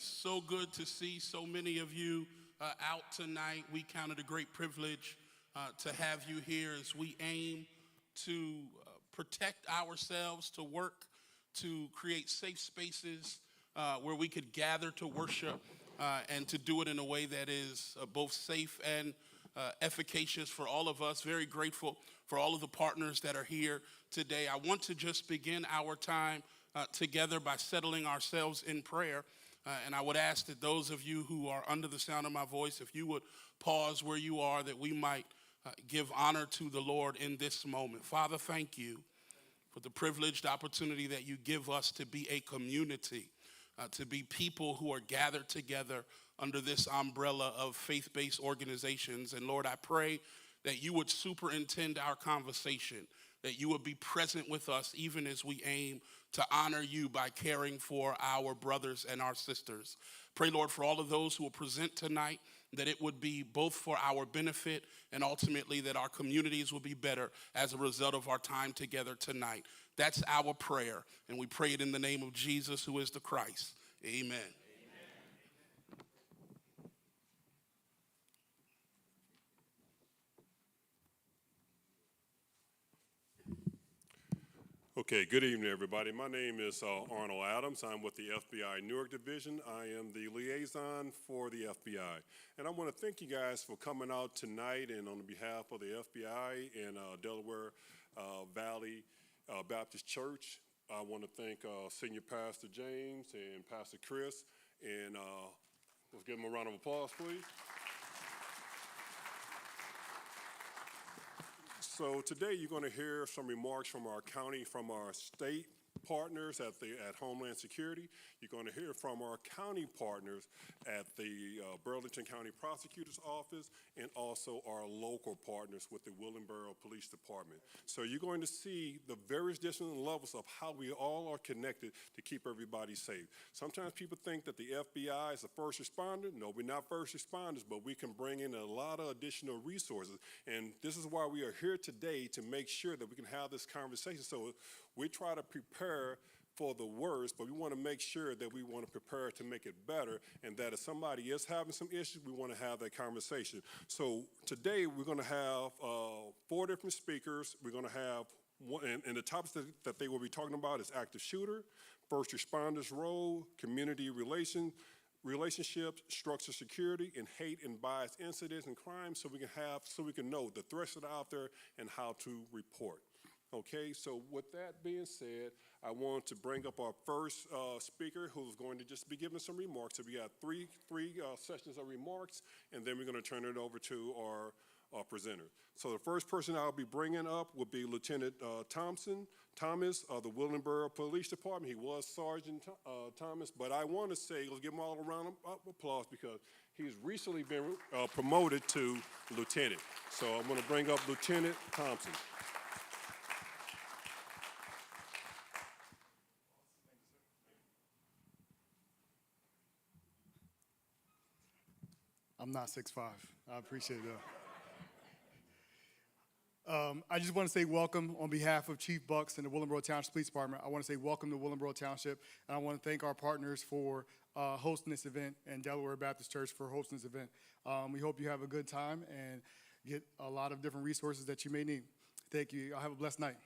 So good to see so many of you out tonight. We count it a great privilege to have you here as we aim to protect ourselves, to work, to create safe spaces where we could gather to worship and to do it in a way that is both safe and efficacious for all of us. Very grateful for all of the partners that are here today. I want to just begin our time together by settling ourselves in prayer. And I would ask that those of you who are under the sound of my voice, if you would pause where you are, that we might give honor to the Lord in this moment. Father, thank you for the privileged opportunity that you give us to be a community, to be people who are gathered together under this umbrella of faith-based organizations. And Lord, I pray that you would superintend our conversation, that you would be present with us even as we aim to honor you by caring for our brothers and our sisters. Pray, Lord, for all of those who will present tonight, that it would be both for our benefit and ultimately that our communities will be better as a result of our time together tonight. That's our prayer, and we pray it in the name of Jesus, who is the Christ. Amen. Okay, good evening, everybody. My name is Arnold Adams. I'm with the FBI Newark Division. I am the liaison for the FBI. And I want to thank you guys for coming out tonight, and on behalf of the FBI and Delaware Valley Baptist Church, I want to thank Senior Pastor James and Pastor Chris. And let's give them a round of applause, please. So today you're going to hear some remarks from our county, from our state partners at Homeland Security. You're going to hear from our county partners at the Burlington County Prosecutor's Office, and also our local partners with the Willingboro Police Department. So you're going to see the various different levels of how we all are connected to keep everybody safe. Sometimes people think that the FBI is a first responder. No, we're not first responders, but we can bring in a lot of additional resources. And this is why we are here today, to make sure that we can have this conversation. So we try to prepare for the worst, but we want to make sure that we want to prepare to make it better, and that if somebody is having some issues, we want to have that conversation. So today we're going to have 4 different speakers. We're going to have one, and the topics that they will be talking about is active shooter, first responders role, community relationships, structured security, and hate and bias incidents and crime, so we can know the threats that are out there and how to report. Okay, so with that being said, I want to bring up our first speaker, who's going to just be giving some remarks. So we got three sessions of remarks, and then we're going to turn it over to our presenter. So the first person I'll be bringing up will be Lieutenant Thomas of the Willingboro Police Department. He was Sergeant Thomas, but I want to say, let's give him all a round of applause, because he's recently been promoted to lieutenant. So I'm going to bring up Lieutenant Thompson. I'm not 6'5". I appreciate that. I just want to say welcome on behalf of Chief Bucks and the Willingboro Township Police Department. I want to say welcome to Willingboro Township, and I want to thank our partners for hosting this event, and Delaware Baptist Church for hosting this event. We hope you have a good time and get a lot of different resources that you may need. Thank you. Y'all have a blessed night.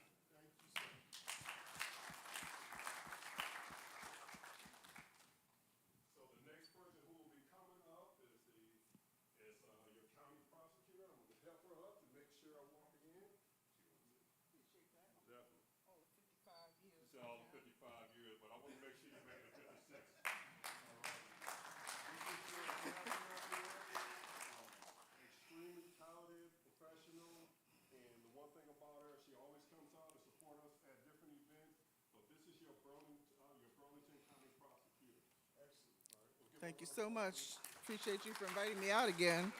Thank you so much. Appreciate you for inviting me out again.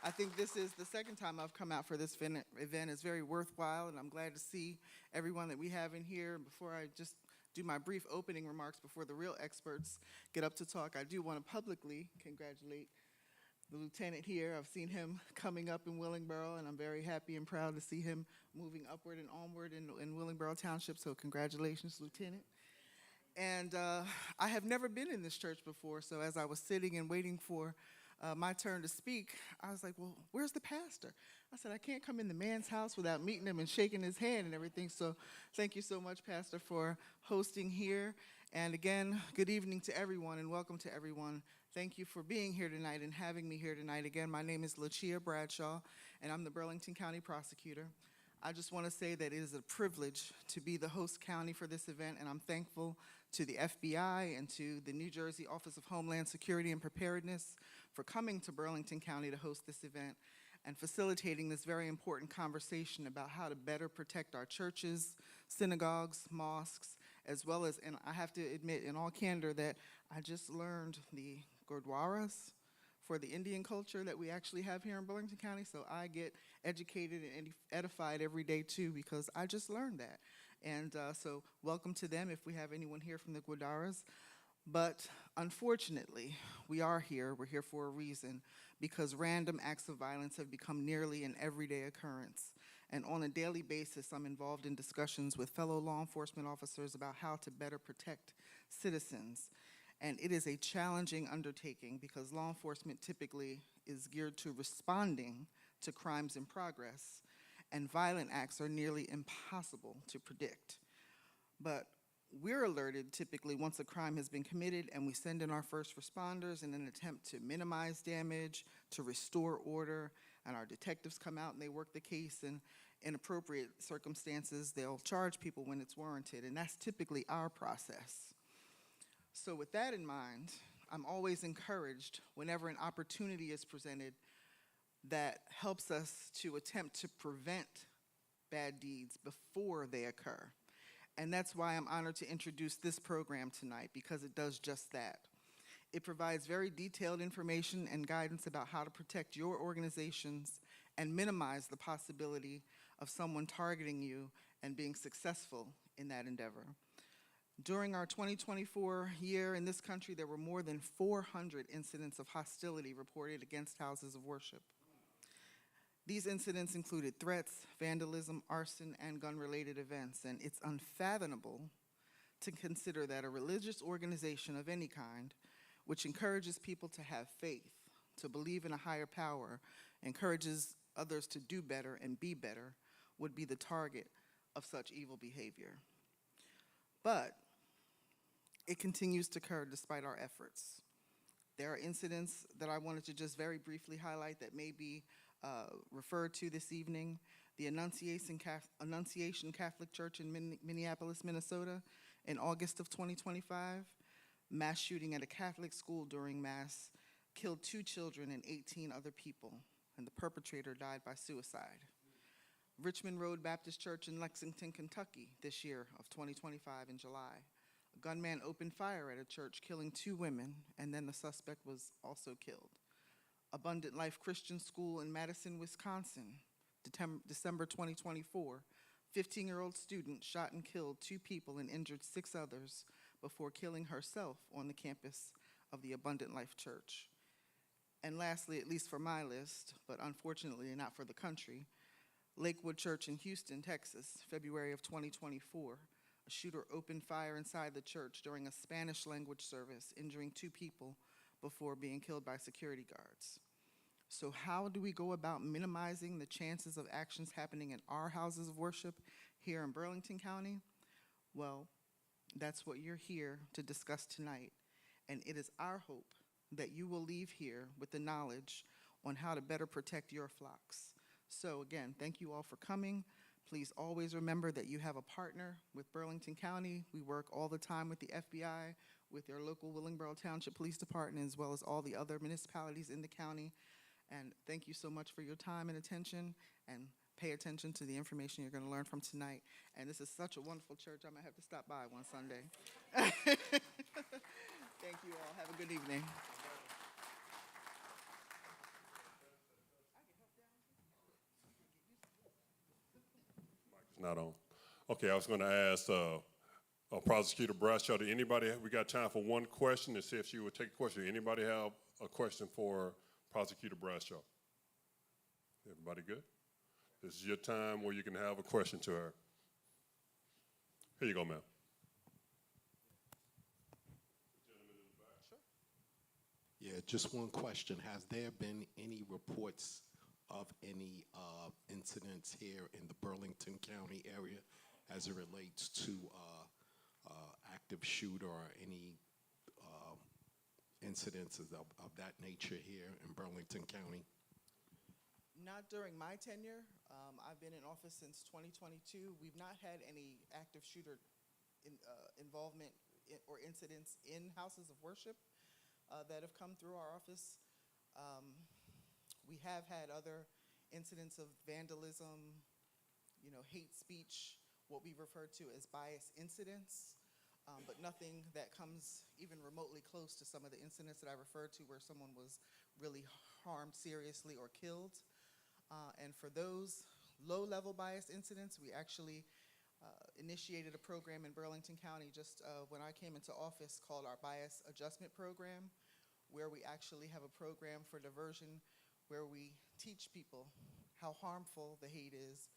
I think this is the second time I've come out for this event. It's very worthwhile, and I'm glad to see everyone that we have in here. Before I just do my brief opening remarks before the real experts get up to talk, I do want to publicly congratulate the lieutenant here. I've seen him coming up in Willingboro, and I'm very happy and proud to see him moving upward and onward in Willingboro Township, so congratulations, Lieutenant. And I have never been in this church before, so as I was sitting and waiting for my turn to speak, I was like, well, where's the pastor? I said, I can't come in the man's house without meeting him and shaking his hand and everything. So thank you so much, Pastor, for hosting here. And again, good evening to everyone and welcome to everyone. Thank you for being here tonight and having me here tonight. Again, my name is Lucia Bradshaw, and I'm the Burlington County Prosecutor. I just want to say that it is a privilege to be the host county for this event, and I'm thankful to the FBI and to the New Jersey Office of Homeland Security and Preparedness for coming to Burlington County to host this event and facilitating this very important conversation about how to better protect our churches, synagogues, mosques, as well as, and I have to admit in all candor that I just learned the gurdwaras for the Indian culture that we actually have here in Burlington County, so I get educated and edified every day too because I just learned that. And so welcome to them if we have anyone here from the Gurdwaras. But unfortunately, we're here for a reason, because random acts of violence have become nearly an everyday occurrence. And on a daily basis, I'm involved in discussions with fellow law enforcement officers about how to better protect citizens. And it is a challenging undertaking because law enforcement typically is geared to responding to crimes in progress, and violent acts are nearly impossible to predict. But we're alerted typically once a crime has been committed, and we send in our first responders in an attempt to minimize damage, to restore order, and our detectives come out and they work the case, and in appropriate circumstances, they'll charge people when it's warranted, and that's typically our process. So with that in mind, I'm always encouraged whenever an opportunity is presented that helps us to attempt to prevent bad deeds before they occur. And that's why I'm honored to introduce this program tonight, because it does just that. It provides very detailed information and guidance about how to protect your organizations and minimize the possibility of someone targeting you and being successful in that endeavor. During our 2024 year in this country, there were more than 400 incidents of hostility reported against houses of worship. These incidents included threats, vandalism, arson, and gun-related events, and it's unfathomable to consider that a religious organization of any kind, which encourages people to have faith, to believe in a higher power, encourages others to do better and be better, would be the target of such evil behavior. But it continues to occur despite our efforts. There are incidents that I wanted to just very briefly highlight that may be referred to this evening. The Annunciation Catholic Church in Minneapolis, Minnesota, in August of 2025, mass shooting at a Catholic school during Mass killed 2 children and 18 other people, and the perpetrator died by suicide. Richmond Road Baptist Church in Lexington, Kentucky, this year of 2025 in July. A gunman opened fire at a church, killing 2 women, and then the suspect was also killed. Abundant Life Christian School in Madison, Wisconsin, December 2024, 15-year-old student shot and killed 2 people and injured 6 others before killing herself on the campus of the Abundant Life Church. And lastly, at least for my list, but unfortunately not for the country, Lakewood Church in Houston, Texas, February of 2024, a shooter opened fire inside the church during a Spanish language service, injuring 2 people before being killed by security guards. So how do we go about minimizing the chances of actions happening in our houses of worship here in Burlington County? Well, that's what you're here to discuss tonight. And it is our hope that you will leave here with the knowledge on how to better protect your flocks. So again, thank you all for coming. Please always remember that you have a partner with Burlington County. We work all the time with the FBI, with your local Willingboro Township Police Department, as well as all the other municipalities in the county. And thank you so much for your time and attention, and pay attention to the information you're going to learn from tonight. And this is such a wonderful church, I might have to stop by one Sunday. Thank you all. Have a good evening. Not on. Okay, I was going to ask Prosecutor Bradshaw, we got time for one question to see if she would take a question. Anybody have a question for Prosecutor Bradshaw? Everybody good? This is your time where you can have a question to her. Here you go, ma'am. Yeah, just one question. Has there been any reports of any incidents here in the Burlington County area as it relates to active shooter or any incidences of that nature here in Burlington County? Not during my tenure. I've been in office since 2022. We've not had any active shooter involvement or incidents in houses of worship that have come through our office. We have had other incidents of vandalism, hate speech, what we refer to as bias incidents, but nothing that comes even remotely close to some of the incidents that I referred to where someone was really harmed seriously or killed. And for those low-level bias incidents, we actually initiated a program in Burlington County just when I came into office called our Bias Adjustment Program, where we actually have a program for diversion where we teach people how harmful the hate is,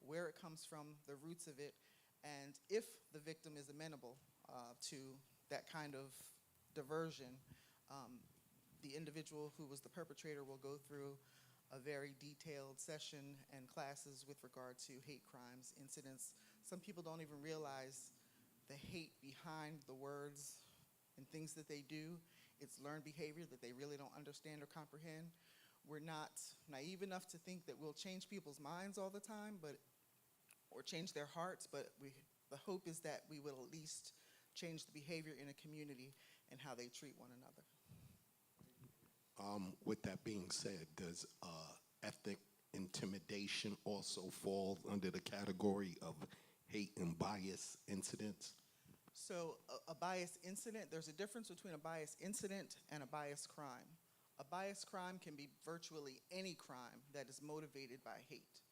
where it comes from, the roots of it, and if the victim is amenable to that kind of diversion, the individual who was the perpetrator will go through a very detailed session and classes with regard to hate crimes, incidents. Some people don't even realize the hate behind the words and things that they do. It's learned behavior that they really don't understand or comprehend. We're not naive enough to think that we'll change people's minds all the time, or change their hearts, but the hope is that we will at least change the behavior in a community and how they treat one another. With that being said, does ethnic intimidation also fall under the category of hate and bias incidents? So a bias incident, there's a difference between a bias incident and a bias crime. A bias crime can be virtually any crime that is motivated by hate,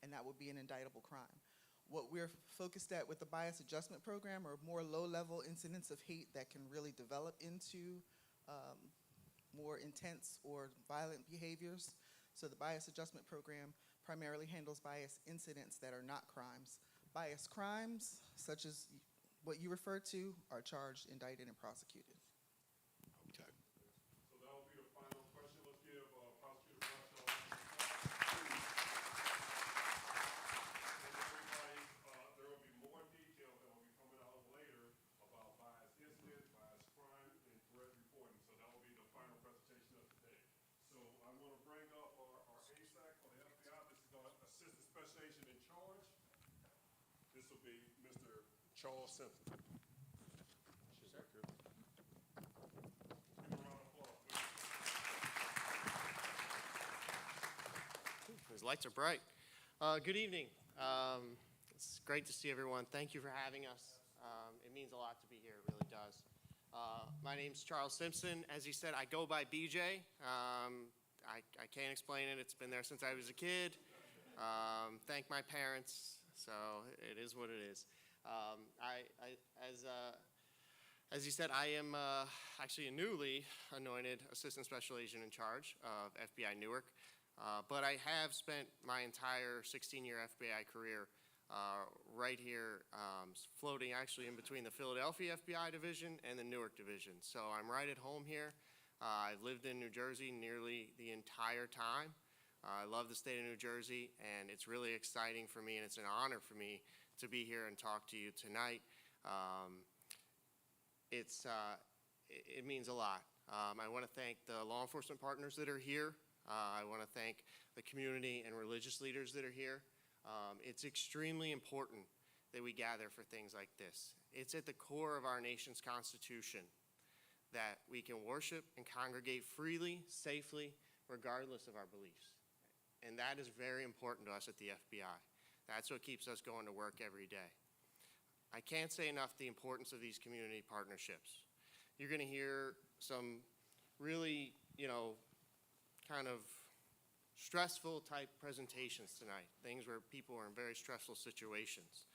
and that would be an indictable crime. What we're focused at with the Bias Adjustment Program are more low-level incidents of hate that can really develop into more intense or violent behaviors. So the Bias Adjustment Program primarily handles bias incidents that are not crimes. Bias crimes, such as what you referred to, are charged, indicted, and prosecuted. Okay. So that will be the final question. Let's give Prosecutor Marshall. There will be more details that will be coming out later about bias incidents, bias crime, and threat reporting. So that will be the final presentation of today. So I'm going to bring up our ASAC or the FBI. This is our Assistant Special Agent in charge. This will be Mr. Charles Simpson. Sure, sir. Give a round of applause, please. Those lights are bright. Good evening. It's great to see everyone. Thank you for having us. It means a lot to be here. It really does. My name's Charles Simpson. As he said, I go by BJ. I can't explain it. It's been there since I was a kid. Thank my parents. So it is what it is. As he said, I am actually a newly anointed Assistant Special Agent in charge of FBI Newark. But I have spent my entire 16-year FBI career right here, floating actually in between the Philadelphia FBI division and the Newark division. So I'm right at home here. I've lived in New Jersey nearly the entire time. I love the state of New Jersey, and it's really exciting for me, and it's an honor for me to be here and talk to you tonight. It means a lot. I want to thank the law enforcement partners that are here. I want to thank the community and religious leaders that are here. It's extremely important that we gather for things like this. It's at the core of our nation's Constitution that we can worship and congregate freely, safely, regardless of our beliefs. And that is very important to us at the FBI. That's what keeps us going to work every day. I can't say enough the importance of these community partnerships. You're going to hear some really, kind of stressful type presentations tonight, things where people are in very stressful situations.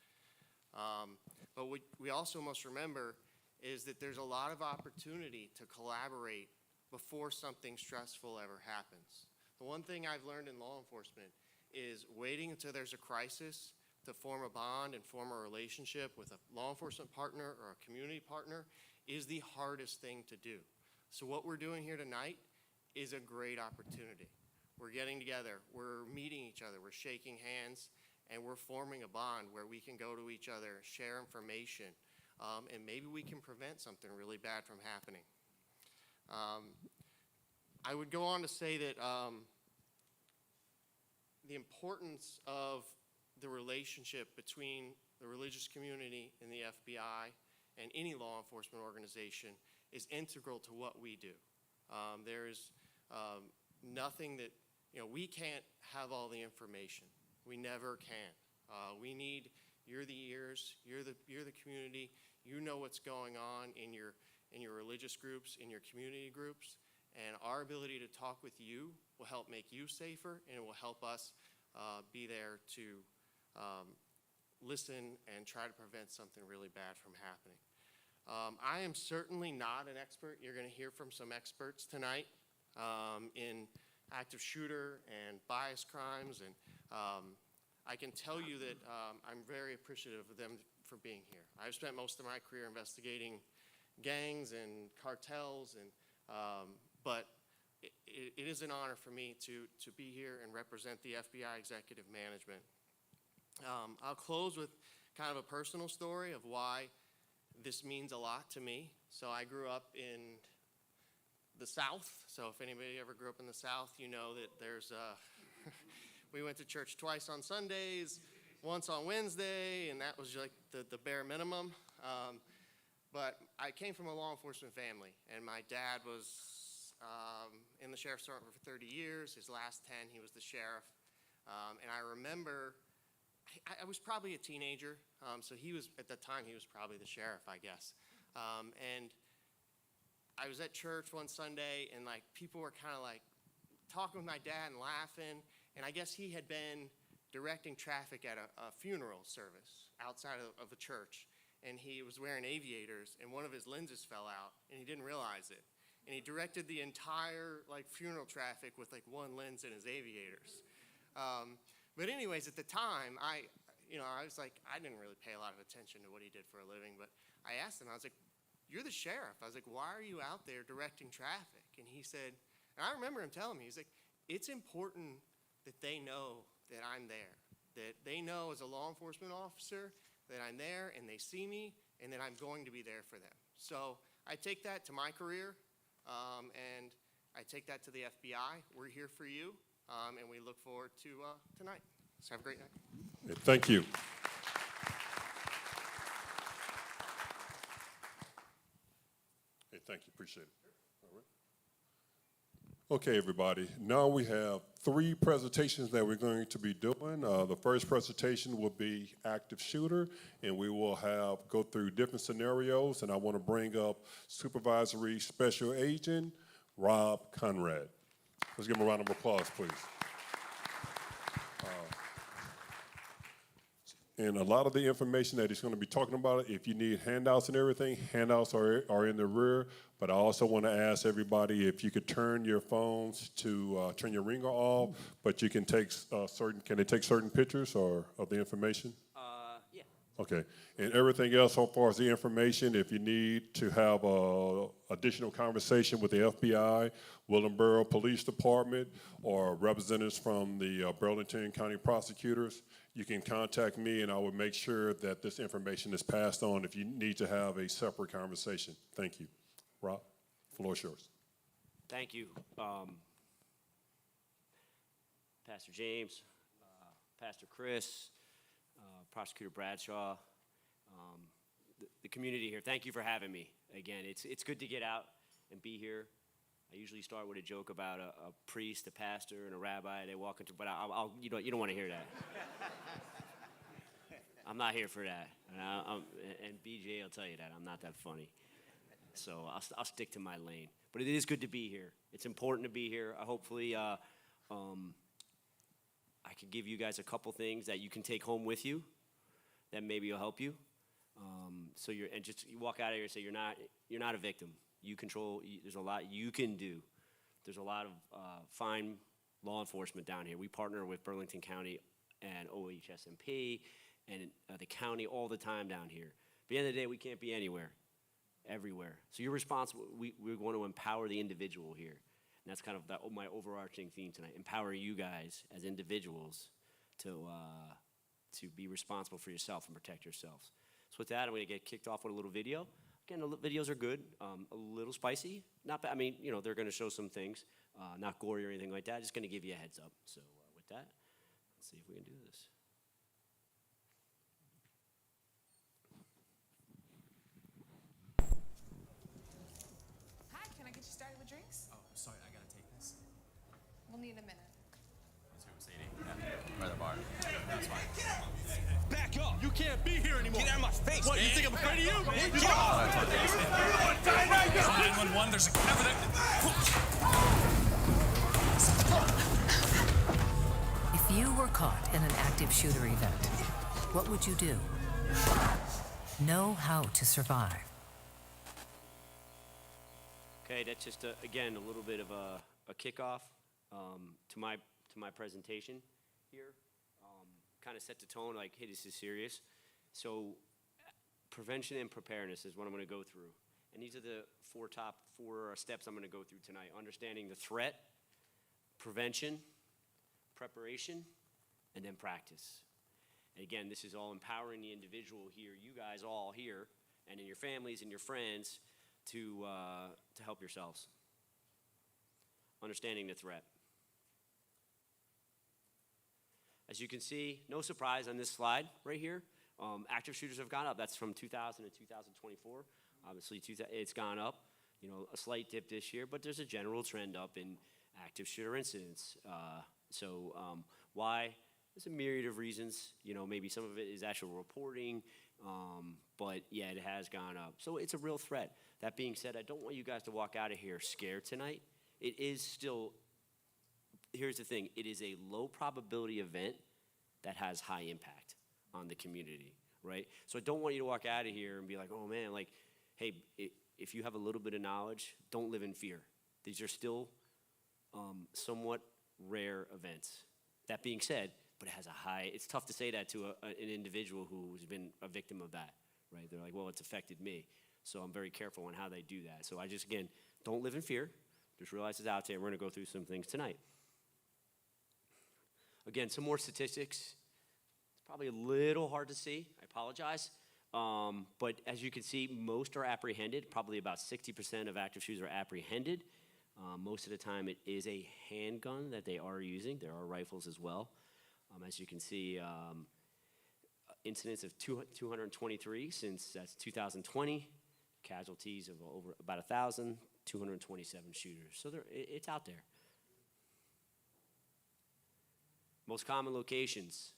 But what we also must remember is that there's a lot of opportunity to collaborate before something stressful ever happens. The one thing I've learned in law enforcement is waiting until there's a crisis to form a bond and form a relationship with a law enforcement partner or a community partner is the hardest thing to do. So what we're doing here tonight is a great opportunity. We're getting together, we're meeting each other, we're shaking hands, and we're forming a bond where we can go to each other, share information, and maybe we can prevent something really bad from happening. I would go on to say that the importance of the relationship between the religious community and the FBI and any law enforcement organization is integral to what we do. There is nothing that, we can't have all the information. We never can. We need, you're the ears, you're the community, you know what's going on in your religious groups, in your community groups, and our ability to talk with you will help make you safer, and it will help us be there to listen and try to prevent something really bad from happening. I am certainly not an expert. You're going to hear from some experts tonight in active shooter and bias crimes, and I can tell you that I'm very appreciative of them for being here. I've spent most of my career investigating gangs and cartels, and but it is an honor for me to be here and represent the FBI executive management. I'll close with kind of a personal story of why this means a lot to me. So I grew up in the South. So if anybody ever grew up in the South, you know that there's we went to church twice on Sundays, once on Wednesday, and that was like the bare minimum. But I came from a law enforcement family, and my dad was in the sheriff's department for 30 years. His last 10, he was the sheriff. And I remember, I was probably a teenager, so he was, at that time, he was probably the sheriff, I guess. And I was at church one Sunday, and like people were kind of like talking with my dad and laughing, and I guess he had been directing traffic at a funeral service outside of a church, and he was wearing aviators, and one of his lenses fell out, and he didn't realize it. And he directed the entire like funeral traffic with like one lens in his aviators. But anyways, at the time, I was like, I didn't really pay a lot of attention to what he did for a living, but I asked him, I was like, you're the sheriff. I was like, why are you out there directing traffic? And he said, and I remember him telling me, he's like, it's important that they know that I'm there, that they know as a law enforcement officer that I'm there and they see me and that I'm going to be there for them. So I take that to my career, and I take that to the FBI. We're here for you, and we look forward to tonight. So have a great night. Thank you. Hey, thank you. Appreciate it. All right. Okay, everybody. Now we have 3 presentations that we're going to be doing. The first presentation will be active shooter, and we will go through different scenarios. And I want to bring up Supervisory Special Agent Rob Conrad. Let's give him a round of applause, please. And a lot of the information that he's going to be talking about, if you need handouts and everything, handouts are in the rear. But I also want to ask everybody if you could turn your phones to turn your ringer off, but you can take can they take certain pictures or of the information? Yeah. Okay. And everything else so far as the information, if you need to have additional conversation with the FBI, Willingboro Police Department, or representatives from the Burlington County Prosecutors, you can contact me and I will make sure that this information is passed on if you need to have a separate conversation. Thank you. Rob, floor is yours. Thank you. Pastor James, Pastor Chris, Prosecutor Bradshaw, the community here. Thank you for having me. Again, it's good to get out and be here. I usually start with a joke about a priest, a pastor, and a rabbi. They walk into, but you don't want to hear that. I'm not here for that, and BJ will tell you that I'm not that funny. So I'll stick to my lane. But it is good to be here. It's important to be here. Hopefully, I can give you guys a couple things that you can take home with you that maybe will help you. So you walk out of here and say you're not a victim. You control. There's a lot you can do. There's a lot of fine law enforcement down here. We partner with Burlington County and OHSMP and the county all the time down here. At the end of the day, we can't be anywhere. everywhere. So you're responsible. We want to empower the individual here. And that's kind of my overarching theme tonight. Empower you guys as individuals to be responsible for yourself and protect yourselves. So with that, I'm going to get kicked off with a little video. Again, the videos are good, a little spicy. Not bad. I mean, you know, they're going to show some things, not gory or anything like that. Just going to give you a heads up. So with that, let's see if we can do this. Hi, can I get you started with drinks? Oh, sorry, I gotta take this. We'll need a minute. It's here with Sadie. Yeah, by the bar. That's fine. Back up! You can't be here anymore! Get out of my face, What, man. you think I'm afraid of you? Get off! 911, there's a evidence. If you were caught in an active shooter event, what would you do? Know how to survive. Okay, that's just, again, a little bit of a kickoff to my presentation here. Kind of set the tone, like, hey, this is serious. So prevention and preparedness is what I'm going to go through. And these are the four steps I'm going to go through tonight. Understanding the threat, prevention, preparation, and then practice. And again, this is all empowering the individual here, you guys all here, and in your families and your friends to help yourselves. Understanding the threat. As you can see, no surprise on this slide right here. Active shooters have gone up. That's from 2000 to 2024. Obviously, it's gone up. You know, a slight dip this year, but there's a general trend up in active shooter incidents. Why? There's a myriad of reasons. You know, maybe some of it is actual reporting, but yeah, it has gone up. So it's a real threat. That being said, I don't want you guys to walk out of here scared tonight. It is still, here's the thing, it is a low probability event that has high impact on the community, right? So I don't want you to walk out of here and be like, oh man, like, hey, if you have a little bit of knowledge, don't live in fear. These are still somewhat rare events. That being said, but it has a high, it's tough to say that to an individual who's been a victim of that, right? They're like, well, it's affected me. So I'm very careful on how they do that. So I just, again, don't live in fear. Just realize it's out there. We're gonna go through some things tonight. Again, some more statistics. It's probably a little hard to see. I apologize. But as you can see, most are apprehended. Probably about 60% of active shooters are apprehended. Most of the time it is a handgun that they are using. There are rifles as well. As you can see, incidents of 223 since that's 2020. Casualties of over about 1,000, 227 shooters. So it's out there. Most common locations,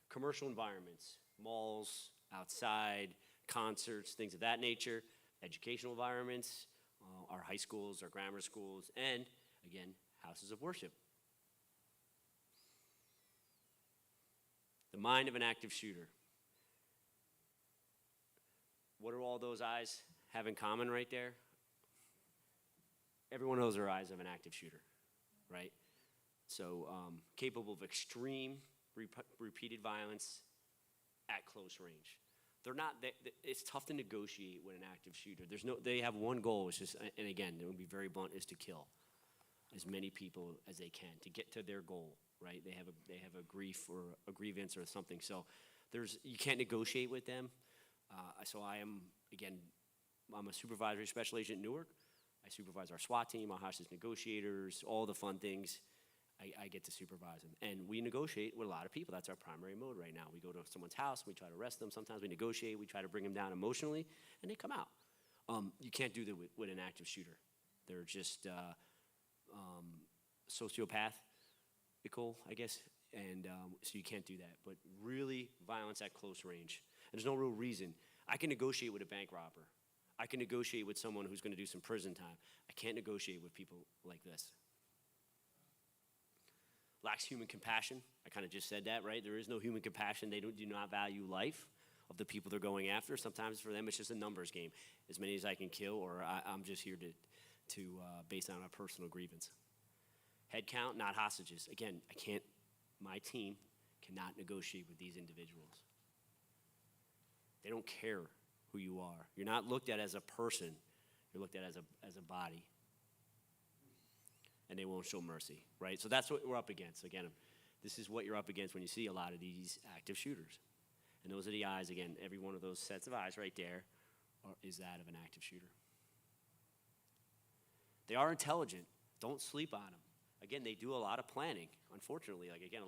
commercial environments, malls, outside, concerts, things of that nature, educational environments, our high schools, our grammar schools, and again, houses of worship. The mind of an active shooter. What do all those eyes have in common right there? Every one of those are eyes of an active shooter, right? So capable of extreme repeated violence at close range. They're not, it's tough to negotiate with an active shooter. They have one goal, it's just, and again, it would be very blunt, is to kill as many people as they can to get to their goal, right? They have a grief or a grievance or something. So you can't negotiate with them. So I am, again, I'm a supervisory special agent in Newark. I supervise our SWAT team, our hostage negotiators, all the fun things. I get to supervise them. And we negotiate with a lot of people. That's our primary mode right now. We go to someone's house, we try to arrest them. Sometimes we negotiate, we try to bring them down emotionally, and they come out. You can't do that with an active shooter. They're just sociopathical, I guess, and so you can't do that. But really, violence at close range. And there's no real reason. I can negotiate with a bank robber. I can negotiate with someone who's going to do some prison time. I can't negotiate with people like this. Lacks human compassion. I kind of just said that, right? There is no human compassion. They do not value life of the people they're going after. Sometimes for them, it's just a numbers game. As many as I can kill, or I'm just here to based on a personal grievance. Head count, not hostages. Again, my team cannot negotiate with these individuals. They don't care who you are. You're not looked at as a person. You're looked at as a body. And they won't show mercy, right? So that's what we're up against. Again, this is what you're up against when you see a lot of these active shooters. And those are the eyes, again, every one of those sets of eyes right there is that of an active shooter. They are intelligent. Don't sleep on them. Again, they do a lot of planning, unfortunately. Like, again,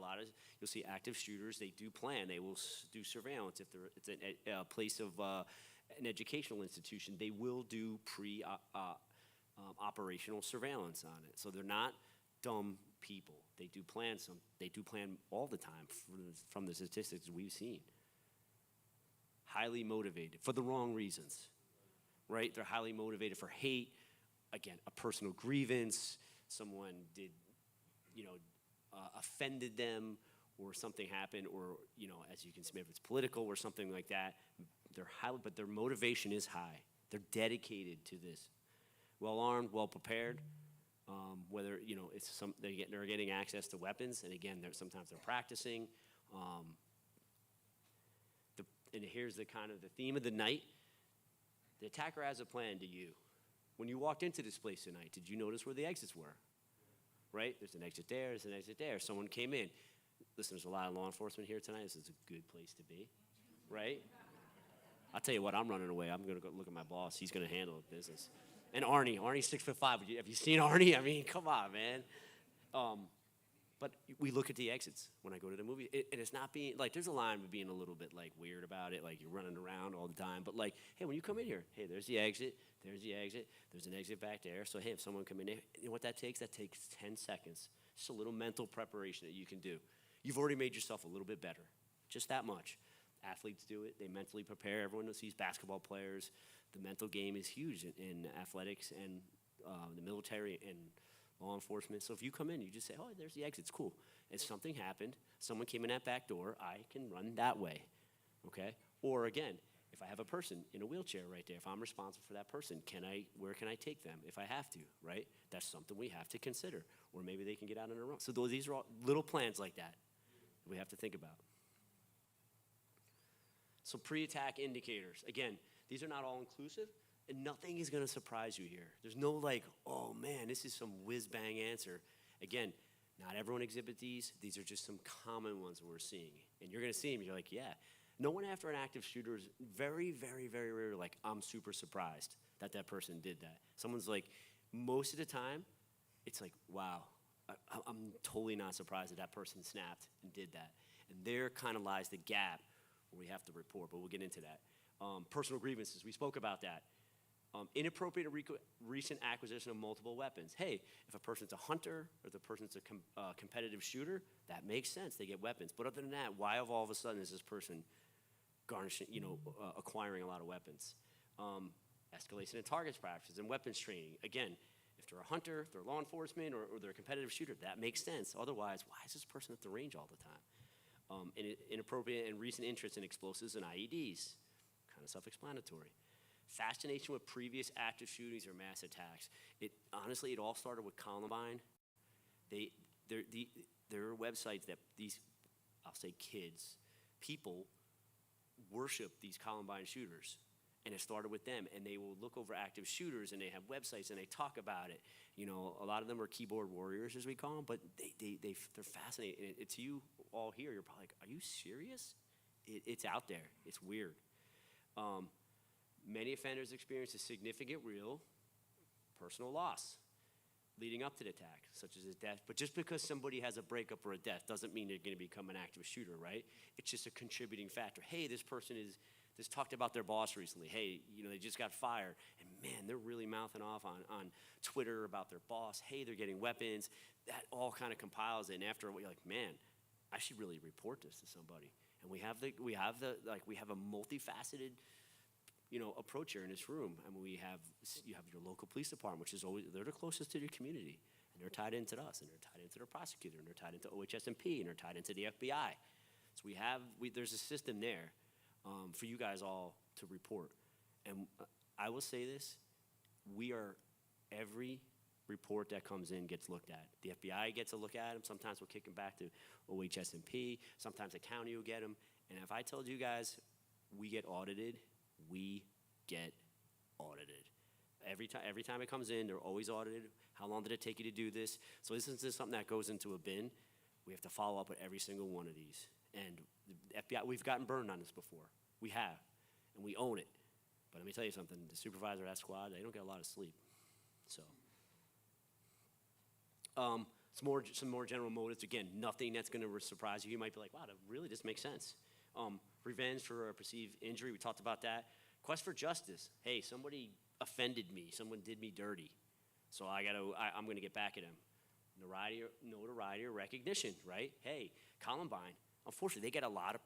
you'll see active shooters, they do plan. They will do surveillance. If it's a place of an educational institution, they will do operational surveillance on it. So they're not dumb people. They do plan all the time from the statistics we've seen. Highly motivated for the wrong reasons, right? They're highly motivated for hate. Again, a personal grievance, someone did, offended them, or something happened, or, as you can see, if it's political or something like that, but their motivation is high. They're dedicated to this. Well armed, well prepared, whether, they're getting access to weapons, and again, sometimes they're practicing. And here's the kind of the theme of the night. The attacker has a plan to you. When you walked into this place tonight, did you notice where the exits were? Right? There's an exit there, there's an exit there. Someone came in. Listen, there's a lot of law enforcement here tonight. This is a good place to be, right? I'll tell you what, I'm running away. I'm going to go look at my boss. He's going to handle the business. And Arnie's 6'5". Have you seen Arnie? I mean, come on, man. But we look at the exits when I go to the movie. And it's not being, like, there's a line of being a little bit, like, weird about it. Like, you're running around all the time. But, like, hey, when you come in here, hey, there's the exit. There's the exit. There's an exit back there. So, hey, if someone come in there, you know what that takes? That takes 10 seconds. Just a little mental preparation that you can do. You've already made yourself a little bit better. Just that much. Athletes do it. They mentally prepare. Everyone sees basketball players. The mental game is huge in athletics and the military and law enforcement. So if you come in, you just say, oh, there's the exit. It's cool. If something happened, someone came in that back door, I can run that way, okay? Or again, if I have a person in a wheelchair right there, if I'm responsible for that person, where can I take them if I have to, right? That's something we have to consider. Or maybe they can get out on their own. So these are all little plans like that we have to think about. So pre-attack indicators. Again, these are not all inclusive, and nothing is going to surprise you here. There's no like, oh man, this is some whiz-bang answer. Again, not everyone exhibits these. These are just some common ones that we're seeing. And you're going to see them, you're like, yeah. No one after an active shooter is very, very, very rare, like, I'm super surprised that person did that. Someone's like, most of the time, it's like, wow, I'm totally not surprised that person snapped and did that. And there kind of lies the gap where we have to report, but we'll get into that. Personal grievances, we spoke about that. Inappropriate recent acquisition of multiple weapons. Hey, if a person's a hunter or if the person's a competitive shooter, that makes sense. They get weapons. But other than that, why all of a sudden is this person garnishing, acquiring a lot of weapons? Escalation in targets practices and weapons training. Again, if they're a hunter, if they're law enforcement, or they're a competitive shooter, that makes sense. Otherwise, why is this person at the range all the time? Inappropriate and recent interest in explosives and IEDs. Kind of self-explanatory. Fascination with previous active shootings or mass attacks. Honestly, it all started with Columbine. There are websites that these, I'll say kids, people worship these Columbine shooters. And it started with them, and they will look over active shooters, and they have websites, and they talk about it. A lot of them are keyboard warriors, as we call them, but they're fascinating. And to you all here, you're probably like, are you serious? It's out there. It's weird. Many offenders experience a significant real personal loss leading up to the attack, such as a death. But just because somebody has a breakup or a death doesn't mean they're going to become an active shooter, right? It's just a contributing factor. Hey, this person just talked about their boss recently. Hey, they just got fired. And man, they're really mouthing off on Twitter about their boss. Hey, they're getting weapons. That all kind of compiles it. And after you're like, man, I should really report this to somebody. And we have a multifaceted, approach here in this room. I mean, you have your local police department, which is always, they're the closest to your community. And they're tied into us, and they're tied into the prosecutor, and they're tied into OHS&P, and they're tied into the FBI. So there's a system there for you guys all to report. And I will say this, every report that comes in gets looked at. The FBI gets a look at them. Sometimes we'll kick them back to OHS&P. Sometimes the county will get them. And if I told you guys we get audited, we get audited. Every time it comes in, they're always audited. How long did it take you to do this? So this isn't just something that goes into a bin. We have to follow up with every single one of these. And the FBI, we've gotten burned on this before. We have, and we own it. But let me tell you something, the supervisor of that squad, they don't get a lot of sleep. So, some more general motives. Again, nothing that's gonna surprise you. You might be like, wow, that really just makes sense. Revenge for a perceived injury, we talked about that. Quest for justice. Hey, somebody offended me, someone did me dirty. So I'm gonna get back at him. Notoriety or recognition, right? Hey, Columbine, unfortunately, they get a lot of,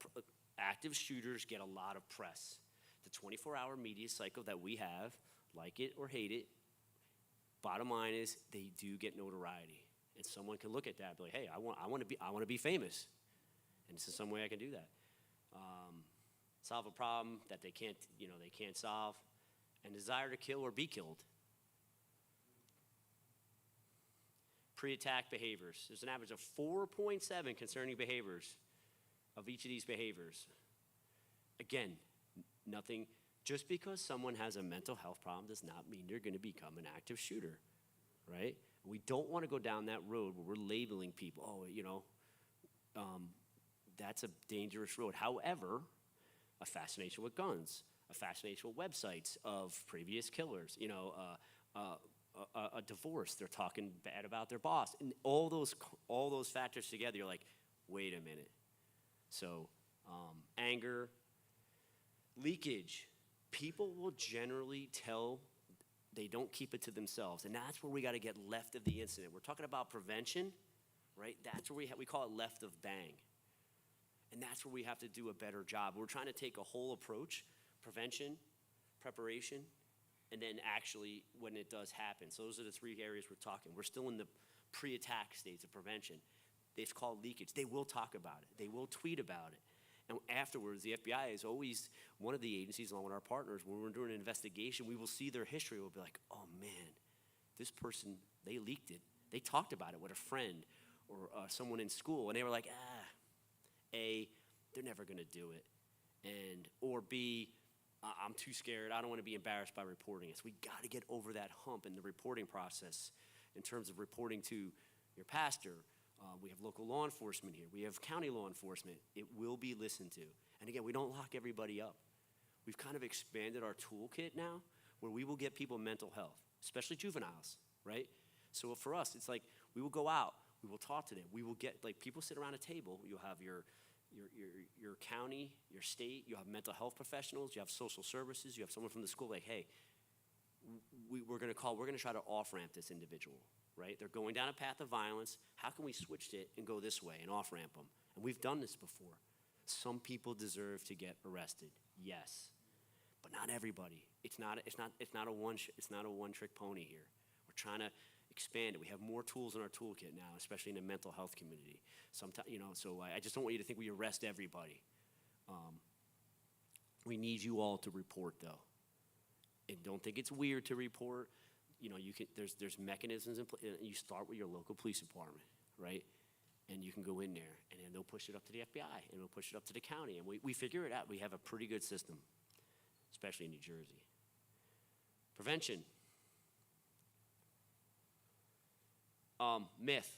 active shooters get a lot of press. The 24-hour media cycle that we have, like it or hate it, bottom line is they do get notoriety. And someone can look at that and be like, hey, I want to be famous. And this is some way I can do that. Solve a problem that they can't solve, and desire to kill or be killed. Pre-attack behaviors. There's an average of 4.7 concerning behaviors of each of these behaviors. Again, nothing, just because someone has a mental health problem does not mean they're gonna become an active shooter, right? We don't wanna go down that road where we're labeling people, that's a dangerous road. However, a fascination with guns, a fascination with websites of previous killers, a divorce, they're talking bad about their boss, and all those factors together, you're like, wait a minute. So, anger, leakage. People will generally tell, they don't keep it to themselves, and that's where we gotta get left of the incident. We're talking about prevention, right? That's where we call it left of bang. And that's where we have to do a better job. We're trying to take a whole approach, prevention, preparation, and then actually when it does happen. So those are the three areas we're talking. We're still in the pre-attack stage of prevention. They've called leakage. They will talk about it. They will tweet about it. And afterwards, the FBI is always one of the agencies, along with our partners, when we're doing an investigation, we will see their history. We'll be like, oh man, this person, they leaked it. They talked about it with a friend or someone in school, and they were like, A, they're never gonna do it, or B, I'm too scared, I don't wanna be embarrassed by reporting it. So we gotta get over that hump in the reporting process in terms of reporting to your pastor. We have local law enforcement here. We have county law enforcement. It will be listened to. And again, we don't lock everybody up. We've kind of expanded our toolkit now where we will get people mental health, especially juveniles, right? So for us, it's like we will go out, we will talk to them. We will get, like, people sit around a table. You'll have your county, your state, you have mental health professionals, you have social services, you have someone from the school like, hey, we're gonna try to off-ramp this individual, right? They're going down a path of violence. How can we switch it and go this way and off-ramp them? And we've done this before. Some people deserve to get arrested, yes, but not everybody. It's not a one-trick pony here. We're trying to expand it. We have more tools in our toolkit now, especially in the mental health community. Sometimes, so I just don't want you to think we arrest everybody. We need you all to report, though. And don't think it's weird to report. There's mechanisms in place. You start with your local police department, right? And you can go in there, and then they'll push it up to the FBI, and they'll push it up to the county, and we figure it out. We have a pretty good system, especially in New Jersey. Prevention. Myth.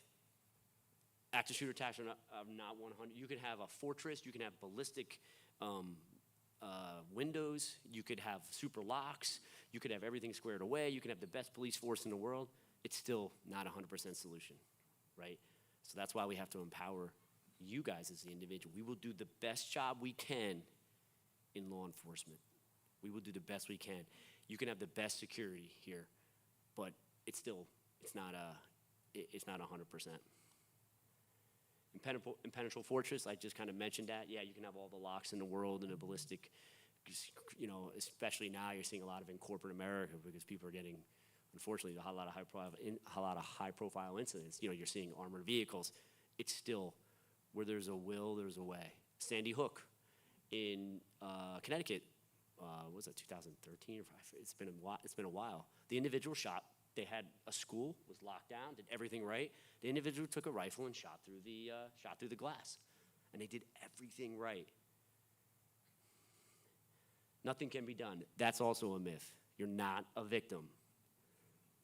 Active shooter attacks are not 100. You could have a fortress. You can have ballistic windows. You could have super locks. You could have everything squared away. You can have the best police force in the world. It's still not a 100% solution, right? So that's why we have to empower you guys as the individual. We will do the best job we can in law enforcement. We will do the best we can. You can have the best security here, but it's not 100%. Impenetrable fortress, I just kind of mentioned that. Yeah, you can have all the locks in the world and a ballistic, especially now you're seeing a lot of in corporate America because people are getting, unfortunately, a lot of high-profile incidents. You're seeing armored vehicles. It's still, where there's a will, there's a way. Sandy Hook in Connecticut, what was that, 2013 or 5? It's been a while. The individual shot. They had a school, was locked down, did everything right. The individual took a rifle and shot through the glass, and they did everything right. Nothing can be done. That's also a myth. You're not a victim.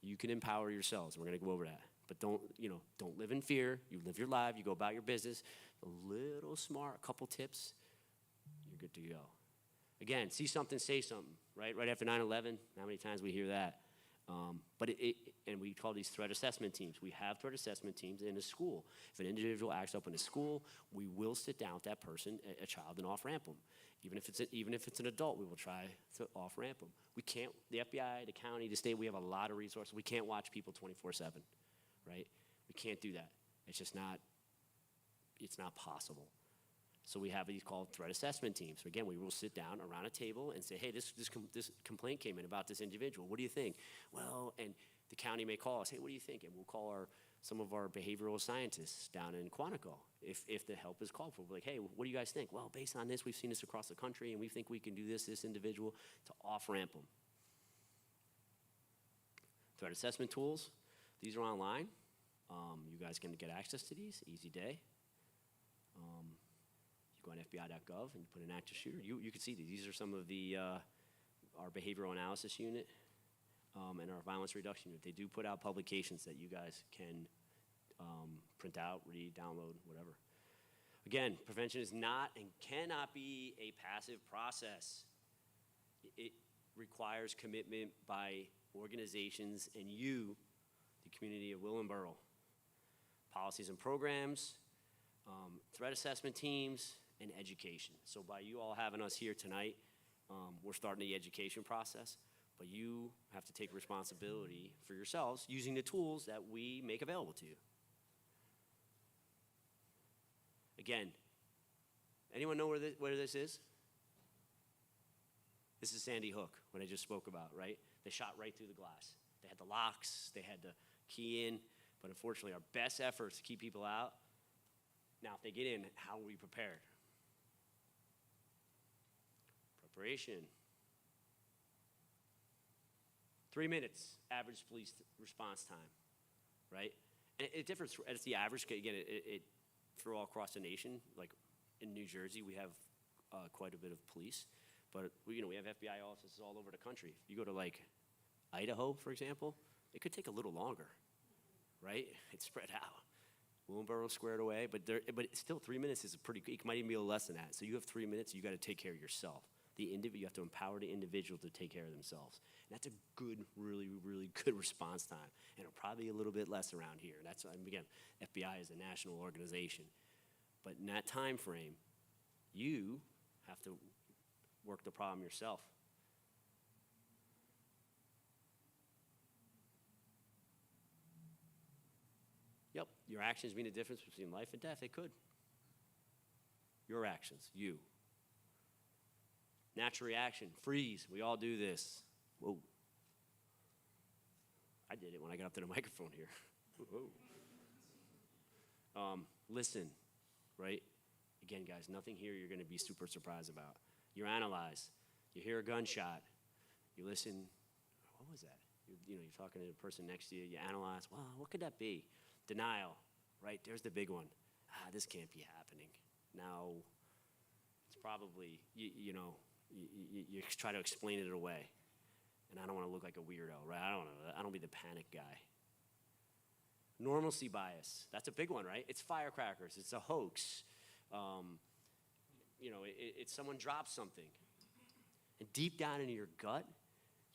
You can empower yourselves. We're going to go over that. But don't live in fear. You live your life. You go about your business. A little smart, a couple tips, you're good to go. Again, see something, say something, right? Right after 9/11, how many times we hear that? And we call these threat assessment teams. We have threat assessment teams in a school. If an individual acts up in a school, we will sit down with that person, a child, and off-ramp them. Even if it's an adult, we will try to off-ramp them. We can't, the FBI, the county, the state, we have a lot of resources. We can't watch people 24/7, right? We can't do that. It's just not, it's not possible. So we have these called threat assessment teams. So again, we will sit down around a table and say, hey, this complaint came in about this individual. What do you think? Well, and the county may call us, hey, what do you think? And we'll call some of our behavioral scientists down in Quantico if the help is called for. We're like, hey, what do you guys think? Well, based on this, we've seen this across the country, and we think we can do this individual to off-ramp them. Threat assessment tools, these are online. You guys can get access to these, easy day. You go on FBI.gov and you put an active shooter. You can see these. These are some of the, our behavioral analysis unit and our violence reduction unit. They do put out publications that you guys can print out, read, download, whatever. Again, prevention is not and cannot be a passive process. It requires commitment by organizations and you, the community of Willingboro. Policies and programs, threat assessment teams, and education. So by you all having us here tonight, we're starting the education process, but you have to take responsibility for yourselves using the tools that we make available to you. Again, anyone know where this is? This is Sandy Hook, what I just spoke about, right? They shot right through the glass. They had the locks, they had the key in, but unfortunately our best efforts to keep people out. Now, if they get in, how are we prepared? Preparation. 3 minutes, average police response time, right? And it differs, it's the average, again, it for all across the nation, like in New Jersey, we have quite a bit of police, but we have FBI offices all over the country. If you go to like Idaho, for example, it could take a little longer, right? It's spread out. Willingboro squared away, but still 3 minutes is it might even be a little less than that. So you have 3 minutes, you gotta take care of yourself. You have to empower the individual to take care of themselves. And that's a good, really, really good response time. And it'll probably be a little bit less around here. That's, again, FBI is a national organization. But in that time frame, you have to work the problem yourself. Yep, your actions mean the difference between life and death. It could. Your actions, you. Natural reaction, freeze. We all do this. Whoa. I did it when I got up to the microphone here. Whoa. Listen, right? Again, guys, nothing here you're going to be super surprised about. You analyze. You hear a gunshot. You listen. What was that? You're talking to the person next to you. You analyze. Well, what could that be? Denial, right? There's the big one. This can't be happening. Now, it's probably, you try to explain it away. And I don't want to look like a weirdo, right? I don't want to be the panic guy. Normalcy bias, that's a big one, right? It's firecrackers, it's a hoax. It's someone drops something. And deep down in your gut,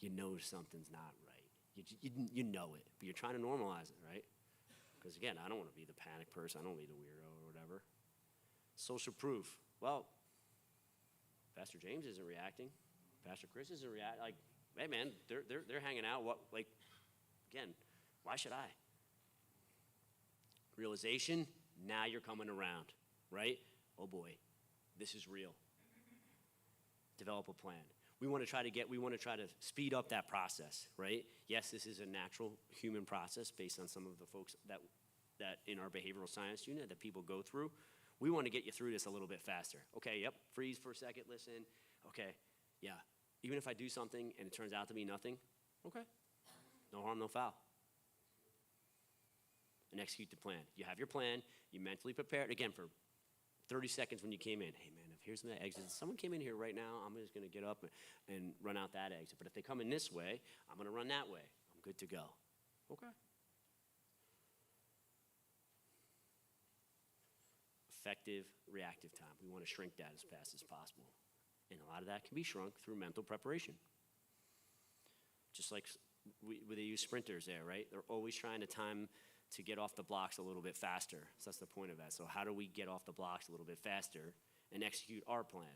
you know something's not right. You know it, but you're trying to normalize it, right? Because again, I don't want to be the panic person. I don't want to be the weirdo or whatever. Social proof. Well, Pastor James isn't reacting. Pastor Chris isn't reacting. Like, hey man, they're hanging out. Again, why should I? Realization, now you're coming around, right? Oh boy, this is real. Develop a plan. We want to try to speed up that process, right? Yes, this is a natural human process based on some of the folks that in our behavioral science unit that people go through. We want to get you through this a little bit faster. Okay, yep, freeze for a second, listen. Okay, yeah, even if I do something and it turns out to be nothing, okay, no harm, no foul. And execute the plan. You have your plan, you mentally prepared, again, for 30 seconds when you came in. Hey man, if here's the exit. If someone came in here right now, I'm just going to get up and run out that exit. But if they come in this way, I'm going to run that way. I'm good to go. Okay. Effective reactive time. We want to shrink that as fast as possible. And a lot of that can be shrunk through mental preparation. Just like they use sprinters there, right? They're always trying to get off the blocks a little bit faster. So that's the point of that. So how do we get off the blocks a little bit faster and execute our plan?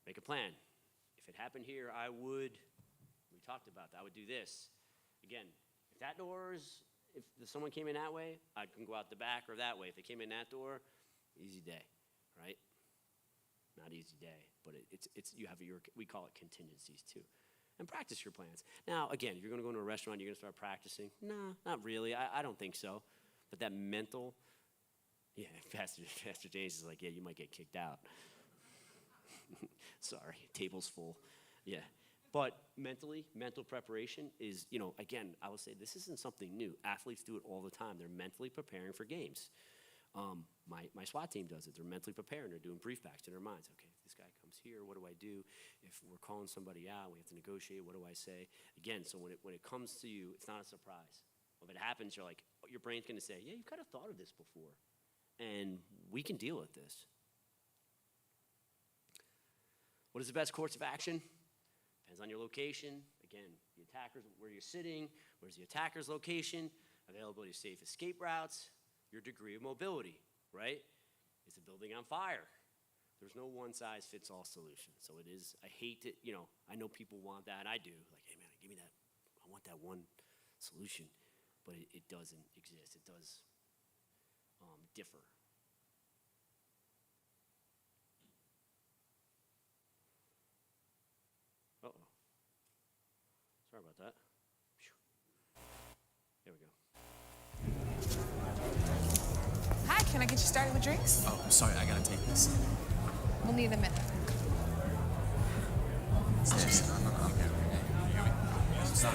Make a plan. If it happened here, we talked about that, I would do this. Again, if someone came in that way, I can go out the back or that way. If they came in that door, easy day, right? Not easy day, but we call it contingencies too. And practice your plans. Now, again, if you're going to go into a restaurant, you're going to start practicing. No, not really. I don't think so. But that mental, yeah, Pastor James is like, yeah, you might get kicked out. Sorry, table's full. Yeah. But mental preparation is, again, I will say this isn't something new. Athletes do it all the time. They're mentally preparing for games. My SWAT team does it. They're mentally preparing. They're doing brief packs in their minds. Okay, if this guy comes here, what do I do? If we're calling somebody out, we have to negotiate. What do I say? Again, so when it comes to you, it's not a surprise. If it happens, you're like, your brain's going to say, yeah, you could have thought of this before. And we can deal with this. What is the best course of action? Depends on your location. Again, the attackers, where you're sitting, where's the attacker's location, availability of safe escape routes, your degree of mobility, right? Is the building on fire? There's no one-size-fits-all solution. So it is, I hate it, I know people want that, and I do. Like, hey, man, give me that, I want that one solution. But it doesn't exist. It does differ. Uh-oh. Sorry about that. There we go. Hi, can I get you started with drinks? Oh, I'm sorry, I gotta take this. We'll need a minute. Stairs. No, I'm good. You hear me? Stop.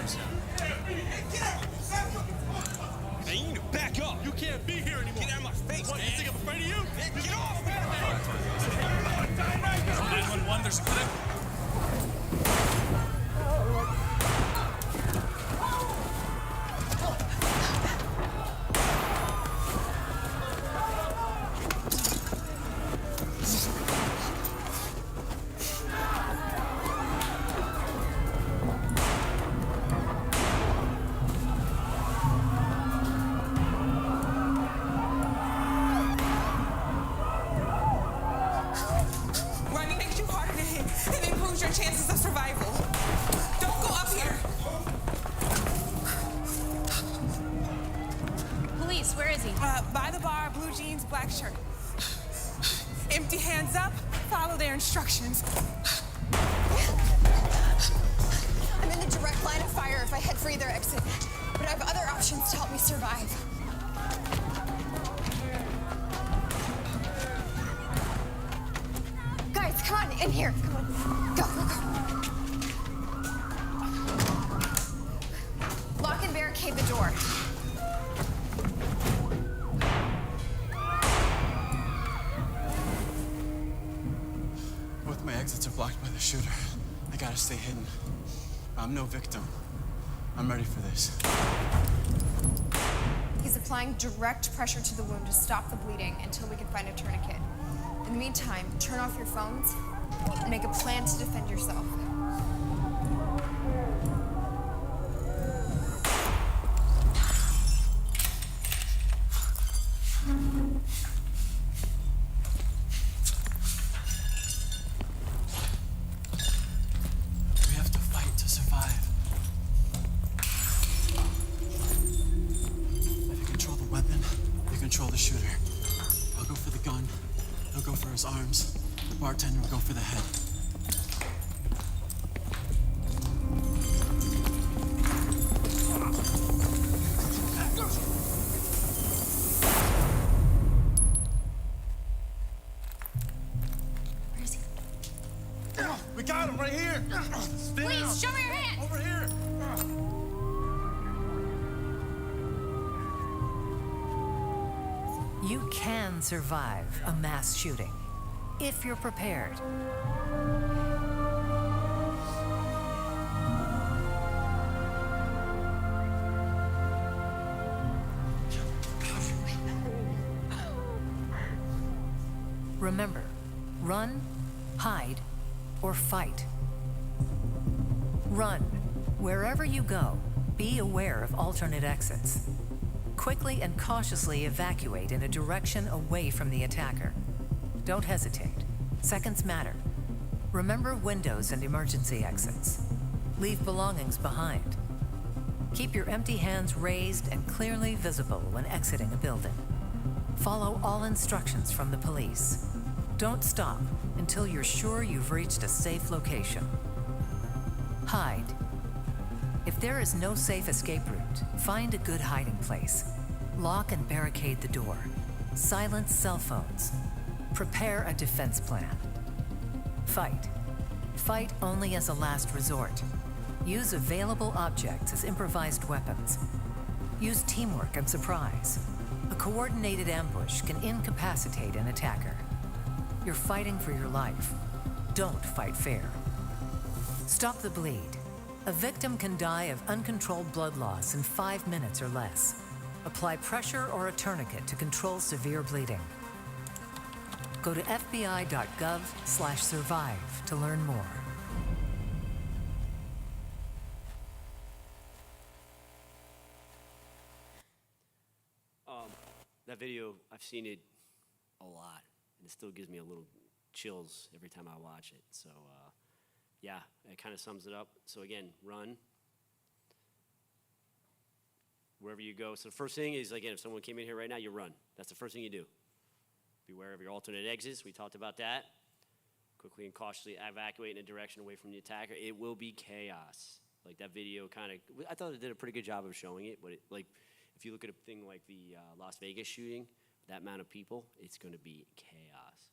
Hey, you need to back up. You can't be here anymore. Get out of my face, what, man. You think I'm afraid of you? Get off, man. 911, there's a clip. Chances of survival. Don't go up here. Police, where is he? By the bar, blue jeans, black shirt. Empty hands up, follow their instructions. I'm in the direct line of fire if I head for either exit, but I have other options to help me survive. Guys, come on, in here. Come on. Go, go, go. Lock and barricade the door. Both my exits are blocked by the shooter. I gotta stay hidden. I'm no victim. I'm ready for this. He's applying direct pressure to the wound to stop the bleeding until we can find a tourniquet. In the meantime, turn off your phones and make a plan to defend yourself. We have to fight to survive. If you control the weapon, you control the shooter. I'll go for the gun. He'll go for his arms. The bartender will go for the head. Where is he? We got him right here. Please, show me your hands! Over here. You can survive a mass shooting. if you're prepared. Remember, run, hide, or fight. Run. Wherever you go, be aware of alternate exits. Quickly and cautiously evacuate in a direction away from the attacker. Don't hesitate. Seconds matter. Remember windows and emergency exits. Leave belongings behind. Keep your empty hands raised and clearly visible when exiting a building. Follow all instructions from the police. Don't stop until you're sure you've reached a safe location. Hide. If there is no safe escape route, find a good hiding place. Lock and barricade the door. Silence cell phones. Prepare a defense plan. Fight. Fight only as a last resort. Use available objects as improvised weapons. Use teamwork and surprise. A coordinated ambush can incapacitate an attacker. You're fighting for your life. Don't fight fair. Stop the bleed. A victim can die of uncontrolled blood loss in 5 minutes or less. Apply pressure or a tourniquet to control severe bleeding. Go to fbi.gov/survive to learn more. That video, I've seen it a lot, and it still gives me a little chills every time I watch it. So, yeah, it kind of sums it up. So again, run. Wherever you go. So the first thing is, again, if someone came in here right now, you run. That's the first thing you do. Beware of your alternate exits. We talked about that. Quickly and cautiously evacuate in a direction away from the attacker. It will be chaos. Like that video kind of, I thought it did a pretty good job of showing it, but if you look at a thing like the Las Vegas shooting, that amount of people, it's going to be chaos.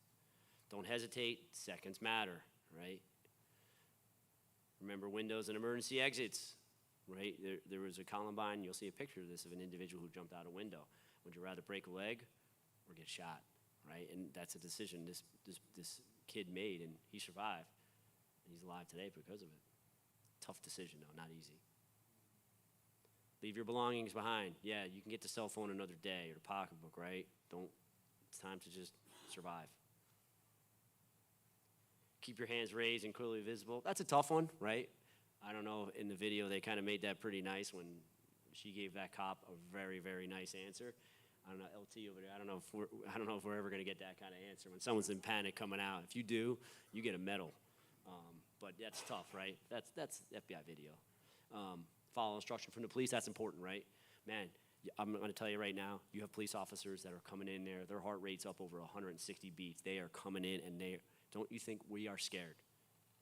Don't hesitate. Seconds matter, right? Remember windows and emergency exits, right? There was a Columbine, you'll see a picture of this, of an individual who jumped out a window. Would you rather break a leg or get shot, right? And that's a decision this kid made, and he survived. And he's alive today because of it. Tough decision, though, not easy. Leave your belongings behind. Yeah, you can get the cell phone another day or the pocketbook, right? It's time to just survive. Keep your hands raised and clearly visible. That's a tough one, right? I don't know, in the video they kind of made that pretty nice when she gave that cop a very, very nice answer. I don't know, LT over there, I don't know if we're ever gonna get that kind of answer. When someone's in panic coming out, if you do, you get a medal. But that's tough, right? That's FBI video. Follow instruction from the police, that's important, right? Man, I'm gonna tell you right now, you have police officers that are coming in there, their heart rate's up over 160 beats. They are coming in and don't you think we are scared?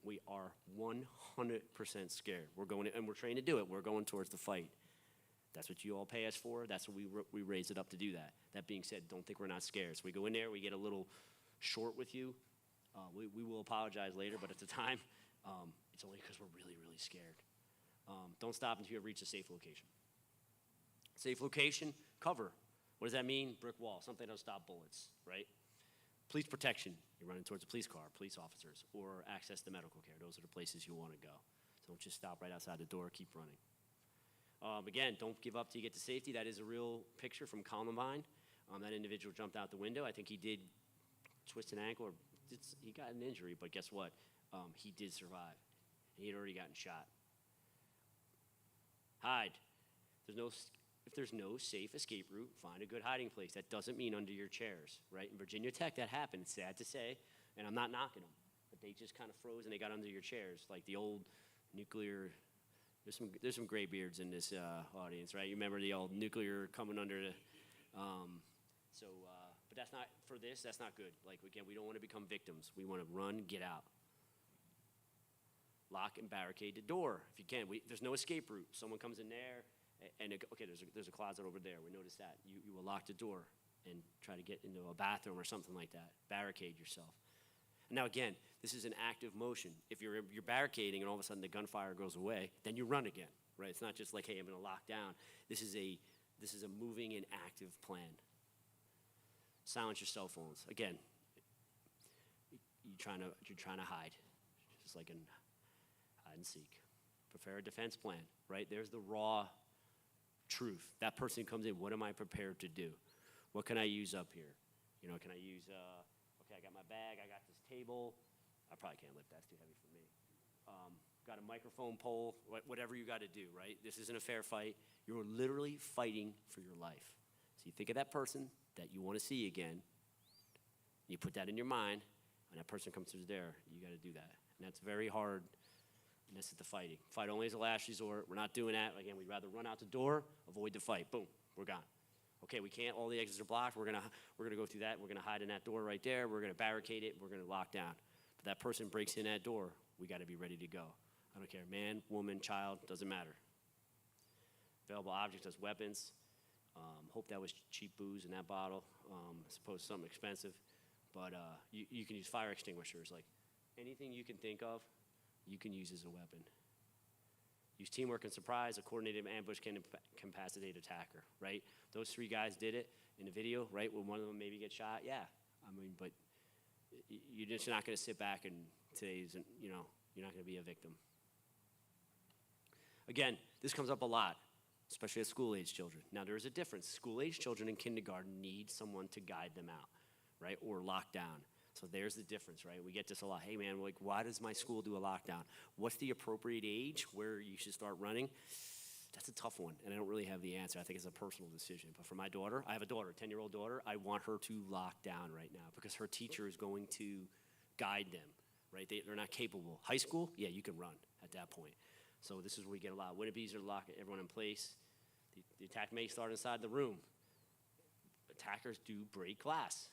We are 100% scared. We're going, and we're trained to do it. We're going towards the fight. That's what you all pay us for. That's what we raise it up to do that. That being said, don't think we're not scared. So we go in there, we get a little short with you. We will apologize later, but at the time, it's only because we're really, really scared. Don't stop until you reach a safe location. Safe location, cover. What does that mean? Brick wall, something that'll stop bullets, right? Police protection, you're running towards a police car, police officers, or access to medical care. Those are the places you want to go. So don't just stop right outside the door, keep running. Again, don't give up till you get to safety. That is a real picture from Columbine. That individual jumped out the window. I think he did twist an ankle, or he got an injury, but guess what? He did survive. He had already gotten shot. Hide. If there's no safe escape route, find a good hiding place. That doesn't mean under your chairs, right? In Virginia Tech, that happened. It's sad to say, and I'm not knocking them, but they just kind of froze and they got under your chairs, like the old nuclear. There's some gray beards in this audience, right? You remember the old nuclear coming under the. But that's not for this. That's not good. Like again, we don't want to become victims. We want to run, get out. Lock and barricade the door if you can. There's no escape route. Someone comes in there. And okay, there's a closet over there. We noticed that. You will lock the door and try to get into a bathroom or something like that. Barricade yourself. Now again, this is an active motion. If you're barricading and all of a sudden the gunfire goes away, then you run again, right? It's not just like, hey, I'm going to lock down. This is a moving and active plan. Silence your cell phones. Again, you're trying to hide, just like in hide and seek. Prepare a defense plan, right? There's the raw truth. That person comes in, what am I prepared to do? What can I use up here? You know, can I use, okay, I got my bag, I got this table. I probably can't lift, that's too heavy for me. Got a microphone pole, whatever you got to do, right? This isn't a fair fight. You're literally fighting for your life. So you think of that person that you want to see again. You put that in your mind, and that person comes through there. You got to do that. And that's very hard, and this is the fighting. Fight only is a last resort. We're not doing that. Again, we'd rather run out the door, avoid the fight. Boom, we're gone. Okay, we can't, all the exits are blocked. We're gonna go through that. We're gonna hide in that door right there. We're gonna barricade it. We're gonna lock down. But that person breaks in that door, we got to be ready to go. I don't care, man, woman, child, doesn't matter. Available objects as weapons. Hope that was cheap booze in that bottle, as opposed to something expensive. But you can use fire extinguishers. Like anything you can think of, you can use as a weapon. Use teamwork and surprise. A coordinated ambush can incapacitate attacker, right? Those 3 guys did it in the video, right? When one of them maybe gets shot, yeah. I mean, but you're just not going to sit back and say, you know, you're not going to be a victim. Again, this comes up a lot, especially at school-age children. Now, there is a difference. School-age children in kindergarten need someone to guide them out, right, or lock down. So there's the difference, right? We get this a lot. Hey, man, like, why does my school do a lockdown? What's the appropriate age where you should start running? That's a tough one, and I don't really have the answer. I think it's a personal decision. But for my daughter, I have a daughter, a 10-year-old daughter. I want her to lock down right now because her teacher is going to guide them, right? They're not capable. High school, yeah, you can run at that point. So this is where we get a lot. Wouldn't it be easier to lock everyone in place? The attack may start inside the room. Attackers do break glass.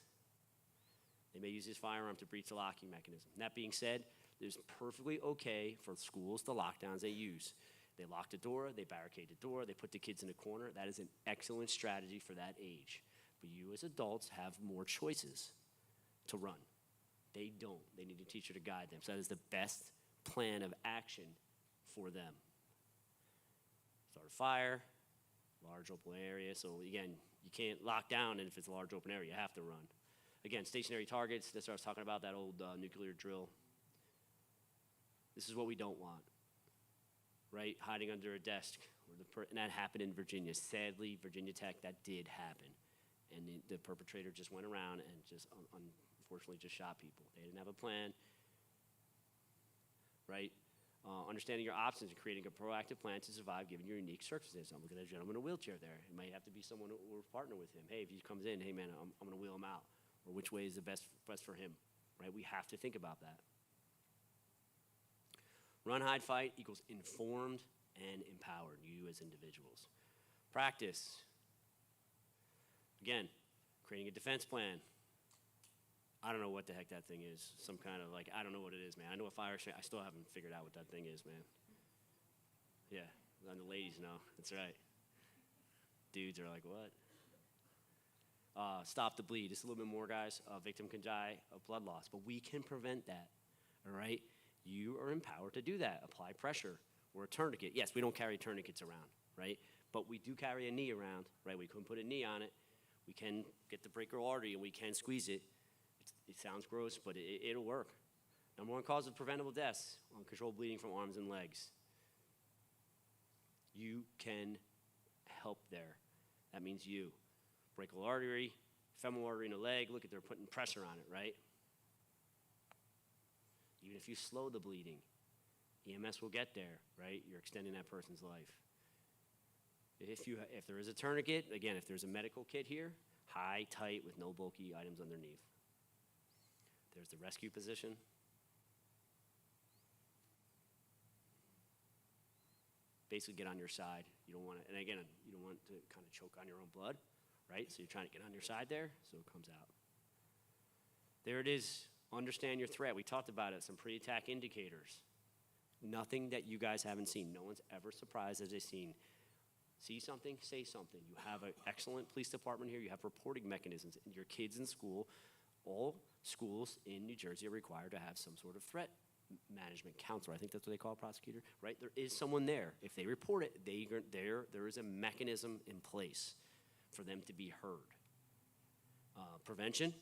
They may use this firearm to breach the locking mechanism. That being said, it's perfectly okay for schools to lockdowns they use. They lock the door, they barricade the door, they put the kids in a corner. That is an excellent strategy for that age. But you as adults have more choices to run. They don't. They need a teacher to guide them. So that is the best plan of action for them. Start a fire, large open area. So again, you can't lock down, and if it's a large open area, you have to run. Again, stationary targets, that's what I was talking about, that old nuclear drill. This is what we don't want, right? Hiding under a desk, and that happened in Virginia. Sadly, Virginia Tech, that did happen. And the perpetrator just went around and just, unfortunately, just shot people. They didn't have a plan, right? Understanding your options and creating a proactive plan to survive given your unique circumstances. I'm looking at a gentleman in a wheelchair there. It might have to be someone who will partner with him. Hey, if he comes in, hey man, I'm gonna wheel him out. Or which way is the best for him, right? We have to think about that. Run, hide, fight equals informed and empowered, you as individuals. Practice. Again, creating a defense plan. I don't know what the heck that thing is. Some kind of like, I don't know what it is, man. I know a fire extinguisher. I still haven't figured out what that thing is, man. Yeah, and the ladies know. That's right. Dudes are like, what? Stop the bleed. Just a little bit more, guys. A victim can die of blood loss, but we can prevent that, all right? You are empowered to do that. Apply pressure or a tourniquet. Yes, we don't carry tourniquets around, right? But we do carry a knee around, right? We can put a knee on it. We can get the brachial artery and we can squeeze it. It sounds gross, but it'll work. Number 1 cause of preventable deaths, uncontrolled bleeding from arms and legs. You can help there. That means you. Brachial artery, femoral artery in the leg, look at they're putting pressure on it, right? Even if you slow the bleeding, EMS will get there, right? You're extending that person's life. If there is a tourniquet, again, if there's a medical kit here, high, tight, with no bulky items underneath. There's the rescue position. Basically get on your side. You don't want to, and again, you don't want to kind of choke on your own blood, right? So you're trying to get on your side there, so it comes out. There it is. Understand your threat. We talked about it, some pre-attack indicators. Nothing that you guys haven't seen. No one's ever surprised as they've seen. See something, say something. You have an excellent police department here. You have reporting mechanisms. Your kids in school, all schools in New Jersey are required to have some sort of threat management counselor. I think that's what they call a prosecutor, right? There is someone there. If they report it, there is a mechanism in place for them to be heard. Prevention,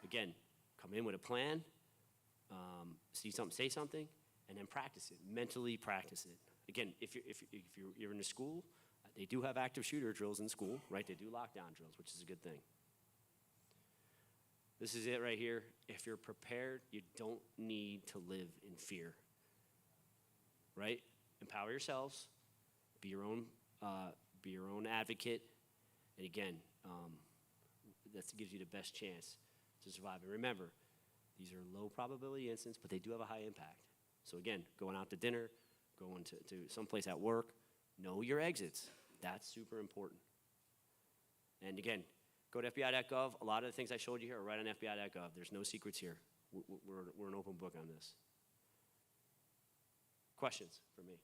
again, come in with a plan, see something, say something, and then practice it, mentally practice it. Again, if you're in a school, they do have active shooter drills in school, right? They do lockdown drills, which is a good thing. This is it right here. If you're prepared, you don't need to live in fear, right? Empower yourselves, be your own advocate, and again, that gives you the best chance to survive. And remember, these are low probability incidents, but they do have a high impact. So again, going out to dinner, going to someplace at work, know your exits. That's super important. And again, go to FBI.gov. A lot of the things I showed you here are right on FBI.gov. There's no secrets here. We're an open book on this. Questions for me?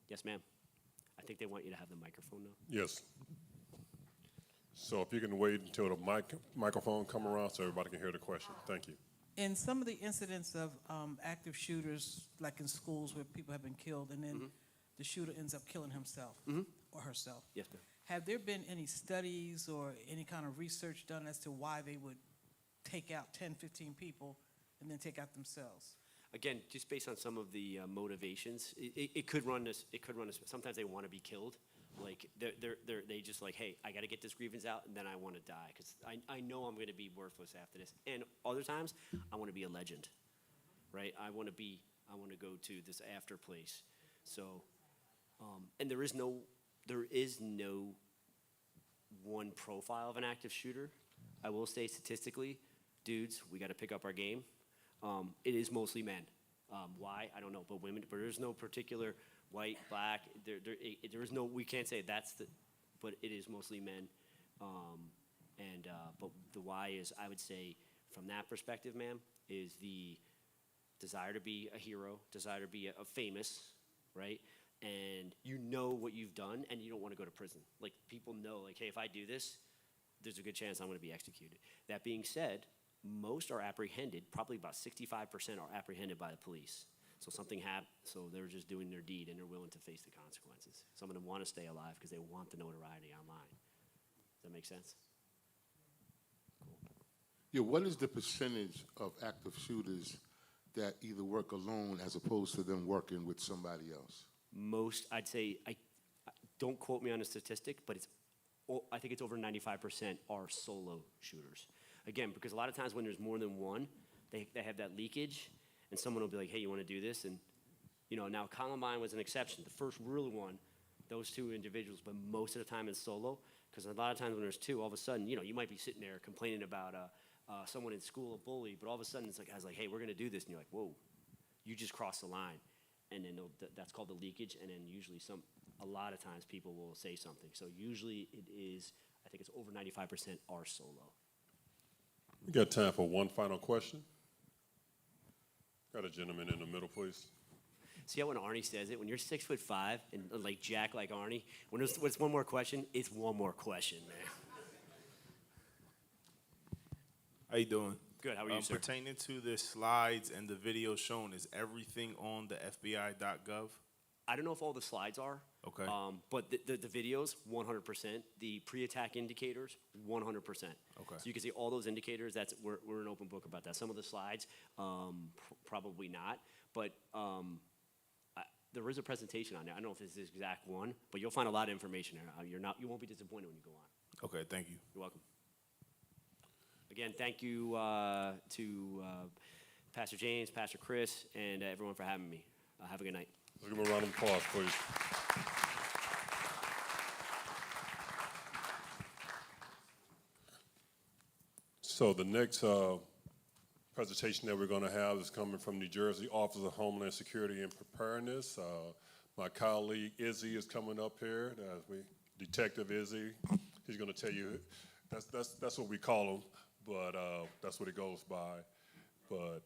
Yes, ma'am. I think they want you to have the microphone now. Yes. So if you can wait until the microphone come around so everybody can hear the question. Thank you. In some of the incidents of active shooters, like in schools where people have been killed, and then the shooter ends up killing himself or herself. Yes, ma'am. Have there been any studies or any kind of research done as to why they would take out 10, 15 people and then take out themselves? Again, just based on some of the motivations, it could run this. Sometimes they want to be killed. Like they just like, hey, I got to get this grievance out, and then I want to die because I know I'm going to be worthless after this. And other times, I want to be a legend, right? I want to go to this after place. So, and there is no one profile of an active shooter. I will say statistically, dudes, we got to pick up our game. It is mostly men. Why? I don't know, but women. But there's no particular white, black. There is no. We can't say that's the. But it is mostly men. But the why is, I would say, from that perspective, ma'am, is the desire to be a hero, desire to be a famous, right? And you know what you've done, and you don't want to go to prison. Like, people know, like, hey, if I do this, there's a good chance I'm going to be executed. That being said, most are apprehended, probably about 65% are apprehended by the police. So something happened, so they're just doing their deed, and they're willing to face the consequences. Some of them want to stay alive because they want the notoriety online. Does that make sense? Yeah, what is the percentage of active shooters that either work alone as opposed to them working with somebody else? Most, I'd say, don't quote me on a statistic, but I think it's over 95% are solo shooters. Again, because a lot of times when there's more than one, they have that leakage, and someone will be like, hey, you want to do this? And, now Columbine was an exception. The first real one, those two individuals, but most of the time it's solo, because a lot of times when there's two, all of a sudden, you might be sitting there complaining about someone in school, a bully, but all of a sudden it's like, I was like, hey, we're going to do this, and you're like, whoa, you just crossed the line. And then that's called the leakage, and then usually a lot of times people will say something. So usually it is, I think it's over 95% are solo. We got time for one final question. Got a gentleman in the middle, please. See how when Arnie says it, when you're 6'5" and like Jack like Arnie, when it's one more question, it's one more question, man. How you doing? Good, how are you, sir? Pertaining to the slides and the video shown, is everything on the FBI.gov? I don't know if all the slides are. Okay. But the videos, 100%. The pre-attack indicators, 100%. Okay. So you can see all those indicators. We're an open book about that. Some of the slides, probably not. But there is a presentation on there. I don't know if it's the exact one, but you'll find a lot of information there. You won't be disappointed when you go on. Okay, thank you. You're welcome. Again, thank you to Pastor James, Pastor Chris, and everyone for having me. Have a good night. Let's give him a round of applause, please. So the next presentation that we're going to have is coming from New Jersey Office of Homeland Security and Preparedness. My colleague Izzy is coming up here. Detective Izzy. He's going to tell you, that's what we call him, but that's what it goes by. But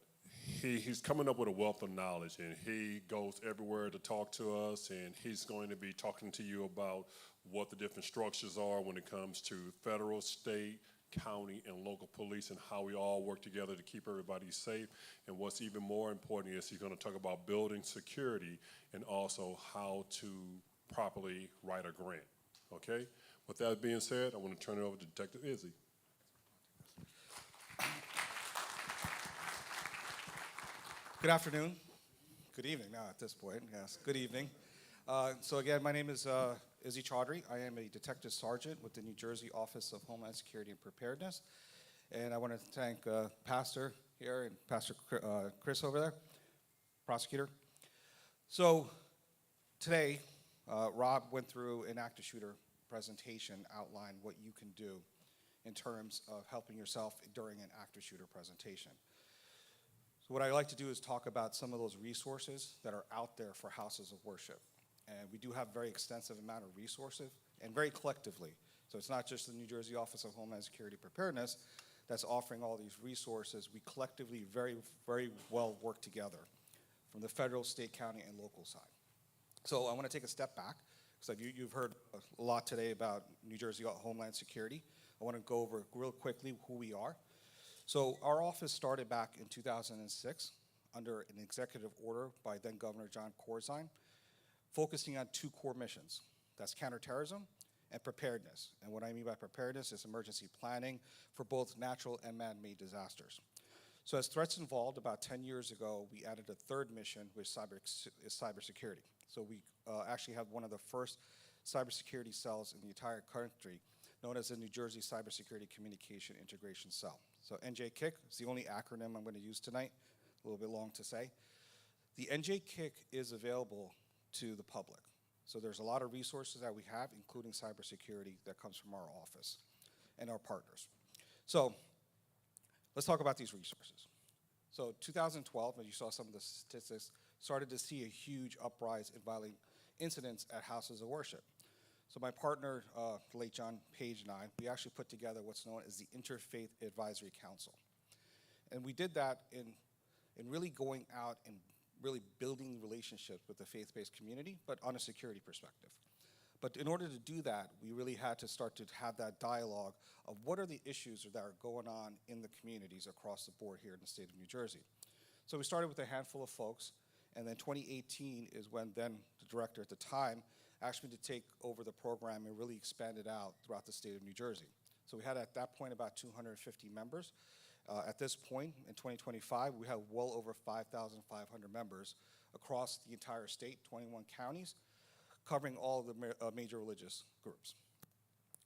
he's coming up with a wealth of knowledge, and he goes everywhere to talk to us, and he's going to be talking to you about what the different structures are when it comes to federal, state, county, and local police, and how we all work together to keep everybody safe. And what's even more important is he's going to talk about building security and also how to properly write a grant. Okay? With that being said, I want to turn it over to Detective Izzy. Good afternoon. Good evening now at this point, yes. Good evening. So again, my name is Izzy Chaudhry. I am a detective sergeant with the New Jersey Office of Homeland Security and Preparedness. And I want to thank Pastor here and Pastor Chris over there, Prosecutor. So today, Rob went through an active shooter presentation, outlined what you can do in terms of helping yourself during an active shooter presentation. So what I like to do is talk about some of those resources that are out there for houses of worship. And we do have a very extensive amount of resources, and very collectively. So it's not just the New Jersey Office of Homeland Security Preparedness that's offering all these resources. We collectively very, very well work together from the federal, state, county, and local side. So I want to take a step back, because you've heard a lot today about New Jersey Homeland Security. I want to go over real quickly who we are. So our office started back in 2006 under an executive order by then Governor John Corzine, focusing on two core missions. That's counterterrorism and preparedness. And what I mean by preparedness is emergency planning for both natural and man-made disasters. So as threats evolved, about 10 years ago, we added a third mission, which is cybersecurity. So we actually have one of the first cybersecurity cells in the entire country, known as the New Jersey Cybersecurity Communication Integration Cell. So NJKIC is the only acronym I'm going to use tonight, a little bit long to say. The NJKIC is available to the public. So there's a lot of resources that we have, including cybersecurity, that comes from our office and our partners. So let's talk about these resources. So 2012, as you saw some of the statistics, started to see a huge uprise in violent incidents at houses of worship. So my partner, the late John Page, and I, we actually put together what's known as the Interfaith Advisory Council. And we did that in really going out and really building relationships with the faith-based community, but on a security perspective. But in order to do that, we really had to start to have that dialogue of what are the issues that are going on in the communities across the board here in the state of New Jersey. So we started with a handful of folks, and then 2018 is when then the director at the time asked me to take over the program and really expand it out throughout the state of New Jersey. So we had at that point about 250 members. At this point, in 2025, we have well over 5,500 members across the entire state, 21 counties, covering all the major religious groups.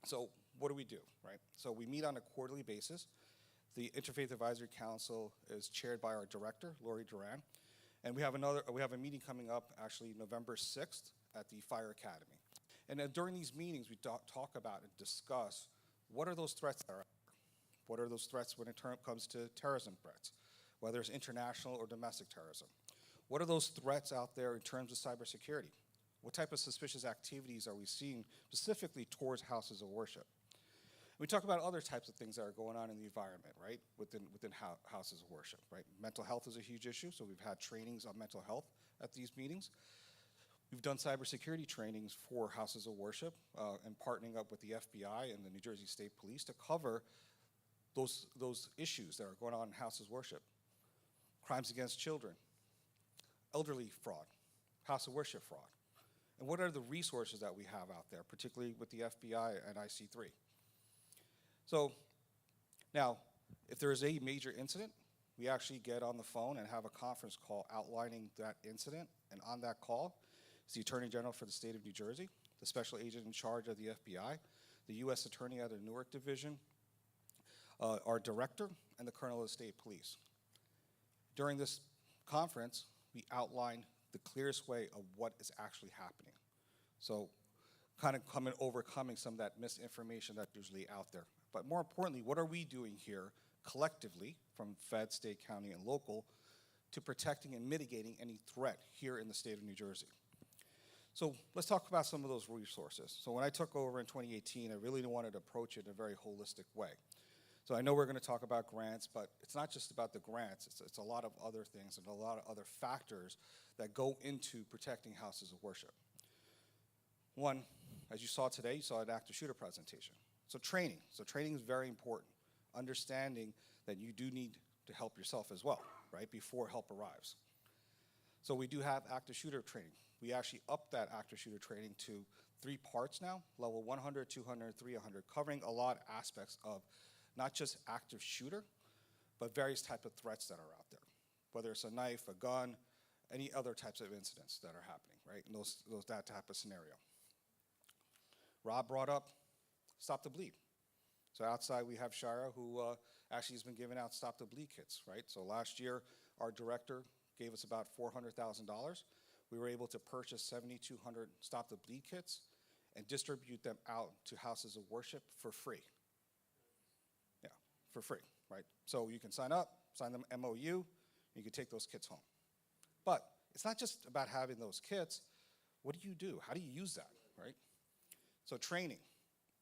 So what do, right? So we meet on a quarterly basis. The Interfaith Advisory Council is chaired by our director, Lori Duran. And we have a meeting coming up, actually November 6th, at the Fire Academy. And then during these meetings, we talk about and discuss what are those threats that are out there? What are those threats when it comes to terrorism threats, whether it's international or domestic terrorism? What are those threats out there in terms of cybersecurity? What type of suspicious activities are we seeing specifically towards houses of worship? We talk about other types of things that are going on in the environment, right, within houses of worship, right? Mental health is a huge issue, so we've had trainings on mental health at these meetings. We've done cybersecurity trainings for houses of worship and partnering up with the FBI and the New Jersey State Police to cover those issues that are going on in houses of worship. Crimes against children, elderly fraud, house of worship fraud. And what are the resources that we have out there, particularly with the FBI and IC3? So now, if there is a major incident, we actually get on the phone and have a conference call outlining that incident. And on that call is the Attorney General for the state of New Jersey, the special agent in charge of the FBI, the U.S. Attorney out of the Newark Division, our director, and the Colonel of the State Police. During this conference, we outline the clearest way of what is actually happening. So kind of overcoming some of that misinformation that's usually out there. But more importantly, what are we doing here collectively from Fed, state, county, and local to protecting and mitigating any threat here in the state of New Jersey? So let's talk about some of those resources. So when I took over in 2018, I really wanted to approach it in a very holistic way. So I know we're going to talk about grants, but it's not just about the grants. It's a lot of other things and a lot of other factors that go into protecting houses of worship. One, as you saw today, you saw an active shooter presentation. So training. So training is very important. Understanding that you do need to help yourself as well, right, before help arrives. So we do have active shooter training. We actually upped that active shooter training to 3 parts now, level 100, 200, 300, covering a lot of aspects of not just active shooter, but various type of threats that are out there. whether it's a knife, a gun, any other types of incidents that are happening, right? And that type of scenario. Rob brought up Stop the Bleed. So outside we have Shira, who actually has been giving out Stop the Bleed kits, right? So last year, our director gave us about $400,000. We were able to purchase 7,200 Stop the Bleed kits and distribute them out to houses of worship for free. Yeah, for free, right? So you can sign up, sign them MOU, you can take those kits home. But it's not just about having those kits. What do? How do you use that, right? So training.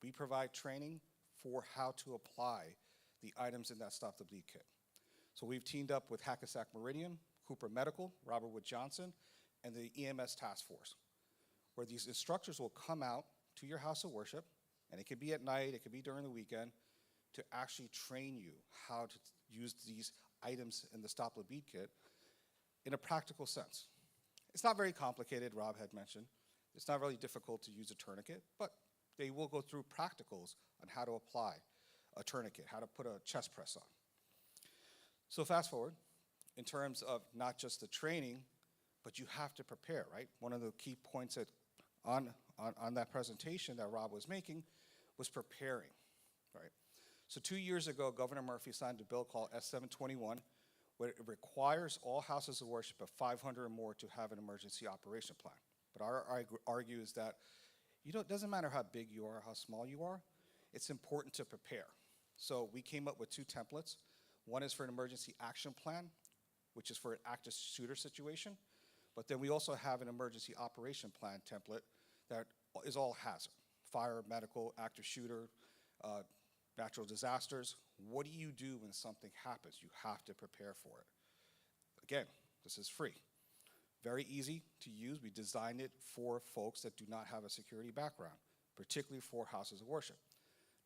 We provide training for how to apply the items in that Stop the Bleed kit. So we've teamed up with Hackensack Meridian, Cooper Medical, Robert Wood Johnson, and the EMS Task Force, where these instructors will come out to your house of worship, and it could be at night, it could be during the weekend, to actually train you how to use these items in the Stop the Bleed kit in a practical sense. It's not very complicated, Rob had mentioned. It's not really difficult to use a tourniquet, but they will go through practicals on how to apply a tourniquet, how to put a chest press on. So fast forward, in terms of not just the training, but you have to prepare, right? One of the key points on that presentation that Rob was making was preparing, right? So 2 years ago, Governor Murphy signed a bill called S721, where it requires all houses of worship of 500 or more to have an emergency operation plan. But our argue is that it doesn't matter how big you are, how small you are, it's important to prepare. So we came up with 2 templates. One is for an emergency action plan, which is for an active shooter situation. But then we also have an emergency operation plan template that is all hazard. Fire, medical, active shooter, natural disasters. What do you do when something happens? You have to prepare for it. Again, this is free. Very easy to use. We designed it for folks that do not have a security background, particularly for houses of worship.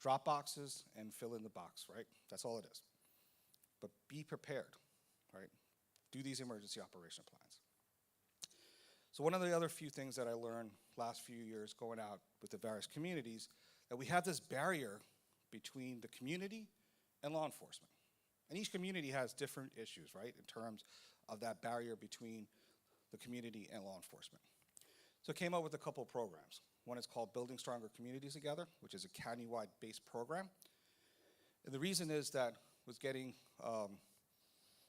Drop boxes and fill in the box, right? That's all it is. But be prepared, right? Do these emergency operation plans. So one of the other few things that I learned last few years going out with the various communities, that we have this barrier between the community and law enforcement. And each community has different issues, right, in terms of that barrier between the community and law enforcement. So I came up with a couple of programs. One is called Building Stronger Communities Together, which is a county-wide based program. And the reason is that I was getting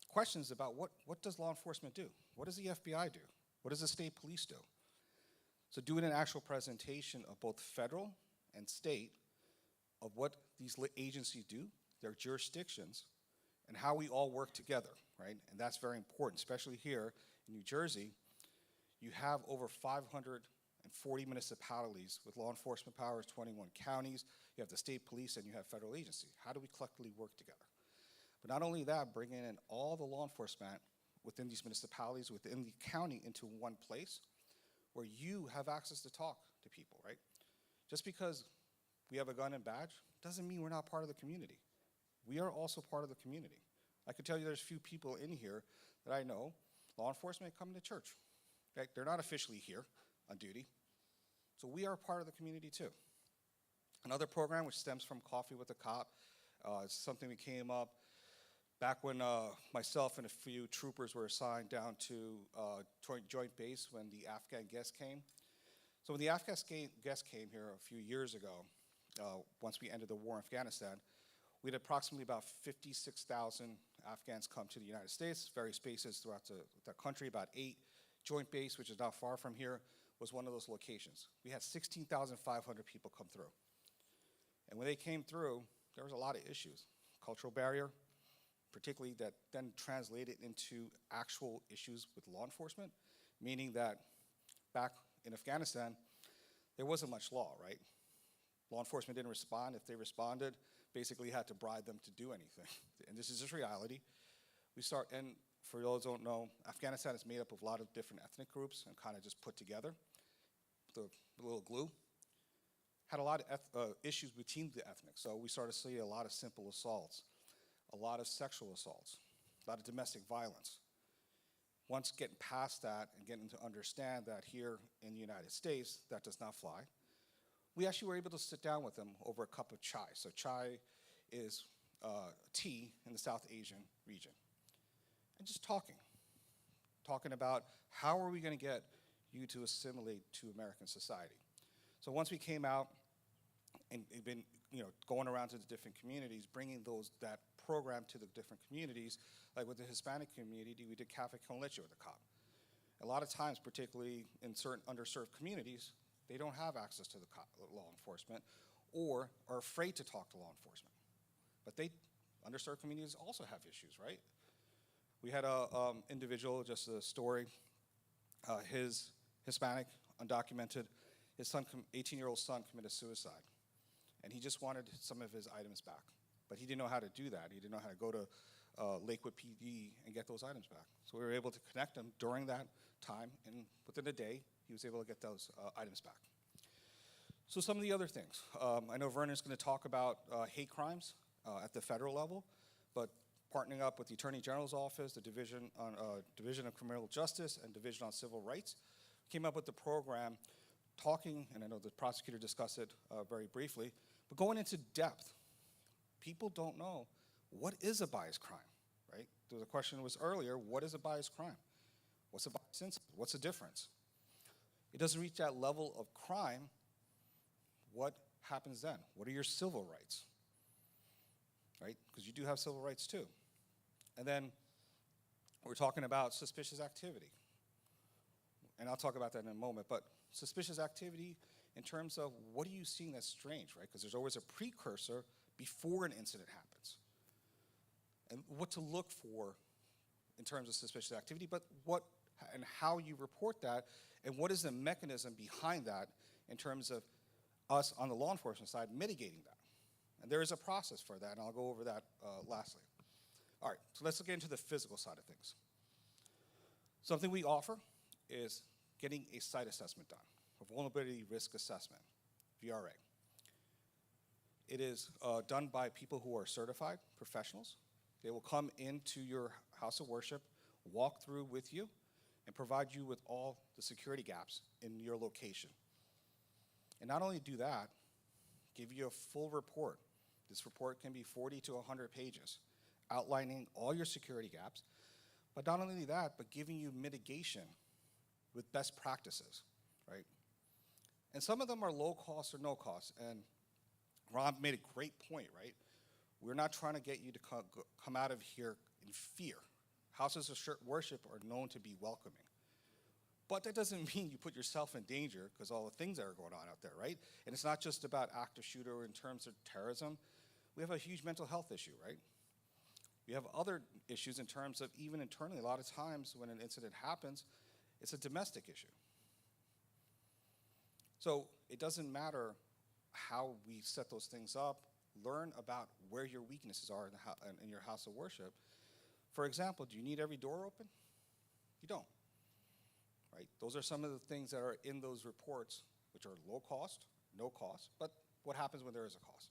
questions about what does law enforcement do? What does the FBI do? What does the state police do? So doing an actual presentation of both federal and state of what these agencies do, their jurisdictions, and how we all work together, right? And that's very important, especially here in New Jersey. You have over 540 municipalities with law enforcement powers, 21 counties, you have the state police, and you have federal agencies. How do we collectively work together? But not only that, bringing in all the law enforcement within these municipalities, within the county, into one place where you have access to talk to people, right? Just because we have a gun and badge doesn't mean we're not part of the community. We are also part of the community. I can tell you there's few people in here that I know, law enforcement, come to church. Okay? They're not officially here on duty. So we are part of the community too. Another program which stems from Coffee with a Cop is something we came up back when myself and a few troopers were assigned down to Joint Base when the Afghan guests came. So when the Afghan guests came here a few years ago, once we ended the war in Afghanistan, we had approximately about 56,000 Afghans come to the United States, various bases throughout the country, about 8. Joint Base, which is not far from here, was one of those locations. We had 16,500 people come through. And when they came through, there was a lot of issues. Cultural barrier, particularly that then translated into actual issues with law enforcement, meaning that back in Afghanistan, there wasn't much law, right? Law enforcement didn't respond. If they responded, basically you had to bribe them to do anything. And this is just reality. And for those who don't know, Afghanistan is made up of a lot of different ethnic groups and kind of just put together with a little glue. Had a lot of issues between the ethnic. So we started to see a lot of simple assaults, a lot of sexual assaults, a lot of domestic violence. Once getting past that and getting to understand that here in the United States, that does not fly, we actually were able to sit down with them over a cup of chai. So chai is tea in the South Asian region. And just talking. talking about how are we going to get you to assimilate to American society. So once we came out and been going around to the different communities, bringing that program to the different communities, like with the Hispanic community, we did Cafe Con Leche with the cop. A lot of times, particularly in certain underserved communities, they don't have access to the law enforcement or are afraid to talk to law enforcement. But underserved communities also have issues, right? We had a individual, just a story, his Hispanic, undocumented, his son, 18-year-old son committed suicide. And he just wanted some of his items back. But he didn't know how to do that. He didn't know how to go to Lakewood PD and get those items back. So we were able to connect him during that time, and within a day, he was able to get those items back. So some of the other things. I know Vernon's going to talk about hate crimes at the federal level, but partnering up with the Attorney General's Office, the Division of Criminal Justice, and Division on Civil Rights, came up with the program talking, and I know the prosecutor discussed it very briefly, but going into depth. People don't know what is a biased crime, right? The question was earlier, what is a biased crime? What's a biased incident? What's the difference? It doesn't reach that level of crime. What happens then? What are your civil rights? Right? Because you do have civil rights too. And then we're talking about suspicious activity. And I'll talk about that in a moment, but suspicious activity in terms of what are you seeing that's strange, right? Because there's always a precursor before an incident happens. And what to look for in terms of suspicious activity, but what and how you report that, and what is the mechanism behind that in terms of us on the law enforcement side mitigating that. And there is a process for that, and I'll go over that lastly. All right, so let's get into the physical side of things. Something we offer is getting a site assessment done, a vulnerability risk assessment, VRA. It is done by people who are certified professionals. They will come into your house of worship, walk through with you, and provide you with all the security gaps in your location. And not only do that, give you a full report. This report can be 40 to 100 pages, outlining all your security gaps, but not only that, but giving you mitigation with best practices, right? And some of them are low cost or no cost, and Rob made a great point, right? We're not trying to get you to come out of here in fear. Houses of worship are known to be welcoming. But that doesn't mean you put yourself in danger because all the things that are going on out there, right? And it's not just about active shooter in terms of terrorism. We have a huge mental health issue, right? We have other issues in terms of even internally. A lot of times when an incident happens, it's a domestic issue. So it doesn't matter how we set those things up. Learn about where your weaknesses are in your house of worship. For example, do you need every door open? You don't, right? Those are some of the things that are in those reports, which are low cost, no cost, but what happens when there is a cost?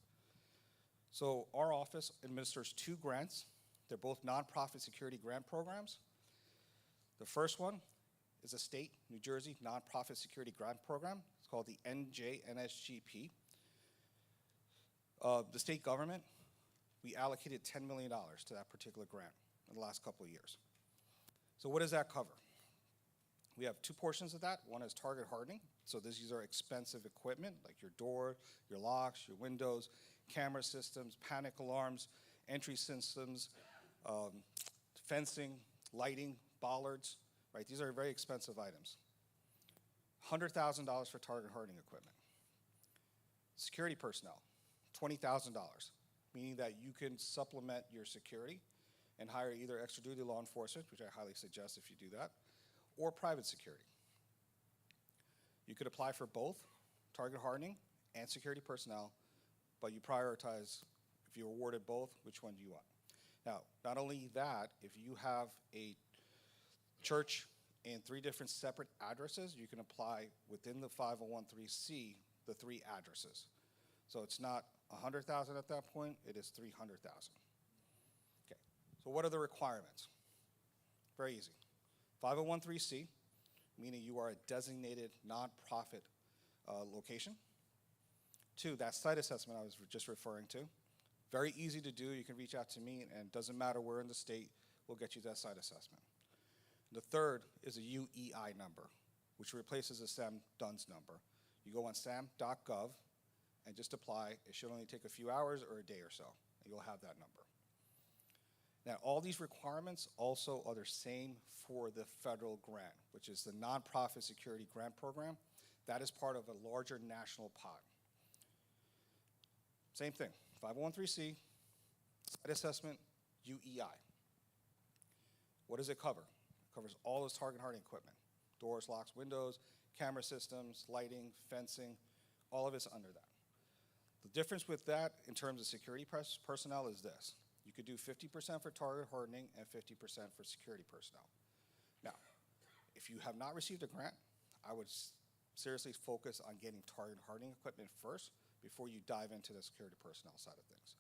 So our office administers 2 grants. They're both nonprofit security grant programs. The first one is a state, New Jersey, nonprofit security grant program. It's called the NJNSGP. The state government, we allocated $10 million to that particular grant in the last couple of years. So what does that cover? We have 2 portions of that. One is target hardening. So these are expensive equipment like your door, your locks, your windows, camera systems, panic alarms, entry systems, fencing, lighting, bollards, right? These are very expensive items. $100,000 for target hardening equipment. Security personnel, $20,000, meaning that you can supplement your security and hire either extra duty law enforcement, which I highly suggest if you do that, or private security. You could apply for both target hardening and security personnel, but you prioritize, if you're awarded both, which one do you want? Now, not only that, if you have a church in 3 different separate addresses, you can apply within the 501(c) the 3 addresses. So it's not $100,000 at that point, it is $300,000. Okay, so what are the requirements? Very easy. 501(c), meaning you are a designated nonprofit location. 2, that site assessment I was just referring to. Very easy to do. You can reach out to me, and it doesn't matter where in the state, we'll get you that site assessment. The third is a UEI number, which replaces a SAM DUNS number. You go on sam.gov and just apply. It should only take a few hours or a day or so, and you'll have that number. Now, all these requirements also are the same for the federal grant, which is the Nonprofit Security Grant Program. That is part of a larger national pot. Same thing, 501(c), site assessment, UEI. What does it cover? It covers all this target hardening equipment: doors, locks, windows, camera systems, lighting, fencing, all of it's under that. The difference with that in terms of security personnel is this. You could do 50% for target hardening and 50% for security personnel. Now, if you have not received a grant, I would seriously focus on getting target hardening equipment first before you dive into the security personnel side of things.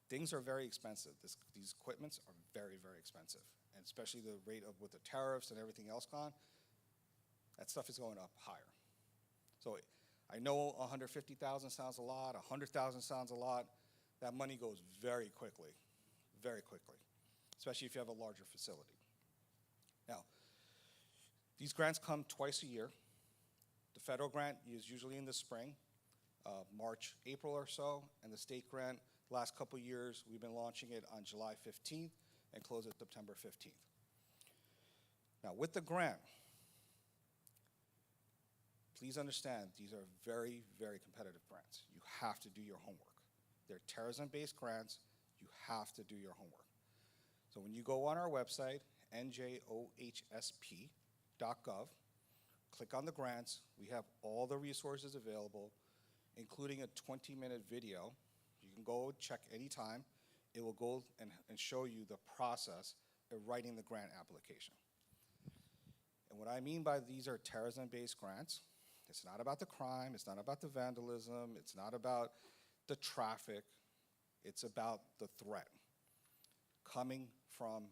Things are very expensive. These equipments are very, very expensive, and especially the rate of with the tariffs and everything else gone, that stuff is going up higher. So I know 150,000 sounds a lot, 100,000 sounds a lot. That money goes very quickly, especially if you have a larger facility. Now, these grants come twice a year. The federal grant is usually in the spring, March, April or so, and the state grant, last couple years, we've been launching it on July 15th and close it September 15th. Now, with the grant, please understand these are very, very competitive grants. You have to do your homework. They're terrorism-based grants. You have to do your homework. So when you go on our website, njohsp.gov, click on the grants. We have all the resources available, including a 20-minute video. You can go check anytime. It will go and show you the process of writing the grant application. And what I mean by these are terrorism-based grants, it's not about the crime, it's not about the vandalism, it's not about the traffic, it's about the threat coming from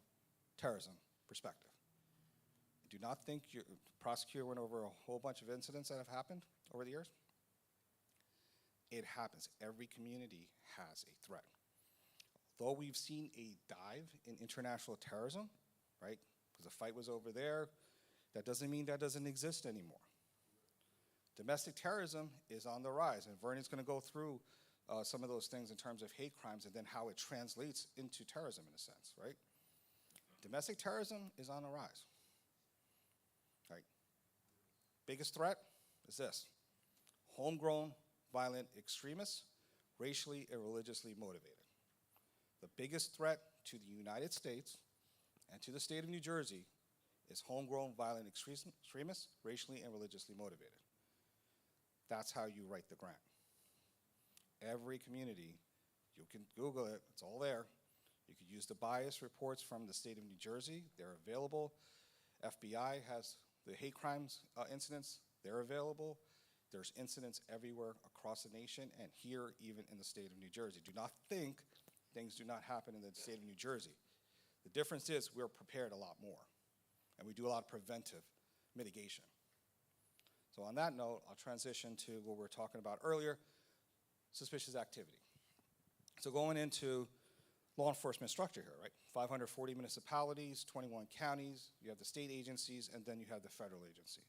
terrorism perspective. Do not think the prosecutor went over a whole bunch of incidents that have happened over the years. It happens. Every community has a threat. Though we've seen a dive in international terrorism, right, because the fight was over there, that doesn't mean that doesn't exist anymore. Domestic terrorism is on the rise, and Vernon's going to go through some of those things in terms of hate crimes and then how it translates into terrorism in a sense, right? Domestic terrorism is on the rise, right? Biggest threat is this: homegrown violent extremists, racially and religiously motivated. The biggest threat to the United States and to the state of New Jersey is homegrown violent extremists, racially and religiously motivated. That's how you write the grant. Every community, you can Google it, it's all there. You could use the bias reports from the state of New Jersey, they're available. FBI has the hate crimes incidents, they're available. There's incidents everywhere across the nation and here even in the state of New Jersey. Do not think things do not happen in the state of New Jersey. The difference is we're prepared a lot more and we do a lot of preventive mitigation. So on that note, I'll transition to what we were talking about earlier, suspicious activity. So going into law enforcement structure here, right? 540 municipalities, 21 counties, you have the state agencies, and then you have the federal agency.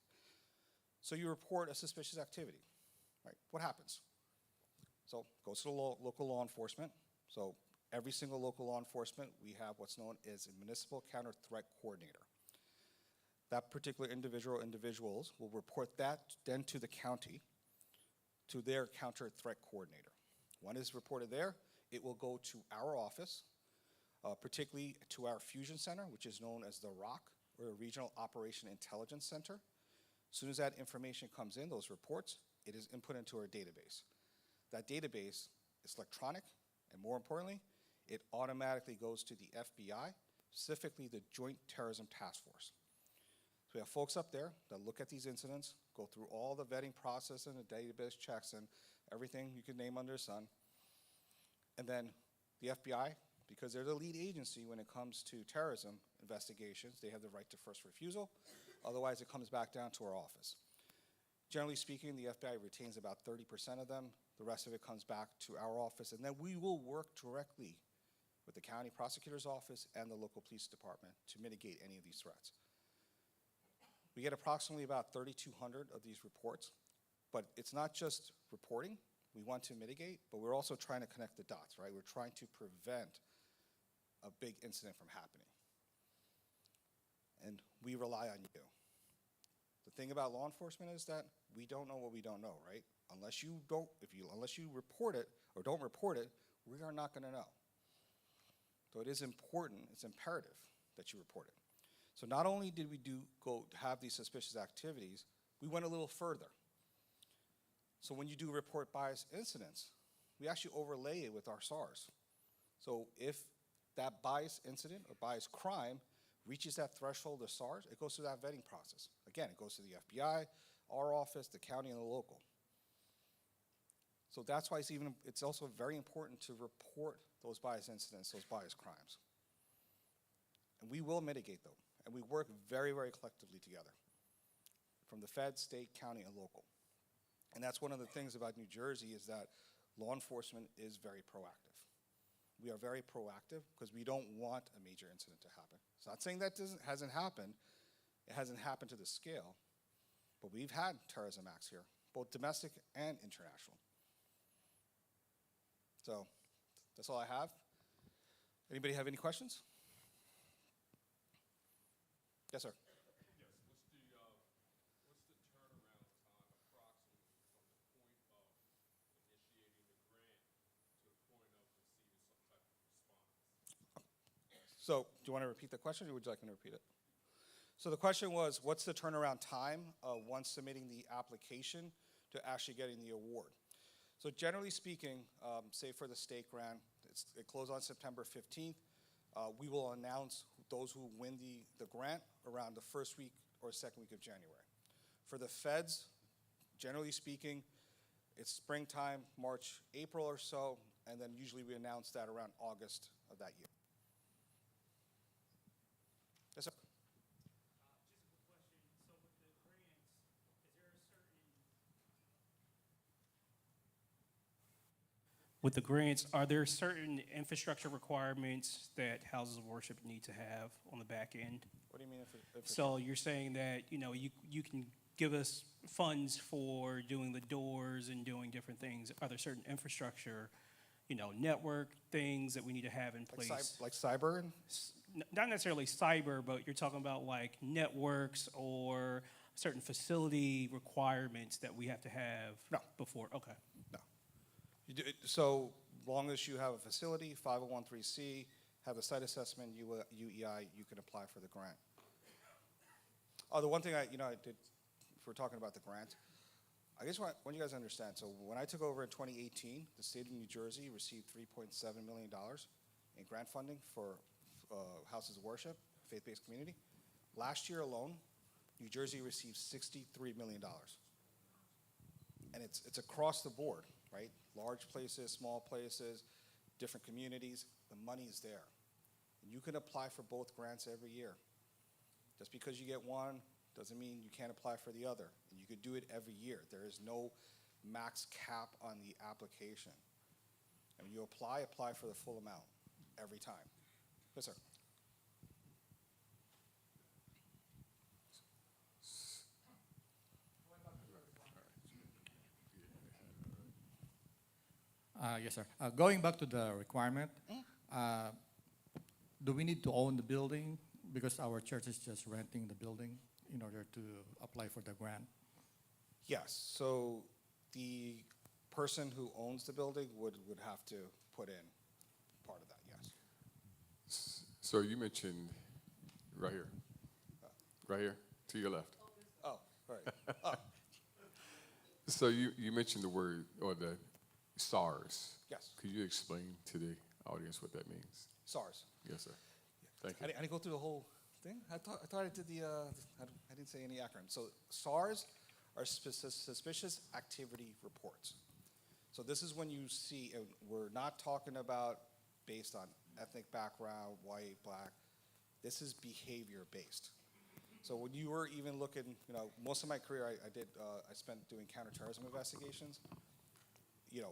So you report a suspicious activity, right? What happens? So goes to the local law enforcement. So every single local law enforcement, we have what's known as a municipal counter threat coordinator. That particular individuals will report that then to the county, to their counter threat coordinator. When it's reported there, it will go to our office, particularly to our fusion center, which is known as the ROC, or Regional Operation Intelligence Center. As soon as that information comes in, those reports, it is input into our database. That database is electronic, and more importantly, it automatically goes to the FBI, specifically the Joint Terrorism Task Force. So we have folks up there that look at these incidents, go through all the vetting process and the database checks and everything you could name under the sun. And then the FBI, because they're the lead agency when it comes to terrorism investigations, they have the right to first refusal. Otherwise, it comes back down to our office. Generally speaking, the FBI retains about 30% of them. The rest of it comes back to our office, and then we will work directly with the county prosecutor's office and the local police department to mitigate any of these threats. We get approximately about 3,200 of these reports, but it's not just reporting. We want to mitigate, but we're also trying to connect the dots, right? We're trying to prevent a big incident from happening. And we rely on you. The thing about law enforcement is that we don't know what we don't know, right? Unless you report it or don't report it, we are not going to know. So it is important, it's imperative that you report it. So not only did we go have these suspicious activities, we went a little further. So when you do report bias incidents, we actually overlay it with our SARS. So if that bias incident or bias crime reaches that threshold of SARS, it goes through that vetting process. Again, it goes to the FBI, our office, the county, and the local. So that's why it's also very important to report those bias incidents, those bias crimes. And we will mitigate them, and we work very, very collectively together from the Fed, state, county, and local. And that's one of the things about New Jersey is that law enforcement is very proactive. We are very proactive because we don't want a major incident to happen. It's not saying that hasn't happened. It hasn't happened to the scale, but we've had terrorism acts here, both domestic and international. So that's all I have. Anybody have any questions? Yes, sir. So do you want to repeat the question, or would you like me to repeat it? So the question was, what's the turnaround time once submitting the application to actually getting the award? So generally speaking, say for the state grant, it closed on September 15th. We will announce those who win the grant around the first week or second week of January. For the feds, generally speaking, it's springtime, March, April or so, and then usually we announce that around August of that year. Yes, sir. With the grants, are there certain infrastructure requirements that houses of worship need to have on the back end? What do you mean So you're saying that, you can give us funds for doing the doors and doing different things. Are there certain infrastructure, network things that we need to have in place? Like cyber? Not necessarily cyber, but you're talking about like networks or certain facility requirements that we have to have before? Okay. No. So long as you have a facility, 501(c), have a site assessment, UEI, you can apply for the grant. Oh, the one thing I did, if we're talking about the grant, I just want you guys to understand. So when I took over in 2018, the state of New Jersey received $3.7 million in grant funding for houses of worship, faith-based community. Last year alone, New Jersey received $63 million. And it's across the board, right? Large places, small places, different communities, the money is there. And you can apply for both grants every year. Just because you get one doesn't mean you can't apply for the other. And you could do it every year. There is no max cap on the application. And when you apply for the full amount every time. Yes, sir. Yes, sir. Going back to the requirement, do we need to own the building? Because our church is just renting the building in order to apply for the grant. Yes. So the person who owns the building would have to put in part of that, yes. So you mentioned right here, to your left. Oh, right. Oh. So you mentioned the word or the SARS. Yes. Could you explain to the audience what that means? SARS. Yes, sir. Thank you. I didn't go through the whole thing. I thought I did I didn't say any acronym. So SARS are suspicious activity reports. So this is when you see, and we're not talking about based on ethnic background, white, black. This is behavior based. So when you were even looking, most of my career I spent doing counterterrorism investigations. You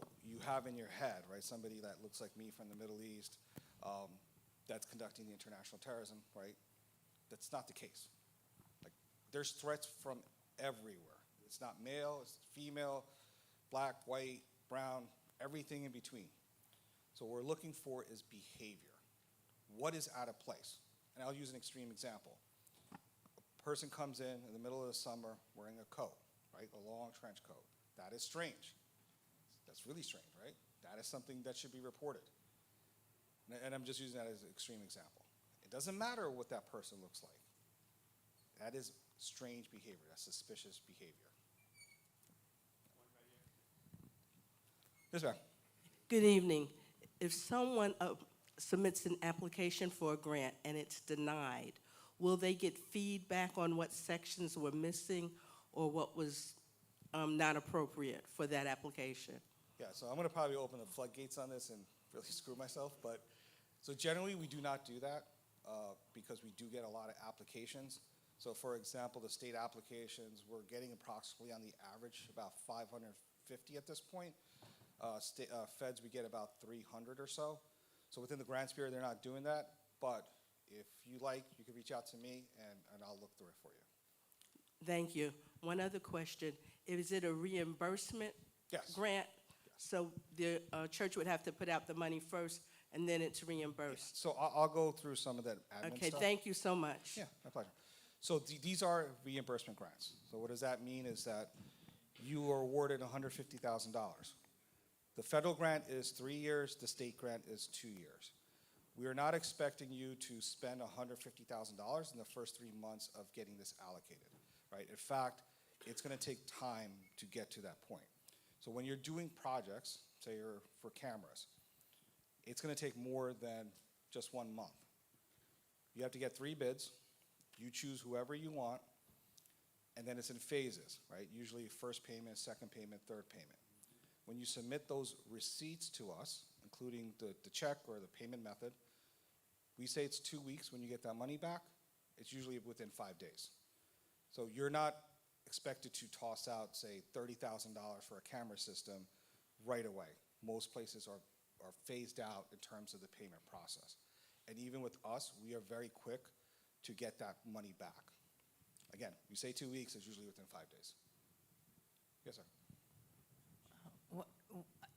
have in your head, right, somebody that looks like me from the Middle East, that's conducting the international terrorism, right? That's not the case. Like, there's threats from everywhere. It's not male, it's female, black, white, brown, everything in between. So what we're looking for is behavior. What is out of place? And I'll use an extreme example. A person comes in the middle of the summer wearing a coat, right? A long trench coat. That is strange. That's really strange, right? That is something that should be reported. And I'm just using that as an extreme example. It doesn't matter what that person looks like. That is strange behavior. That's suspicious behavior. Yes, ma'am. Good evening. If someone submits an application for a grant and it's denied, will they get feedback on what sections were missing or what was not appropriate for that application? Yeah, so I'm going to probably open the floodgates on this and really screw myself, but so generally we do not do that because we do get a lot of applications. So for example, the state applications, we're getting approximately on the average about 550 at this point. Feds, we get about 300 or so. So within the grants bureau, they're not doing that, but if you like, you can reach out to me and I'll look through it for you. Thank you. One other question. Is it a reimbursement grant? Yes. So the church would have to put out the money first and then it's reimbursed? Yes. So I'll go through some of that admin okay, stuff. Thank you so much. Yeah, my pleasure. So these are reimbursement grants. So what does that mean is that you are awarded $150,000. The federal grant is 3 years, the state grant is 2 years. We are not expecting you to spend $150,000 in the first 3 months of getting this allocated, right? In fact, it's gonna take time to get to that point. So when you're doing projects, say you're for cameras, it's gonna take more than just 1 month. You have to get 3 bids, you choose whoever you want, and then it's in phases, right? Usually first payment, second payment, third payment. When you submit those receipts to us, including the check or the payment method, we say it's 2 weeks when you get that money back. It's usually within 5 days. So you're not expected to toss out, say, $30,000 for a camera system right away. Most places are phased out in terms of the payment process. And even with us, we are very quick to get that money back. Again, we say 2 weeks, it's usually within 5 days. Yes, sir.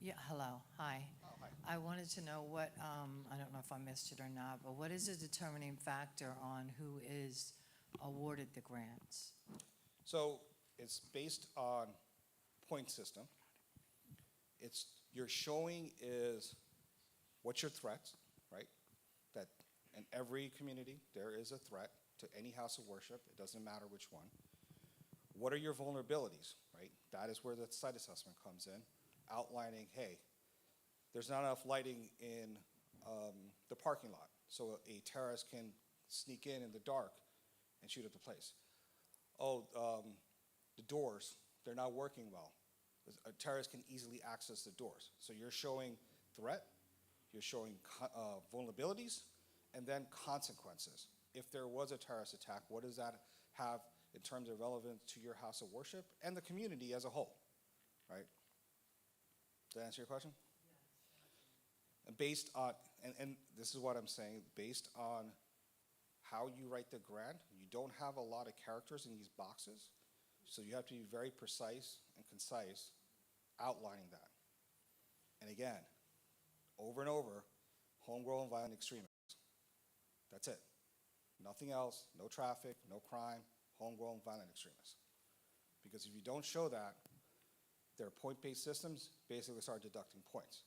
Yeah, hello, hi. Oh, hi. I wanted to know what, I don't know if I missed it or not, but what is the determining factor on who is awarded the grants? So it's based on point system. It's, you're showing is what's your threats, right? That in every community, there is a threat to any house of worship. It doesn't matter which one. What are your vulnerabilities, right? That is where the site assessment comes in, outlining, hey, there's not enough lighting in the parking lot, so a terrorist can sneak in the dark and shoot up the place. Oh, the doors, they're not working well. A terrorist can easily access the doors. So you're showing threat, you're showing vulnerabilities, and then consequences. If there was a terrorist attack, what does that have in terms of relevance to your house of worship and the community as a whole, right? Does that answer your question? Yes. And based on, and this is what I'm saying, based on how you write the grant, you don't have a lot of characters in these boxes, so you have to be very precise and concise outlining that. And again, over and over, homegrown violent extremists. That's it. Nothing else, no traffic, no crime, homegrown violent extremists. Because if you don't show that, their point-based systems basically start deducting points.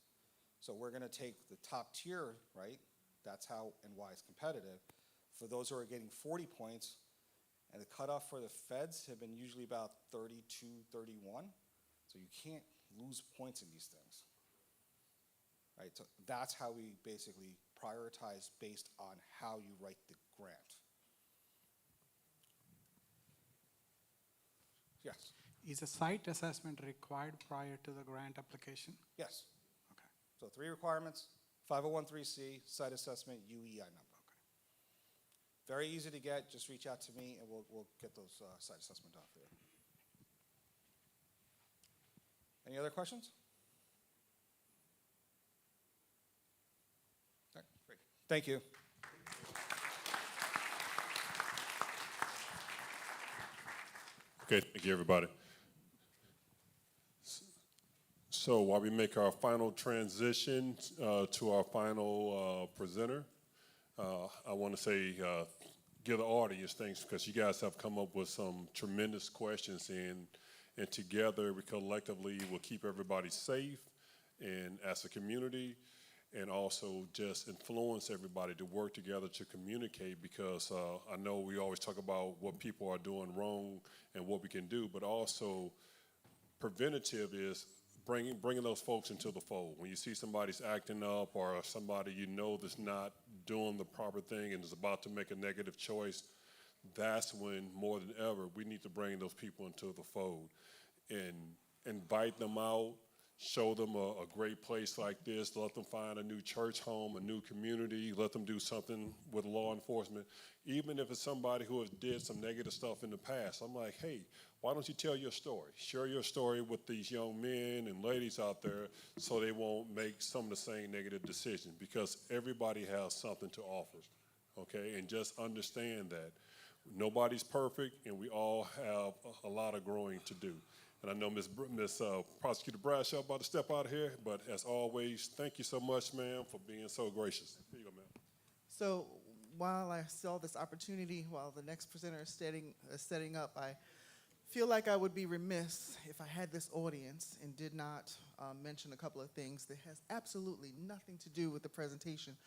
So we're gonna take the top tier, right? That's how and why it's competitive. For those who are getting 40 points, and the cutoff for the feds have been usually about 32, 31. So you can't lose points in these things. Right, so that's how we basically prioritize based on how you write the grant. Yes? Is a site assessment required prior to the grant application? Yes. Okay. So 3 requirements, 501(c)(3), site assessment, UEI number. Okay. Very easy to get, just reach out to me and we'll get those site assessment done for you. Any other questions? Okay, great. Thank you. Okay, thank you, everybody. So while we make our final transition to our final presenter, I want to say, give the audience thanks because you guys have come up with some tremendous questions, and together we collectively will keep everybody safe and as a community, and also just influence everybody to work together to communicate, because I know we always talk about what people are doing wrong and what we can do, but also preventative is bringing those folks into the fold. When you see somebody's acting up or somebody you know that's not doing the proper thing and is about to make a negative choice, that's when, more than ever, we need to bring those people into the fold and invite them out, show them a great place like this, let them find a new church home, a new community, let them do something with law enforcement. Even if it's somebody who has did some negative stuff in the past, I'm like, hey, why don't you tell your story? Share your story with these young men and ladies out there so they won't make some of the same negative decisions, because everybody has something to offer, okay? And just understand that nobody's perfect and we all have a lot of growing to do. And I know Miss Prosecutor Bradshaw about to step out of here, but as always, thank you so much, ma'am, for being so gracious. Here you go, ma'am. So while I saw this opportunity, while the next presenter is setting up, I feel like I would be remiss if I had this audience and did not mention a couple of things that has absolutely nothing to do with the presentation,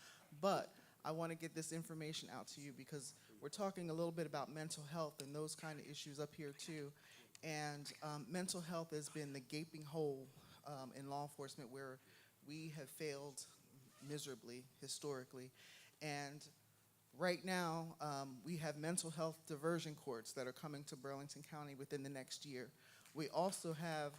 but I want to get this information out to you because we're talking a little bit about mental health and those kind of issues up here too. And mental health has been the gaping hole in law enforcement where we have failed miserably historically. And right now, we have mental health diversion courts that are coming to Burlington County within the next year. We also have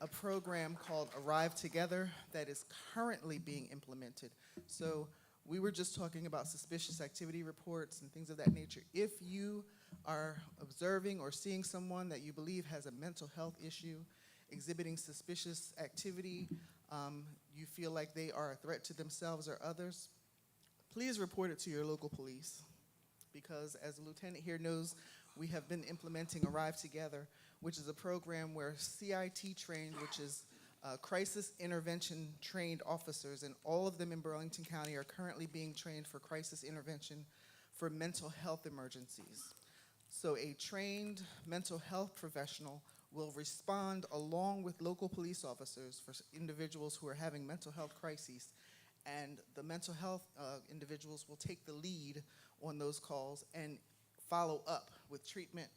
a program called Arrive Together that is currently being implemented. So we were just talking about suspicious activity reports and things of that nature. If you are observing or seeing someone that you believe has a mental health issue, exhibiting suspicious activity, you feel like they are a threat to themselves or others, please report it to your local police. Because as the lieutenant here knows, we have been implementing Arrive Together, which is a program where CIT trained, which is crisis intervention trained officers, and all of them in Burlington County are currently being trained for crisis intervention for mental health emergencies. So a trained mental health professional will respond along with local police officers for individuals who are having mental health crises, and the mental health individuals will take the lead on those calls and follow up with treatment,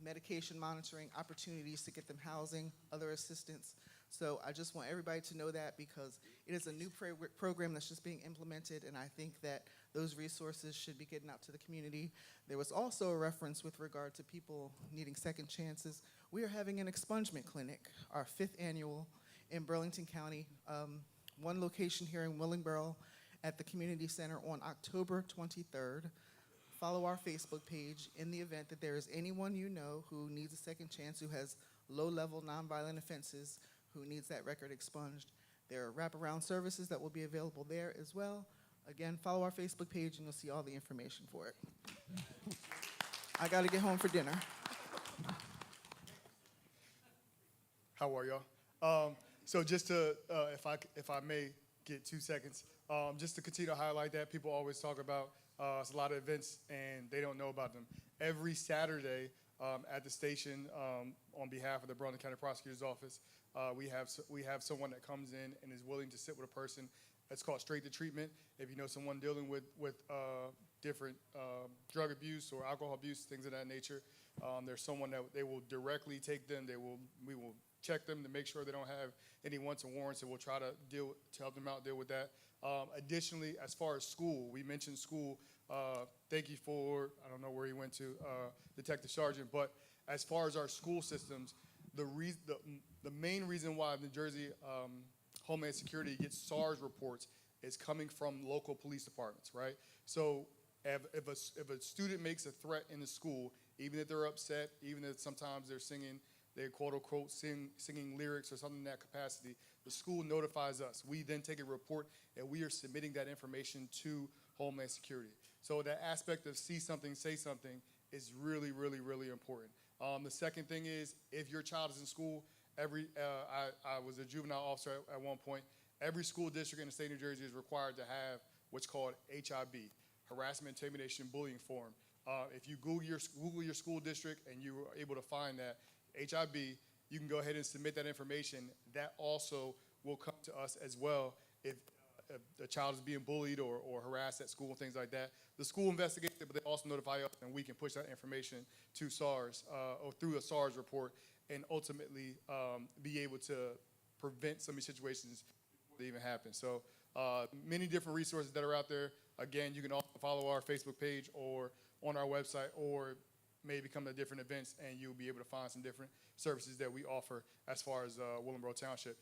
medication monitoring, opportunities to get them housing, other assistance. So I just want everybody to know that because it is a new program that's just being implemented, and I think that those resources should be getting out to the community. There was also a reference with regard to people needing second chances. We are having an expungement clinic, our 5th annual in Burlington County, one location here in Willingboro at the community center on October 23rd. Follow our Facebook page in the event that there is anyone you know who needs a second chance, who has low-level nonviolent offenses, who needs that record expunged. There are wraparound services that will be available there as well. Again, follow our Facebook page and you'll see all the information for it. I gotta get home for dinner. How are y'all? So just to, if I may get 2 seconds, just to continue to highlight that, people always talk about it's a lot of events and they don't know about them. Every Saturday at the station, on behalf of the Burlington County Prosecutor's Office, we have someone that comes in and is willing to sit with a person. It's called Straight to Treatment. If you know someone dealing with different drug abuse or alcohol abuse, things of that nature, there's someone that they will directly take them. We will check them to make sure they don't have any wants and warrants, and we'll try to help them out, deal with that. Additionally, as far as school, we mentioned school. Thank you for, I don't know where he went to, Detective Sergeant, but as far as our school systems, the main reason why New Jersey Homeland Security gets SARS reports is coming from local police departments, right? So if a student makes a threat in the school, even if they're upset, even if sometimes they're singing they're quote unquote singing lyrics or something in that capacity, the school notifies us. We then take a report and we are submitting that information to Homeland Security. So that aspect of see something, say something is really, really, really important. The second thing is, if your child is in school, I was a juvenile officer at one point. Every school district in the state of New Jersey is required to have what's called HIB, harassment, intimidation, bullying form. If you Google your school district and you are able to find that HIB, you can go ahead and submit that information. That also will come to us as well if the child is being bullied or harassed at school and things like that. The school investigates it, but they also notify us, and we can push that information to SARS or through a SARS report, and ultimately be able to prevent some of these situations before they even happen. So many different resources that are out there. Again, you can also follow our Facebook page or on our website, or maybe come to different events, and you'll be able to find some different services that we offer as far as Willingboro Township.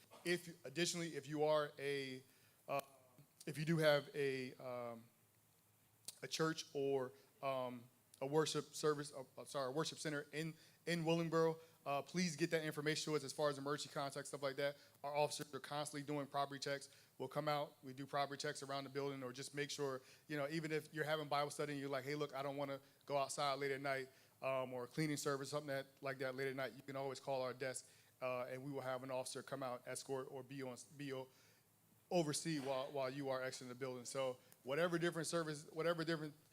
Additionally, if you are if you do have a church or a worship service, a worship center in Willingboro, please get that information to us as far as emergency contact, stuff like that. Our officers are constantly doing property checks. We'll come out, we do property checks around the building, or just make sure, even if you're having Bible study and you're like, hey, look, I don't want to go outside late at night, or a cleaning service, something like that late at night, you can always call our desk, and we will have an officer come out, escort, or oversee while you are exiting the building. So whatever different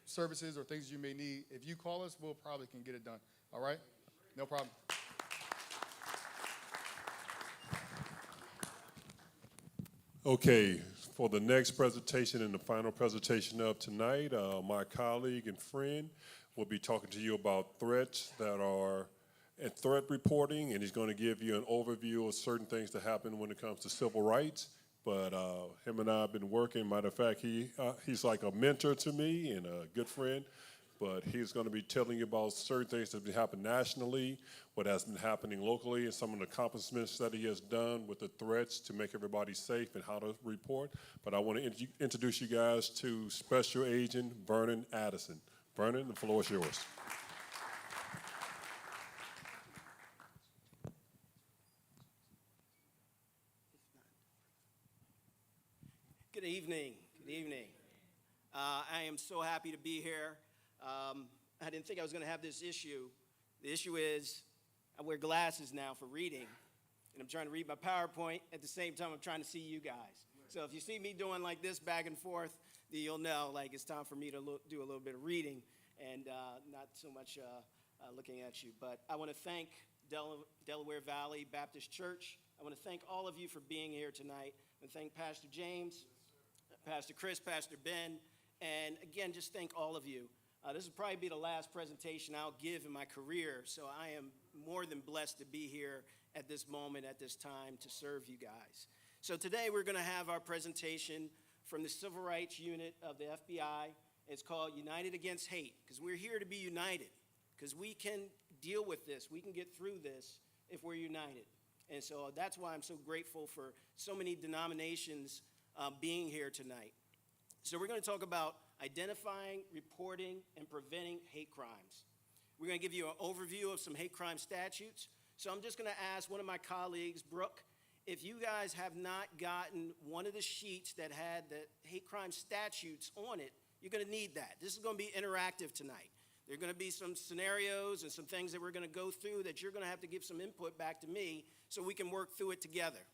services or things you may need, if you call us, we'll probably can get it done. All right? No problem. Okay, for the next presentation and the final presentation of tonight, my colleague and friend will be talking to you about threats that are and threat reporting, and he's going to give you an overview of certain things that happen when it comes to civil rights. But him and I have been working. Matter of fact, he's like a mentor to me and a good friend. But he's going to be telling you about certain things that have happened nationally, what has been happening locally, and some of the accomplishments that he has done with the threats to make everybody safe and how to report. But I want to introduce you guys to Special Agent Vernon Addison. Vernon, the floor is yours. Good evening. Good evening. I am so happy to be here. I didn't think I was going to have this issue. The issue is I wear glasses now for reading, and I'm trying to read my PowerPoint. At the same time, I'm trying to see you guys. So if you see me doing like this back and forth, then you'll know like it's time for me to do a little bit of reading and not so much looking at you. But I want to thank Delaware Valley Baptist Church. I want to thank all of you for being here tonight. I want to thank Pastor James, Pastor Chris, Pastor Ben, and again, just thank all of you. This will probably be the last presentation I'll give in my career, so I am more than blessed to be here at this moment, at this time, to serve you guys. So today we're going to have our presentation from the Civil Rights Unit of the FBI. It's called United Against Hate, because we're here to be united, because we can deal with this. We can get through this if we're united. And so that's why I'm so grateful for so many denominations being here tonight. So we're going to talk about identifying, reporting, and preventing hate crimes. We're going to give you an overview of some hate crime statutes. So I'm just going to ask one of my colleagues, Brooke, if you guys have not gotten one of the sheets that had the hate crime statutes on it, you're going to need that. This is going to be interactive tonight. There are going to be some scenarios and some things that we're going to go through that you're going to have to give some input back to me so we can work through it together.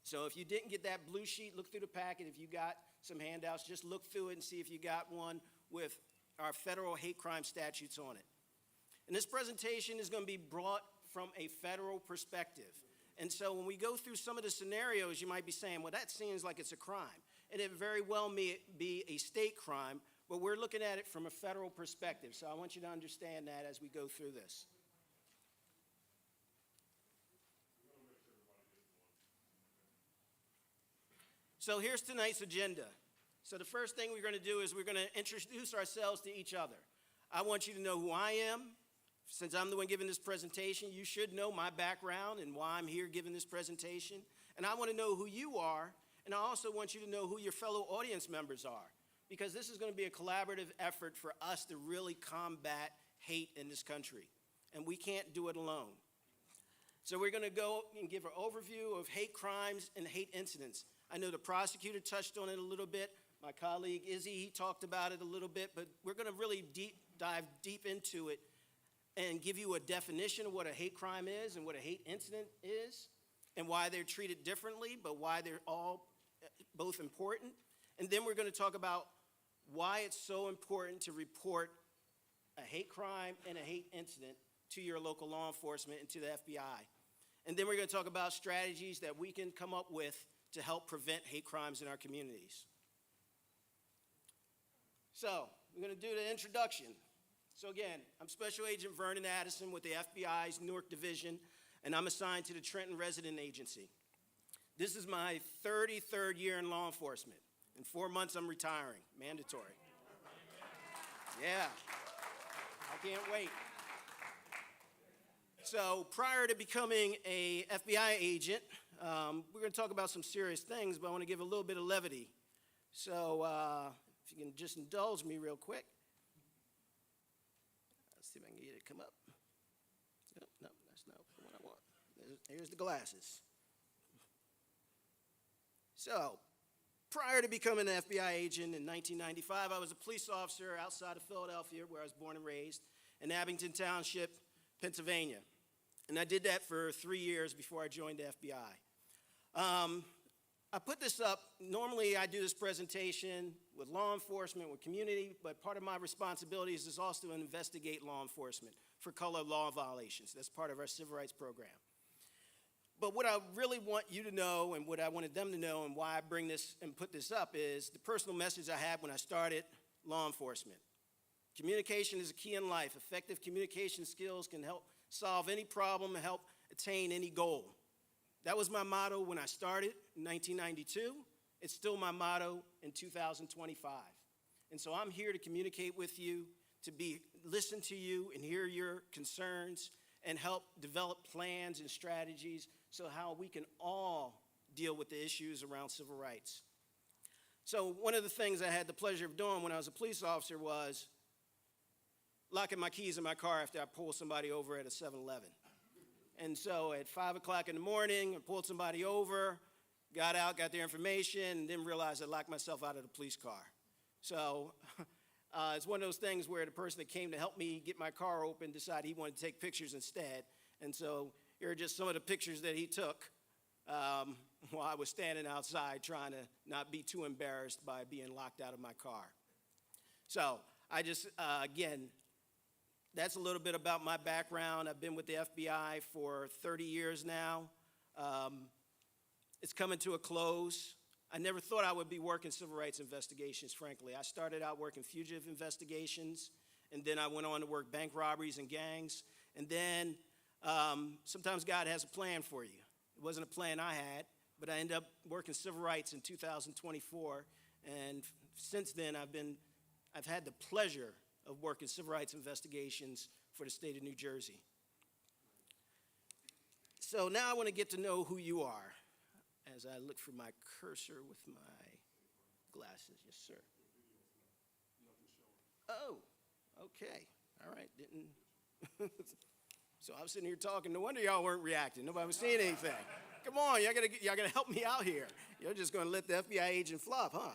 So if you didn't get that blue sheet, look through the packet. If you got some handouts, just look through it and see if you got one with our federal hate crime statutes on it. And this presentation is going to be brought from a federal perspective. And so when we go through some of the scenarios, you might be saying, well, that seems like it's a crime. And it very well may be a state crime, but we're looking at it from a federal perspective. So I want you to understand that as we go through this. So here's tonight's agenda. So the first thing we're going to do is we're going to introduce ourselves to each other. I want you to know who I am. Since I'm the one giving this presentation, you should know my background and why I'm here giving this presentation. And I want to know who you are, and I also want you to know who your fellow audience members are, because this is going to be a collaborative effort for us to really combat hate in this country, and we can't do it alone. So we're going to go and give an overview of hate crimes and hate incidents. I know the prosecutor touched on it a little bit. My colleague Izzy, he talked about it a little bit, but we're going to really dive deep into it and give you a definition of what a hate crime is and what a hate incident is and why they're treated differently, but why they're all both important. And then we're going to talk about why it's so important to report a hate crime and a hate incident to your local law enforcement and to the FBI. And then we're going to talk about strategies that we can come up with to help prevent hate crimes in our communities. So, we're going to do the introduction. So again, I'm Special Agent Vernon Addison with the FBI's Newark Division, and I'm assigned to the Trenton Resident Agency. This is my 33rd year in law enforcement. In 4 months, I'm retiring, mandatory. Yeah, I can't wait. So prior to becoming a FBI agent, we're going to talk about some serious things, but I want to give a little bit of levity. So if you can just indulge me real quick. Let's see if I can get it to come up. No, that's not what I want. Here's the glasses. So, prior to becoming an FBI agent in 1995, I was a police officer outside of Philadelphia, where I was born and raised, in Abington Township, Pennsylvania. And I did that for 3 years before I joined the FBI. I put this up, normally I do this presentation with law enforcement, with community, but part of my responsibilities is also to investigate law enforcement for color law violations. That's part of our civil rights program. But what I really want you to know and what I wanted them to know and why I bring this and put this up is the personal message I had when I started law enforcement. Communication is a key in life. Effective communication skills can help solve any problem and help attain any goal. That was my motto when I started in 1992. It's still my motto in 2025. And so I'm here to communicate with you, to listen to you and hear your concerns and help develop plans and strategies so how we can all deal with the issues around civil rights. So one of the things I had the pleasure of doing when I was a police officer was locking my keys in my car after I pulled somebody over at a 7-Eleven. And so at 5 o'clock in the morning, I pulled somebody over, got out, got their information, and then realized I locked myself out of the police car. So it's one of those things where the person that came to help me get my car open decided he wanted to take pictures instead. And so here are just some of the pictures that he took while I was standing outside trying to not be too embarrassed by being locked out of my car. So I just, again, that's a little bit about my background. I've been with the FBI for 30 years now. It's coming to a close. I never thought I would be working civil rights investigations, frankly. I started out working fugitive investigations, and then I went on to work bank robberies and gangs. And then sometimes God has a plan for you. It wasn't a plan I had, but I ended up working civil rights in 2024. And since then, I've had the pleasure of working civil rights investigations for the state of New Jersey. So now I want to get to know who you are as I look for my cursor with my glasses. Yes, sir. Oh, okay. All right. So I'm sitting here talking. No wonder y'all weren't reacting. Nobody was saying anything. Come on, y'all gotta help me out here. You're just gonna let the FBI agent flop, huh?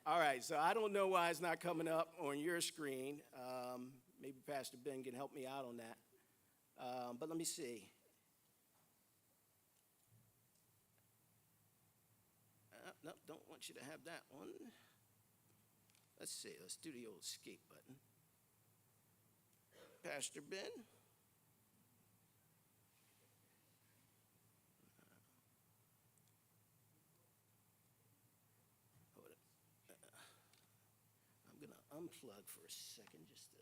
All right, so I don't know why it's not coming up on your screen. Maybe Pastor Ben can help me out on that. But let me see. No, don't want you to have that one. Let's see, let's do the old escape button. Pastor Ben. Unplug for a second just to,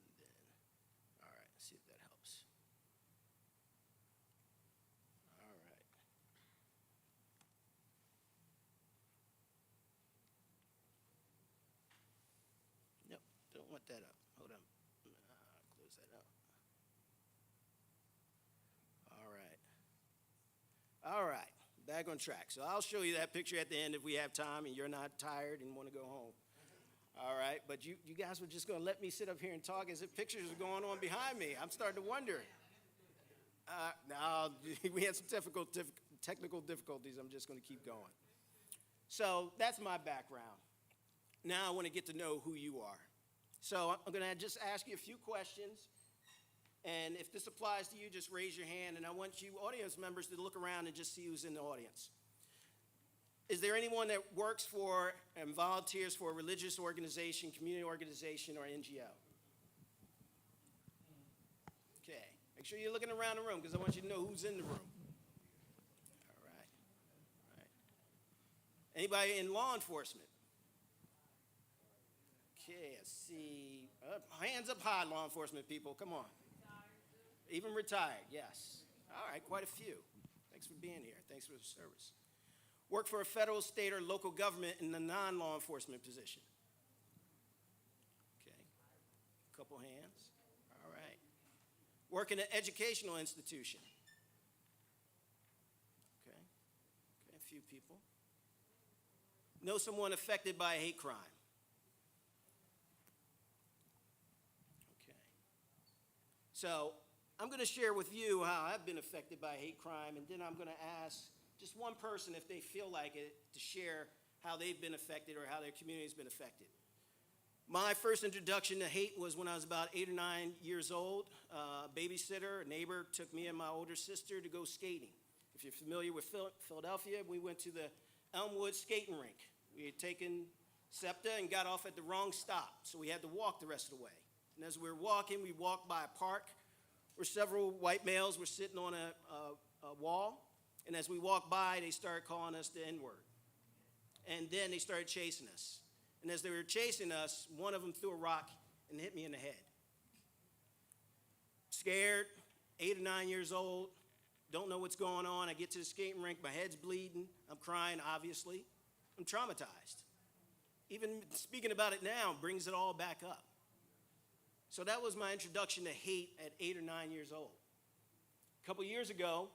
and then, all right, let's see if that helps. All right. Nope, don't want that up. Hold on. Close that out. All right. All right. Back on track. So I'll show you that picture at the end if we have time and you're not tired and want to go home. All right, but you guys were just going to let me sit up here and talk as if pictures are going on behind me. I'm starting to wonder. No, we had some technical difficulties. I'm just going to keep going. So that's my background. Now I want to get to know who you are. So I'm going to just ask you a few questions. And if this applies to you, just raise your hand. And I want you audience members to look around and just see who's in the audience. Is there anyone that works for and volunteers for a religious organization, community organization, or NGO? Okay. Make sure you're looking around the room because I want you to know who's in the room. All right. All right. Anybody in law enforcement? Okay, let's see. Hands up high, law enforcement people. Come on. Even retired, yes. All right, quite a few. Thanks for being here. Thanks for the service. Work for a federal, state, or local government in a non-law enforcement position. Okay. A couple hands. All right. Work in an educational institution. Okay. Okay, a few people. Know someone affected by a hate crime. Okay. So I'm going to share with you how I've been affected by hate crime, and then I'm going to ask just one person, if they feel like it, to share how they've been affected or how their community has been affected. My first introduction to hate was when I was about 8 or 9 years old. A babysitter, a neighbor, took me and my older sister to go skating. If you're familiar with Philadelphia, we went to the Elmwood skating rink. We had taken Sept and got off at the wrong stop, so we had to walk the rest of the way. And as we were walking, we walked by a park where several white males were sitting on a wall. And as we walked by, they started calling us the N-word. And then they started chasing us. And as they were chasing us, one of them threw a rock and hit me in the head. Scared, 8 or 9 years old, don't know what's going on. I get to the skating rink, my head's bleeding. I'm crying, obviously. I'm traumatized. Even speaking about it now brings it all back up. So that was my introduction to hate at 8 or 9 years old. A couple years ago,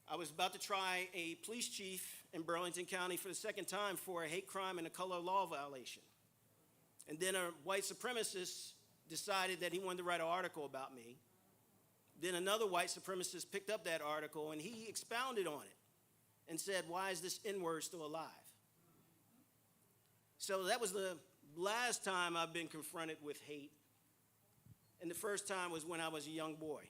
I was about to try a police chief in Burlington County for the second time for a hate crime and a color law violation. And then a white supremacist decided that he wanted to write an article about me. Then another white supremacist picked up that article and he expounded on it and said, why is this N-word still alive? So that was the last time I've been confronted with hate. And the first time was when I was a young boy.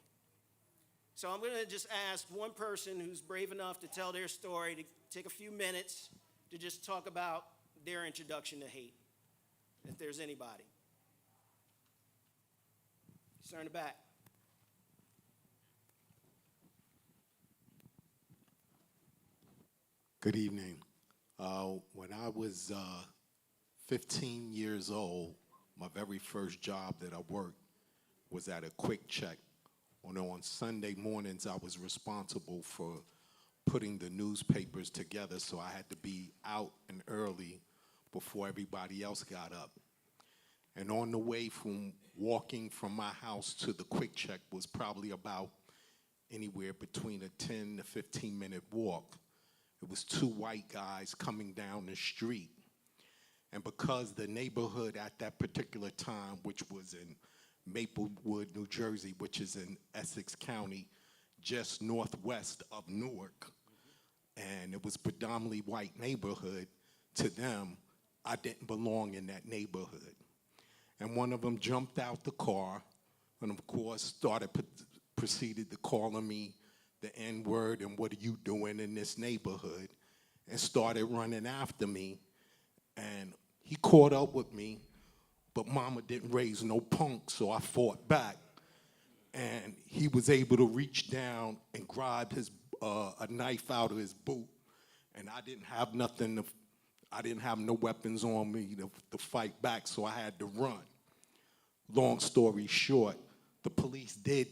So I'm going to just ask one person who's brave enough to tell their story to take a few minutes to just talk about their introduction to hate, if there's anybody. Sir in the back. Good evening. When I was 15 years old, my very first job that I worked was at a Quick Check. On Sunday mornings, I was responsible for putting the newspapers together, so I had to be out and early before everybody else got up. And on the way from walking from my house to the Quick Check was probably about anywhere between a 10 to 15-minute walk. It was two white guys coming down the street. And because the neighborhood at that particular time, which was in Maplewood, New Jersey, which is in Essex County, just northwest of Newark, and it was predominantly white neighborhood, to them, I didn't belong in that neighborhood. And one of them jumped out the car and, of course, proceeded to calling me the N-word and what are you doing in this neighborhood, and started running after me. And he caught up with me, but mama didn't raise no punk, so I fought back. And he was able to reach down and grab a knife out of his boot. And I didn't have nothing, I didn't have no weapons on me to fight back, so I had to run. Long story short, the police did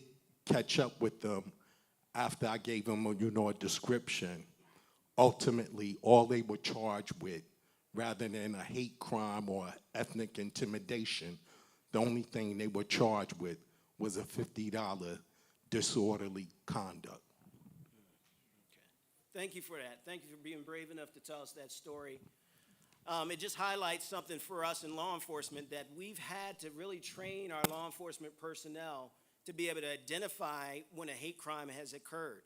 catch up with them after I gave them a description. Ultimately, all they were charged with, rather than a hate crime or ethnic intimidation, the only thing they were charged with was a $50 disorderly conduct. Okay. Thank you for that. Thank you for being brave enough to tell us that story. It just highlights something for us in law enforcement, that we've had to really train our law enforcement personnel to be able to identify when a hate crime has occurred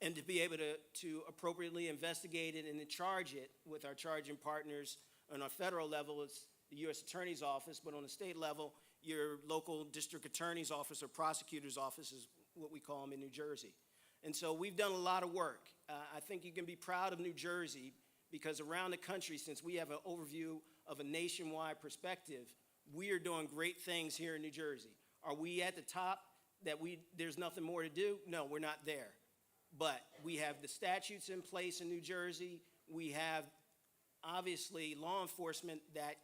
and to be able to appropriately investigate it and to charge it with our charging partners. On a federal level, it's the U.S. Attorney's Office, but on the state level, your local district attorney's office or prosecutor's office is what we call them in New Jersey. And so we've done a lot of work. I think you can be proud of New Jersey because around the country, since we have an overview of a nationwide perspective, we are doing great things here in New Jersey. Are we at the top that there's nothing more to do? No, we're not there. But we have the statutes in place in New Jersey. We have, obviously, law enforcement that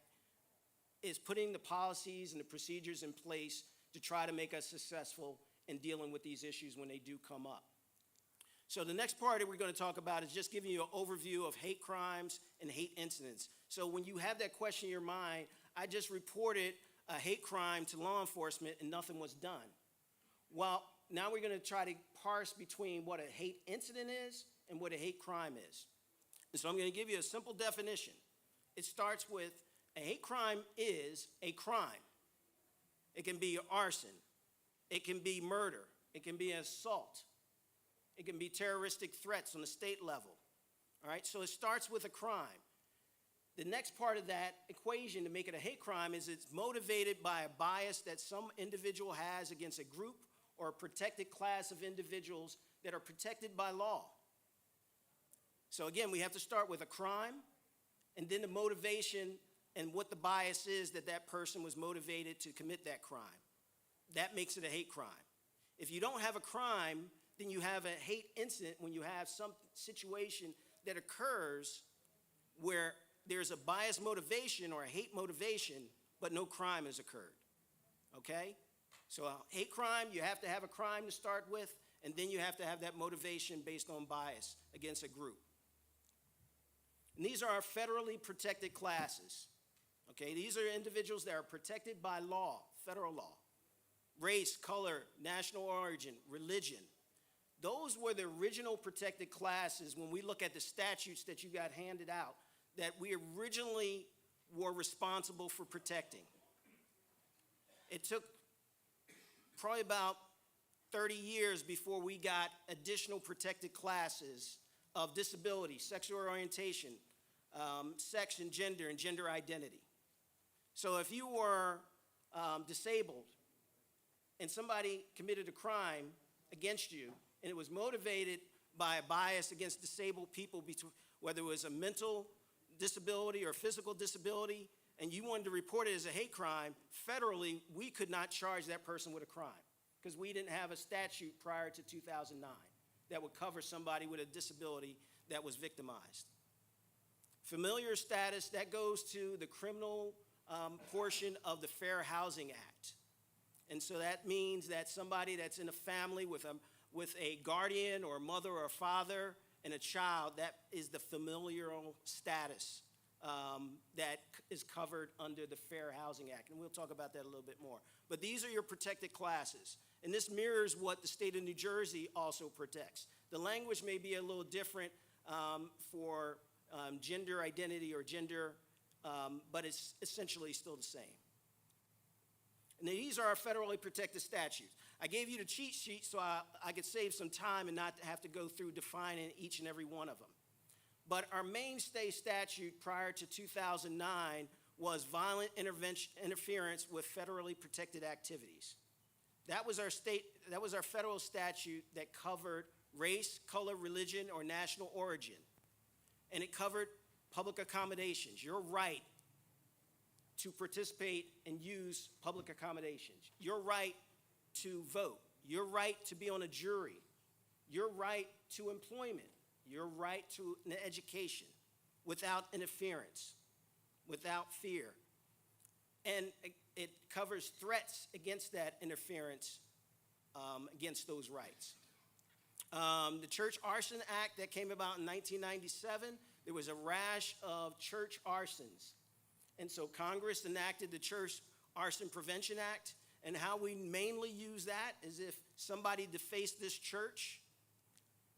is putting the policies and the procedures in place to try to make us successful in dealing with these issues when they do come up. So the next part that we're going to talk about is just giving you an overview of hate crimes and hate incidents. So when you have that question in your mind, I just reported a hate crime to law enforcement and nothing was done. Well, now we're going to try to parse between what a hate incident is and what a hate crime is. And so I'm going to give you a simple definition. It starts with a hate crime is a crime. It can be arson. It can be murder. It can be assault. It can be terroristic threats on the state level. All right, so it starts with a crime. The next part of that equation to make it a hate crime is it's motivated by a bias that some individual has against a group or a protected class of individuals that are protected by law. So again, we have to start with a crime and then the motivation and what the bias is that that person was motivated to commit that crime. That makes it a hate crime. If you don't have a crime, then you have a hate incident when you have some situation that occurs where there's a bias motivation or a hate motivation, but no crime has occurred, okay? So a hate crime, you have to have a crime to start with, and then you have to have that motivation based on bias against a group. And these are our federally protected classes, okay? These are individuals that are protected by law, federal law. Race, color, national origin, religion. Those were the original protected classes when we look at the statutes that you got handed out that we originally were responsible for protecting. It took probably about 30 years before we got additional protected classes of disability, sexual orientation, sex and gender identity. So if you were disabled and somebody committed a crime against you and it was motivated by a bias against disabled people, whether it was a mental disability or physical disability, and you wanted to report it as a hate crime, federally, we could not charge that person with a crime because we didn't have a statute prior to 2009 that would cover somebody with a disability that was victimized. Familiar status, that goes to the criminal portion of the Fair Housing Act. And so that means that somebody that's in a family with a guardian or a mother or a father and a child, that is the familial status that is covered under the Fair Housing Act. And we'll talk about that a little bit more. But these are your protected classes. And this mirrors what the state of New Jersey also protects. The language may be a little different for gender identity or gender, but it's essentially still the same. And these are our federally protected statutes. I gave you the cheat sheet so I could save some time and not have to go through defining each and every one of them. But our mainstay statute prior to 2009 was violent interference with federally protected activities. That was our federal statute that covered race, color, religion, or national origin. And it covered public accommodations, your right to participate and use public accommodations, your right to vote, your right to be on a jury, your right to employment, your right to an education without interference, without fear. And it covers threats against that interference, against those rights. The Church Arson Act that came about in 1997, there was a rash of church arsons. And so Congress enacted the Church Arson Prevention Act, and how we mainly use that is if somebody defaced this church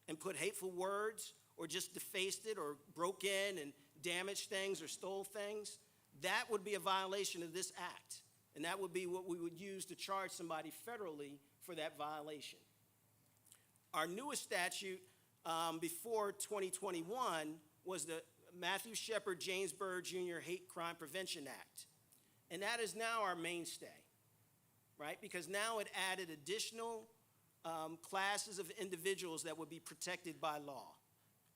and put hateful words or just defaced it or broke in and damaged things or stole things, that would be a violation of this act. And that would be what we would use to charge somebody federally for that violation. Our newest statute before 2021 was the Matthew Shepard James Byrd Jr. Hate Crime Prevention Act. And that is now our mainstay, right? Because now it added additional classes of individuals that would be protected by law.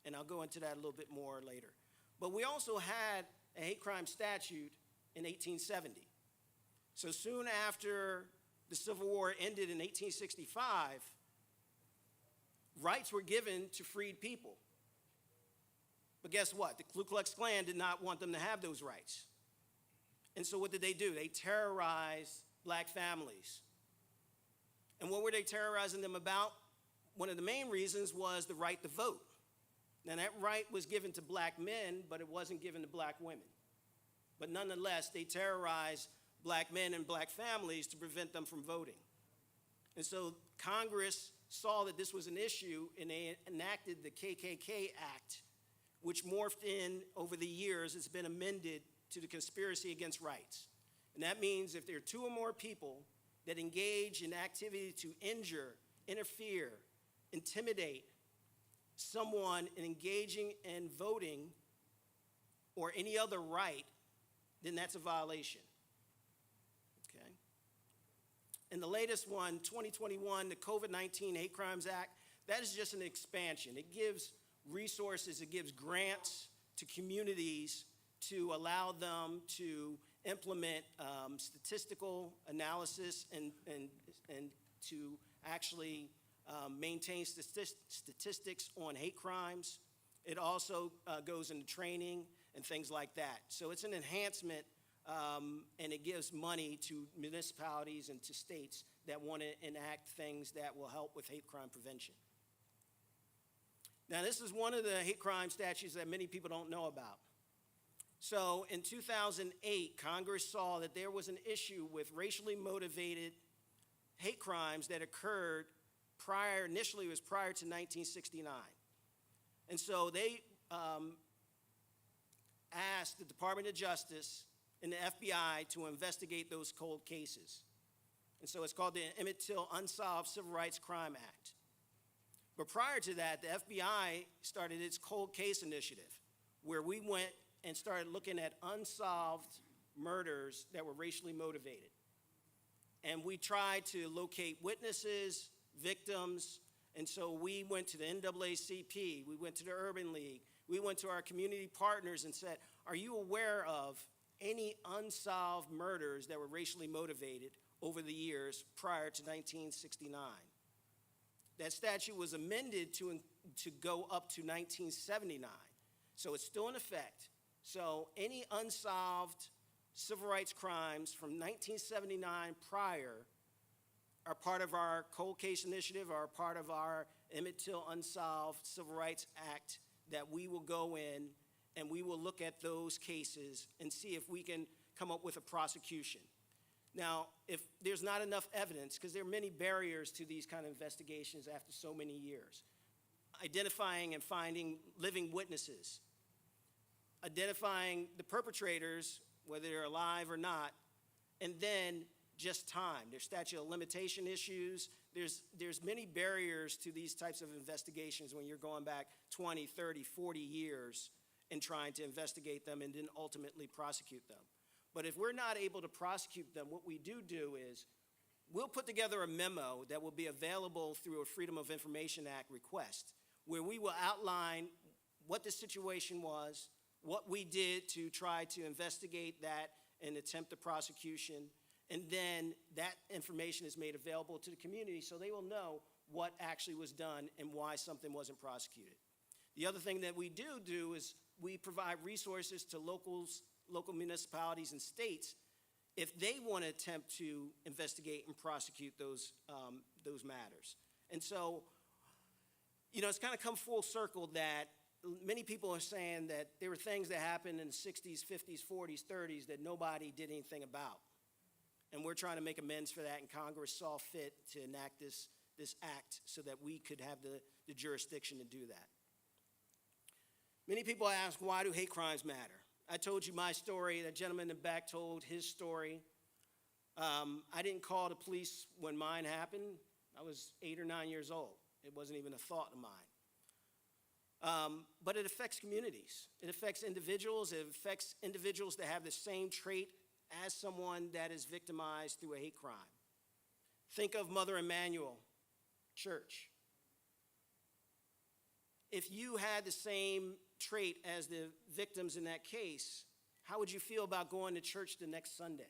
And I'll go into that a little bit more later. But we also had a hate crime statute in 1870. So soon after the Civil War ended in 1865, rights were given to freed people. But guess what? The Ku Klux Klan did not want them to have those rights. And so what did they do? They terrorized black families. And what were they terrorizing them about? One of the main reasons was the right to vote. Now that right was given to black men, but it wasn't given to black women. But nonetheless, they terrorized black men and black families to prevent them from voting. And so Congress saw that this was an issue, and they enacted the KKK Act, which morphed in over the years. It's been amended to the Conspiracy Against Rights. And that means if there are two or more people that engage in activity to injure, interfere, intimidate someone in engaging in voting or any other right, then that's a violation. Okay? And the latest one, 2021, the COVID-19 Hate Crimes Act, that is just an expansion. It gives resources, it gives grants to communities to allow them to implement statistical analysis and to actually maintain statistics on hate crimes. It also goes into training and things like that. So it's an enhancement, and it gives money to municipalities and to states that want to enact things that will help with hate crime prevention. Now, this is one of the hate crime statutes that many people don't know about. So in 2008, Congress saw that there was an issue with racially motivated hate crimes that occurred initially it was prior to 1969. And so they asked the Department of Justice and the FBI to investigate those cold cases. And so it's called the Emmett Till Unsolved Civil Rights Crime Act. But prior to that, the FBI started its cold case initiative, where we went and started looking at unsolved murders that were racially motivated. And we tried to locate witnesses, victims, and so we went to the NAACP, we went to the Urban League, we went to our community partners and said, are you aware of any unsolved murders that were racially motivated over the years prior to 1969? That statute was amended to go up to 1979, so it's still in effect. So any unsolved civil rights crimes from 1979 prior are part of our cold case initiative, are part of our Emmett Till Unsolved Civil Rights Act that we will go in and we will look at those cases and see if we can come up with a prosecution. Now, if there's not enough evidence, because there are many barriers to these kind of investigations after so many years, identifying and finding living witnesses, identifying the perpetrators, whether they're alive or not, and then just time. There's statute of limitation issues. There's many barriers to these types of investigations when you're going back 20, 30, 40 years and trying to investigate them and then ultimately prosecute them. But if we're not able to prosecute them, what we do is we'll put together a memo that will be available through a Freedom of Information Act request, where we will outline what the situation was, what we did to try to investigate that and attempt the prosecution, and then that information is made available to the community so they will know what actually was done and why something wasn't prosecuted. The other thing that we do is we provide resources to local municipalities and states if they want to attempt to investigate and prosecute those matters. And so, it's kind of come full circle that many people are saying that there were things that happened in the 60s, 50s, 40s, 30s that nobody did anything about. And we're trying to make amends for that, and Congress saw fit to enact this act so that we could have the jurisdiction to do that. Many people ask, why do hate crimes matter? I told you my story. That gentleman in the back told his story. I didn't call the police when mine happened. I was 8 or 9 years old. It wasn't even a thought of mine. But it affects communities. It affects individuals. It affects individuals that have the same trait as someone that is victimized through a hate crime. Think of Mother Emanuel Church. If you had the same trait as the victims in that case, how would you feel about going to church the next Sunday?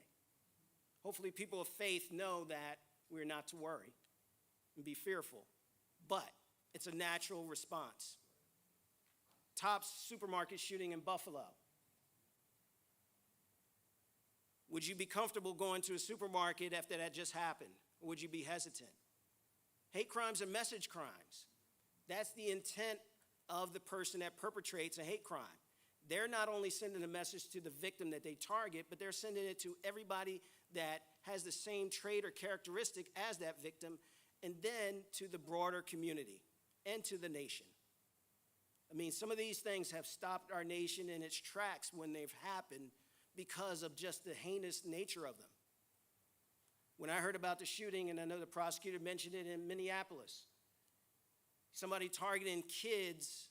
Hopefully people of faith know that we're not to worry and be fearful, but it's a natural response. Tops supermarket shooting in Buffalo. Would you be comfortable going to a supermarket after that just happened? Or would you be hesitant? Hate crimes are message crimes. That's the intent of the person that perpetrates a hate crime. They're not only sending a message to the victim that they target, but they're sending it to everybody that has the same trait or characteristic as that victim, and then to the broader community and to the nation. I mean, some of these things have stopped our nation in its tracks when they've happened because of just the heinous nature of them. When I heard about the shooting, and I know the prosecutor mentioned it in Minneapolis, somebody targeting kids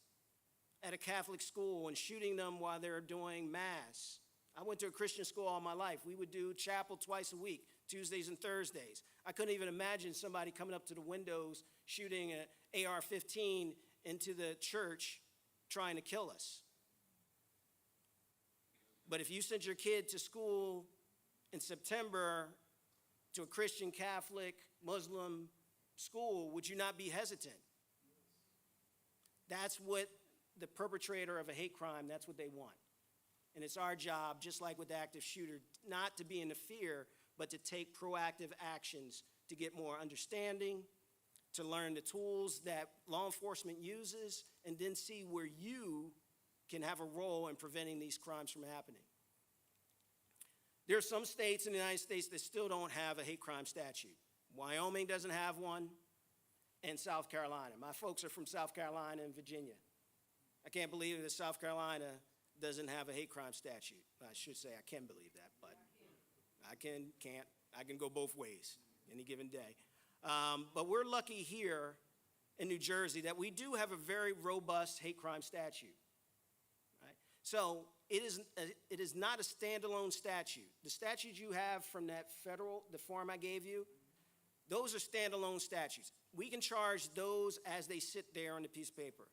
at a Catholic school and shooting them while they're doing Mass. I went to a Christian school all my life. We would do chapel twice a week, Tuesdays and Thursdays. I couldn't even imagine somebody coming up to the windows shooting an AR-15 into the church trying to kill us. But if you sent your kid to school in September to a Christian, Catholic, Muslim school, would you not be hesitant? That's what the perpetrator of a hate crime, that's what they want. And it's our job, just like with the active shooter, not to be in the fear, but to take proactive actions to get more understanding, to learn the tools that law enforcement uses, and then see where you can have a role in preventing these crimes from happening. There are some states in the United States that still don't have a hate crime statute. Wyoming doesn't have one, and South Carolina. My folks are from South Carolina and Virginia. I can't believe that South Carolina doesn't have a hate crime statute. I should say I can believe that, but I can go both ways any given day. But we're lucky here in New Jersey that we do have a very robust hate crime statute. Right? So it is not a standalone statute. The statutes you have from that the form I gave you, those are standalone statutes. We can charge those as they sit there on the piece of paper.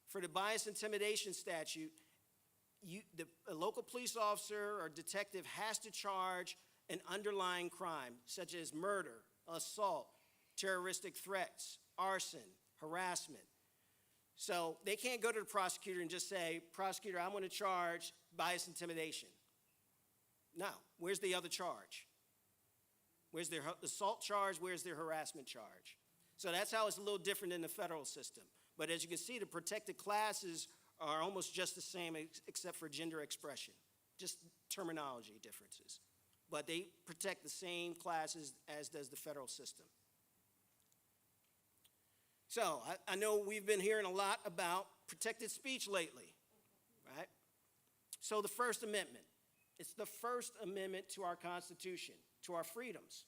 For the bias intimidation statute, a local police officer or detective has to charge an underlying crime, such as murder, assault, terroristic threats, arson, harassment. So they can't go to the prosecutor and just say, prosecutor, I want to charge bias intimidation. No, where's the other charge? Where's their assault charge? Where's their harassment charge? So that's how it's a little different in the federal system. But as you can see, the protected classes are almost just the same except for gender expression, just terminology differences. But they protect the same classes as does the federal system. So I know we've been hearing a lot about protected speech lately, right? So the First Amendment, it's the First Amendment to our Constitution, to our freedoms.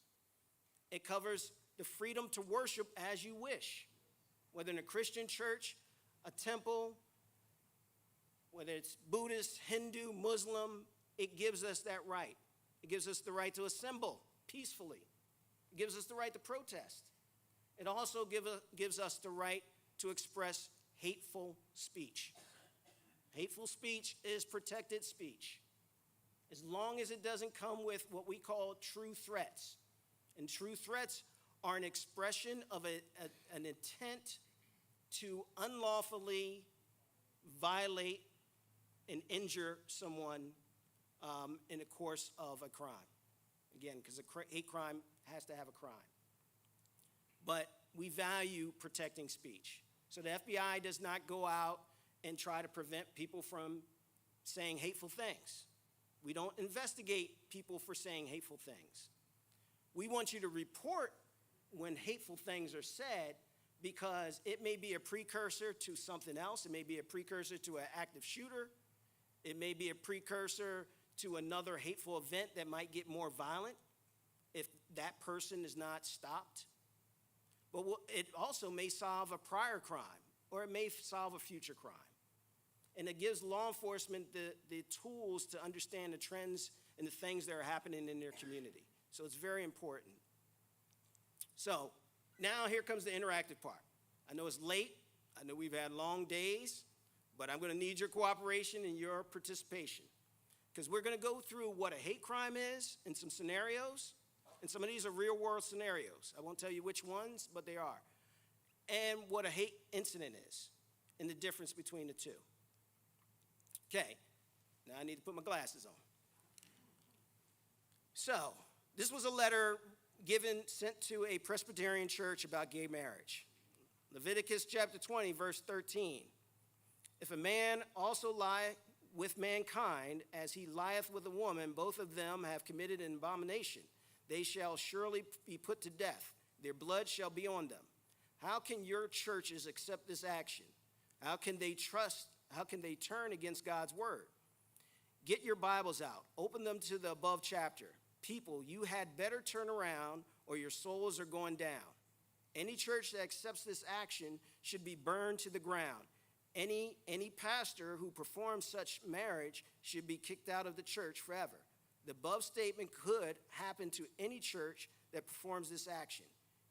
It covers the freedom to worship as you wish, whether in a Christian church, a temple, whether it's Buddhist, Hindu, Muslim, it gives us that right. It gives us the right to assemble peacefully. It gives us the right to protest. It also gives us the right to express hateful speech. Hateful speech is protected speech, as long as it doesn't come with what we call true threats. And true threats are an expression of an intent to unlawfully violate and injure someone in the course of a crime. Again, because a hate crime has to have a crime. But we value protecting speech. So the FBI does not go out and try to prevent people from saying hateful things. We don't investigate people for saying hateful things. We want you to report when hateful things are said, because it may be a precursor to something else. It may be a precursor to an active shooter. It may be a precursor to another hateful event that might get more violent. that person is not stopped. But it also may solve a prior crime, or it may solve a future crime. And it gives law enforcement the tools to understand the trends and the things that are happening in their community. So it's very important. So now here comes the interactive part. I know it's late. I know we've had long days, but I'm going to need your cooperation and your participation, because we're going to go through what a hate crime is in some scenarios, and some of these are real-world scenarios. I won't tell you which ones, but they are. And what a hate incident is, and the difference between the two. Okay, now I need to put my glasses on. So, this was a letter sent to a Presbyterian church about gay marriage. Leviticus chapter 20, verse 13. If a man also lie with mankind as he lieth with a woman, both of them have committed an abomination. They shall surely be put to death. Their blood shall be on them. How can your churches accept this action? How can they turn against God's word? Get your Bibles out. Open them to the above chapter. People, you had better turn around or your souls are going down. Any church that accepts this action should be burned to the ground. Any pastor who performs such marriage should be kicked out of the church forever. The above statement could happen to any church that performs this action.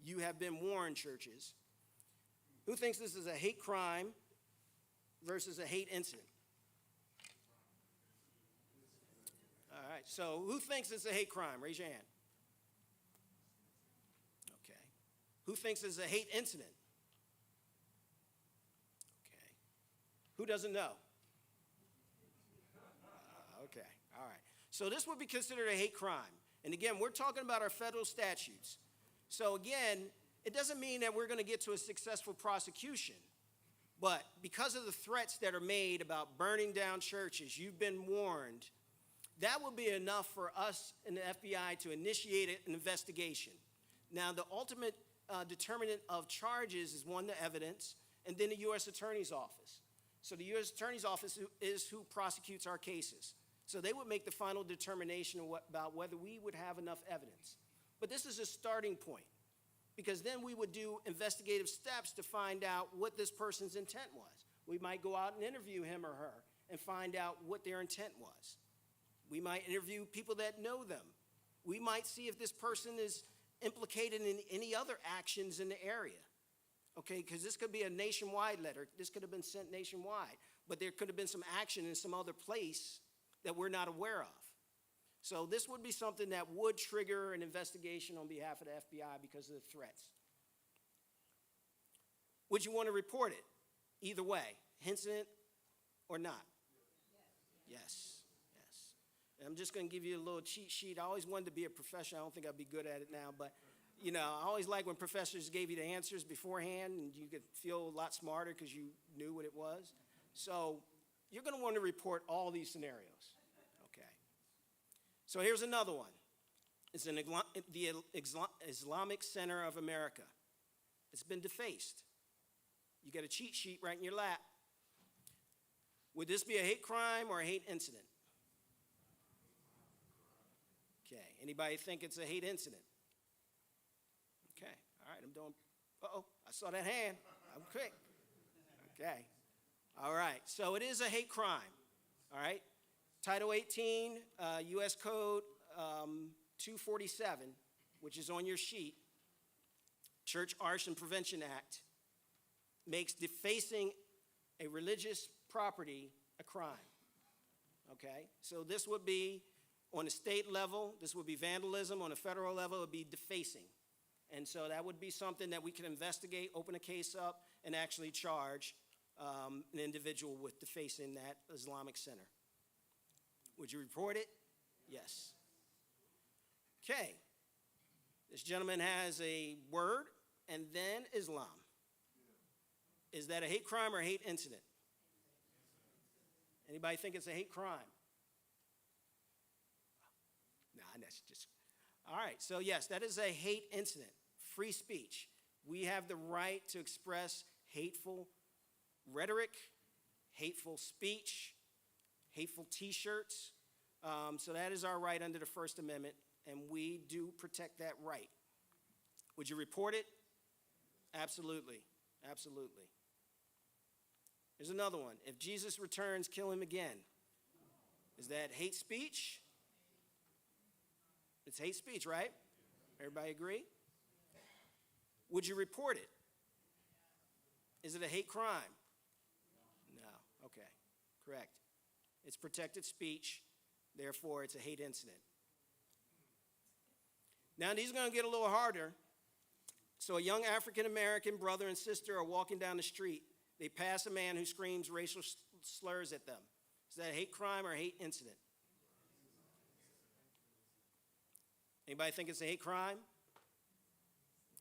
You have been warned, churches. Who thinks this is a hate crime versus a hate incident? All right, so who thinks it's a hate crime? Raise your hand. Okay. Who thinks it's a hate incident? Okay. Who doesn't know? Okay, all right. So this would be considered a hate crime. And again, we're talking about our federal statutes. So again, it doesn't mean that we're going to get to a successful prosecution. But because of the threats that are made about burning down churches, you've been warned. That will be enough for us in the FBI to initiate an investigation. Now, the ultimate determinant of charges is, one, the evidence, and then the U.S. Attorney's Office. So the U.S. Attorney's Office is who prosecutes our cases. So they would make the final determination about whether we would have enough evidence. But this is a starting point, because then we would do investigative steps to find out what this person's intent was. We might go out and interview him or her and find out what their intent was. We might interview people that know them. We might see if this person is implicated in any other actions in the area. Okay, because this could be a nationwide letter. This could have been sent nationwide, but there could have been some action in some other place that we're not aware of. So this would be something that would trigger an investigation on behalf of the FBI because of the threats. Would you want to report it? Either way, incident or not? Yes. And I'm just going to give you a little cheat sheet. I always wanted to be a professor. I don't think I'd be good at it now, but I always like when professors gave you the answers beforehand and you could feel a lot smarter because you knew what it was. So you're going to want to report all these scenarios. Okay. So here's another one. It's in the Islamic Center of America. It's been defaced. You got a cheat sheet right in your lap. Would this be a hate crime or a hate incident? Okay. Anybody think it's a hate incident? Okay. All right. I'm doing. Uh-oh. I saw that hand. I'm quick. Okay. All right. So it is a hate crime. All right. Title 18, U.S. Code 247, which is on your sheet, Church Arson Prevention Act, makes defacing a religious property a crime. Okay? So this would be on a state level, this would be vandalism. On a federal level, it would be defacing. And so that would be something that we can investigate, open a case up, and actually charge an individual with defacing that Islamic center. Would you report it? Yes. Okay. This gentleman has a word and then Islam. Is that a hate crime or a hate incident? Anybody think it's a hate crime? Nah, that's just. All right, so yes, that is a hate incident. Free speech. We have the right to express hateful rhetoric, hateful speech, hateful T-shirts. So that is our right under the First Amendment. and we do protect that right. Would you report it? Absolutely, absolutely. Here's another one. If Jesus returns, kill him again. Is that hate speech? It's hate speech, right? Everybody agree? Would you report it? Is it a hate crime? No. Okay. Correct. It's protected speech. Therefore, it's a hate incident. Now, these are going to get a little harder. So a young African-American brother and sister are walking down the street. They pass a man who screams racial slurs at them. Is that a hate crime or a hate incident? Anybody think it's a hate crime?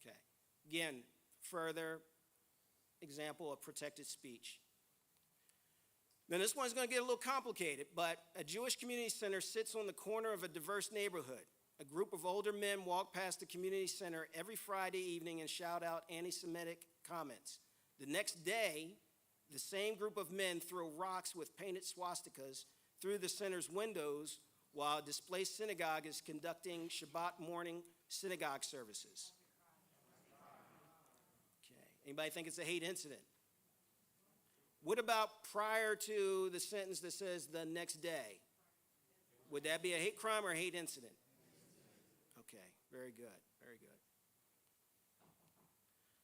Okay. Again, further example of protected speech. Now this one's going to get a little complicated, but a Jewish community center sits on the corner of a diverse neighborhood. A group of older men walk past the community center every Friday evening and shout out anti-Semitic comments. The next day, the same group of men throw rocks with painted swastikas through the center's windows while a displaced synagogue is conducting Shabbat morning synagogue services. Okay. Anybody think it's a hate incident? What about prior to the sentence that says the next day? Would that be a hate crime or a hate incident? Okay, very good, very good.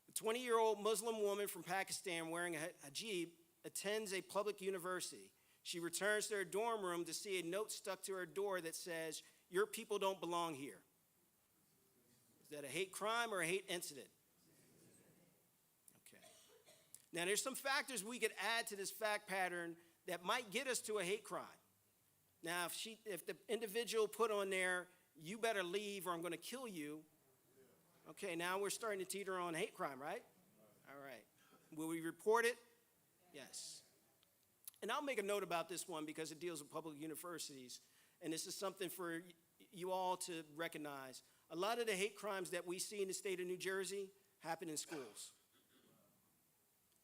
A 20-year-old Muslim woman from Pakistan wearing a hijab attends a public university. She returns to her dorm room to see a note stuck to her door that says, "Your people don't belong here." Is that a hate crime or a hate incident? Okay. Now, there's some factors we could add to this fact pattern that might get us to a hate crime. Now, if the individual put on there, "You better leave or I'm going to kill you," okay, now we're starting to teeter on hate crime, right? All right. Will we report it? Yes. And I'll make a note about this one because it deals with public universities, and this is something for you all to recognize. A lot of the hate crimes that we see in the state of New Jersey happen in schools.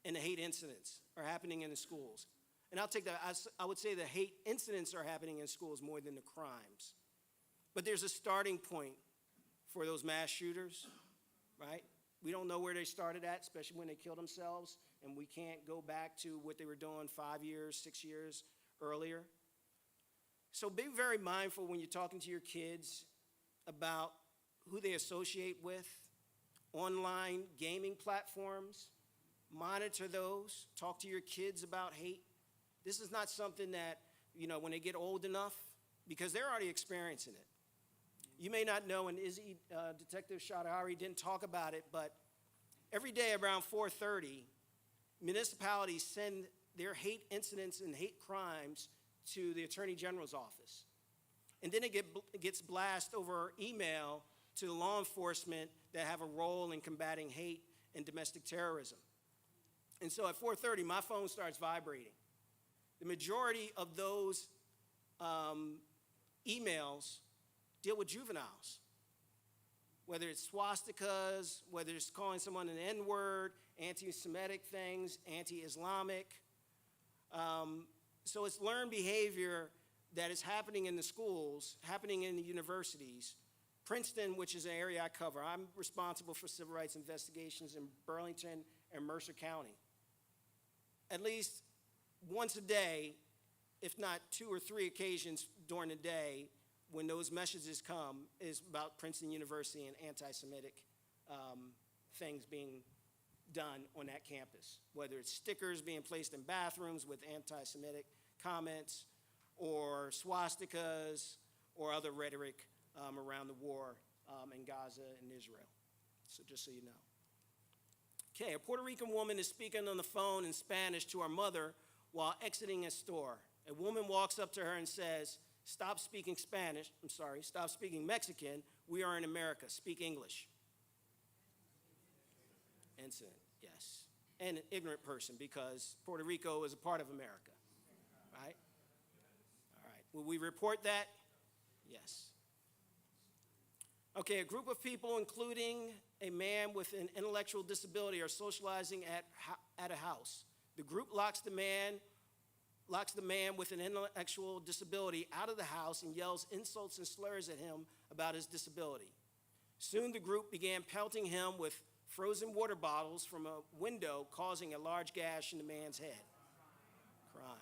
And the hate incidents are happening in the schools. And I'll take that, I would say the hate incidents are happening in schools more than the crimes. But there's a starting point for those mass shooters, right? We don't know where they started at, especially when they killed themselves, and we can't go back to what they were doing 5 years, 6 years earlier. So be very mindful when you're talking to your kids about who they associate with, online gaming platforms. Monitor those. Talk to your kids about hate. This is not something that, when they get old enough, because they're already experiencing it. You may not know, and Detective Shadari didn't talk about it, but every day around 4:30, municipalities send their hate incidents and hate crimes to the Attorney General's office. And then it gets blasted over email to the law enforcement that have a role in combating hate and domestic terrorism. And so at 4:30, my phone starts vibrating. The majority of those emails deal with juveniles, whether it's swastikas, whether it's calling someone an N-word, anti-Semitic things, anti-Islamic. So it's learned behavior that is happening in the schools, happening in the universities. Princeton, which is an area I cover, I'm responsible for civil rights investigations in Burlington and Mercer County. At least once a day, if not 2 or 3 occasions during the day, when those messages come, is about Princeton University and anti-Semitic things being done on that campus, whether it's stickers being placed in bathrooms with anti-Semitic comments, or swastikas, or other rhetoric around the war in Gaza and Israel. So just so you know. Okay, a Puerto Rican woman is speaking on the phone in Spanish to her mother while exiting a store. A woman walks up to her and says, stop speaking Mexican. We are in America. Speak English. Incident, yes. And an ignorant person, because Puerto Rico is a part of America, right? All right. Will we report that? Yes. Okay, a group of people, including a man with an intellectual disability, are socializing at a house. The group locks the man with an intellectual disability out of the house and yells insults and slurs at him about his disability. Soon the group began pelting him with frozen water bottles from a window, causing a large gash in the man's head. Crime.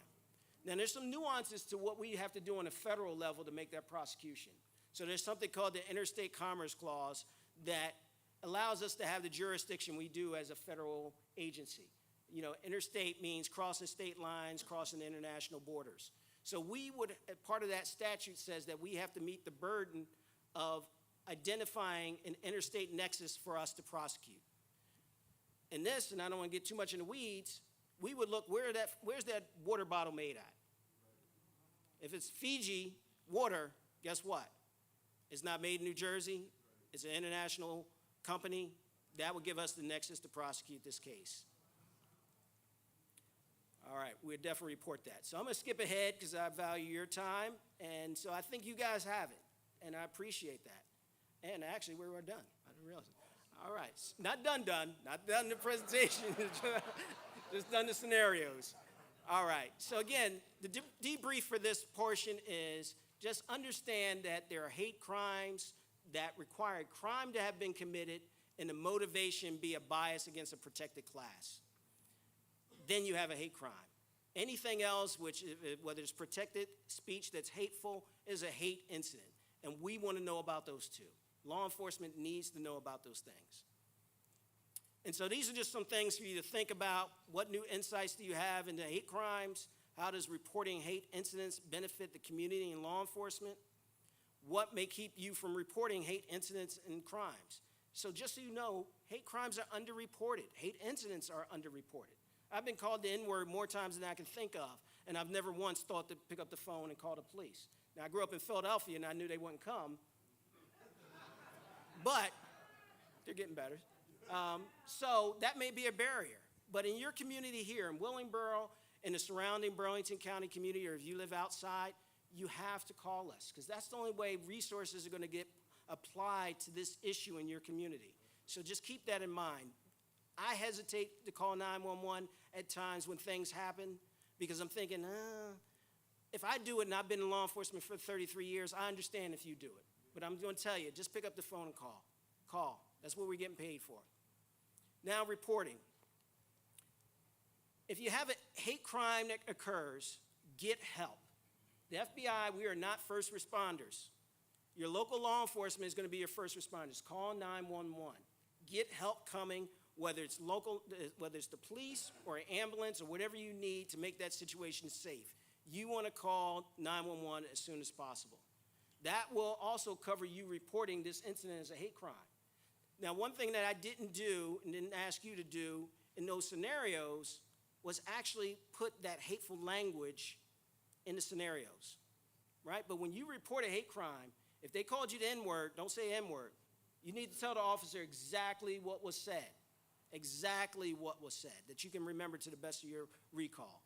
Now, there's some nuances to what we have to do on a federal level to make that prosecution. So there's something called the Interstate Commerce Clause that allows us to have the jurisdiction we do as a federal agency. You know, interstate means crossing state lines, crossing international borders. So we would, part of that statute says that we have to meet the burden of identifying an interstate nexus for us to prosecute. In this, and I don't want to get too much in the weeds, we would look, where's that water bottle made at? If it's Fiji water, guess what? It's not made in New Jersey. It's an international company. That would give us the nexus to prosecute this case. All right, we'll definitely report that. So I'm going to skip ahead because I value your time. And so I think you guys have it, and I appreciate that. And actually, we were done. I didn't realize it. All right, not done, not done the presentation, just done the scenarios. All right, so again, the debrief for this portion is just understand that there are hate crimes that require a crime to have been committed and the motivation be a bias against a protected class. Then you have a hate crime. Anything else, which whether it's protected speech that's hateful, is a hate incident. And we want to know about those two. Law enforcement needs to know about those things. And so these are just some things for you to think about. What new insights do you have into hate crimes? How does reporting hate incidents benefit the community and law enforcement? What may keep you from reporting hate incidents and crimes? So just so you know, hate crimes are underreported. Hate incidents are underreported. I've been called the N-word more times than I can think of, and I've never once thought to pick up the phone and call the police. Now, I grew up in Philadelphia, and I knew they wouldn't come, but they're getting better. So that may be a barrier. But in your community here in Willingboro, in the surrounding Burlington County community, or if you live outside, you have to call us, because that's the only way resources are going to get applied to this issue in your community. So just keep that in mind. I hesitate to call 911 at times when things happen, because I'm thinking, if I do it and I've been in law enforcement for 33 years, I understand if you do it. But I'm going to tell you, just pick up the phone and call. Call. That's what we're getting paid for. Now, reporting. If you have a hate crime that occurs, get help. The FBI, we are not first responders. Your local law enforcement is going to be your first responders. Call 911. Get help coming, whether it's local, whether it's the police or an ambulance or whatever you need to make that situation safe. You want to call 911 as soon as possible. That will also cover you reporting this incident as a hate crime. Now, one thing that I didn't do and didn't ask you to do in those scenarios was actually put that hateful language in the scenarios, right? But when you report a hate crime, if they called you the N-word, don't say N-word. You need to tell the officer exactly what was said, that you can remember to the best of your recall.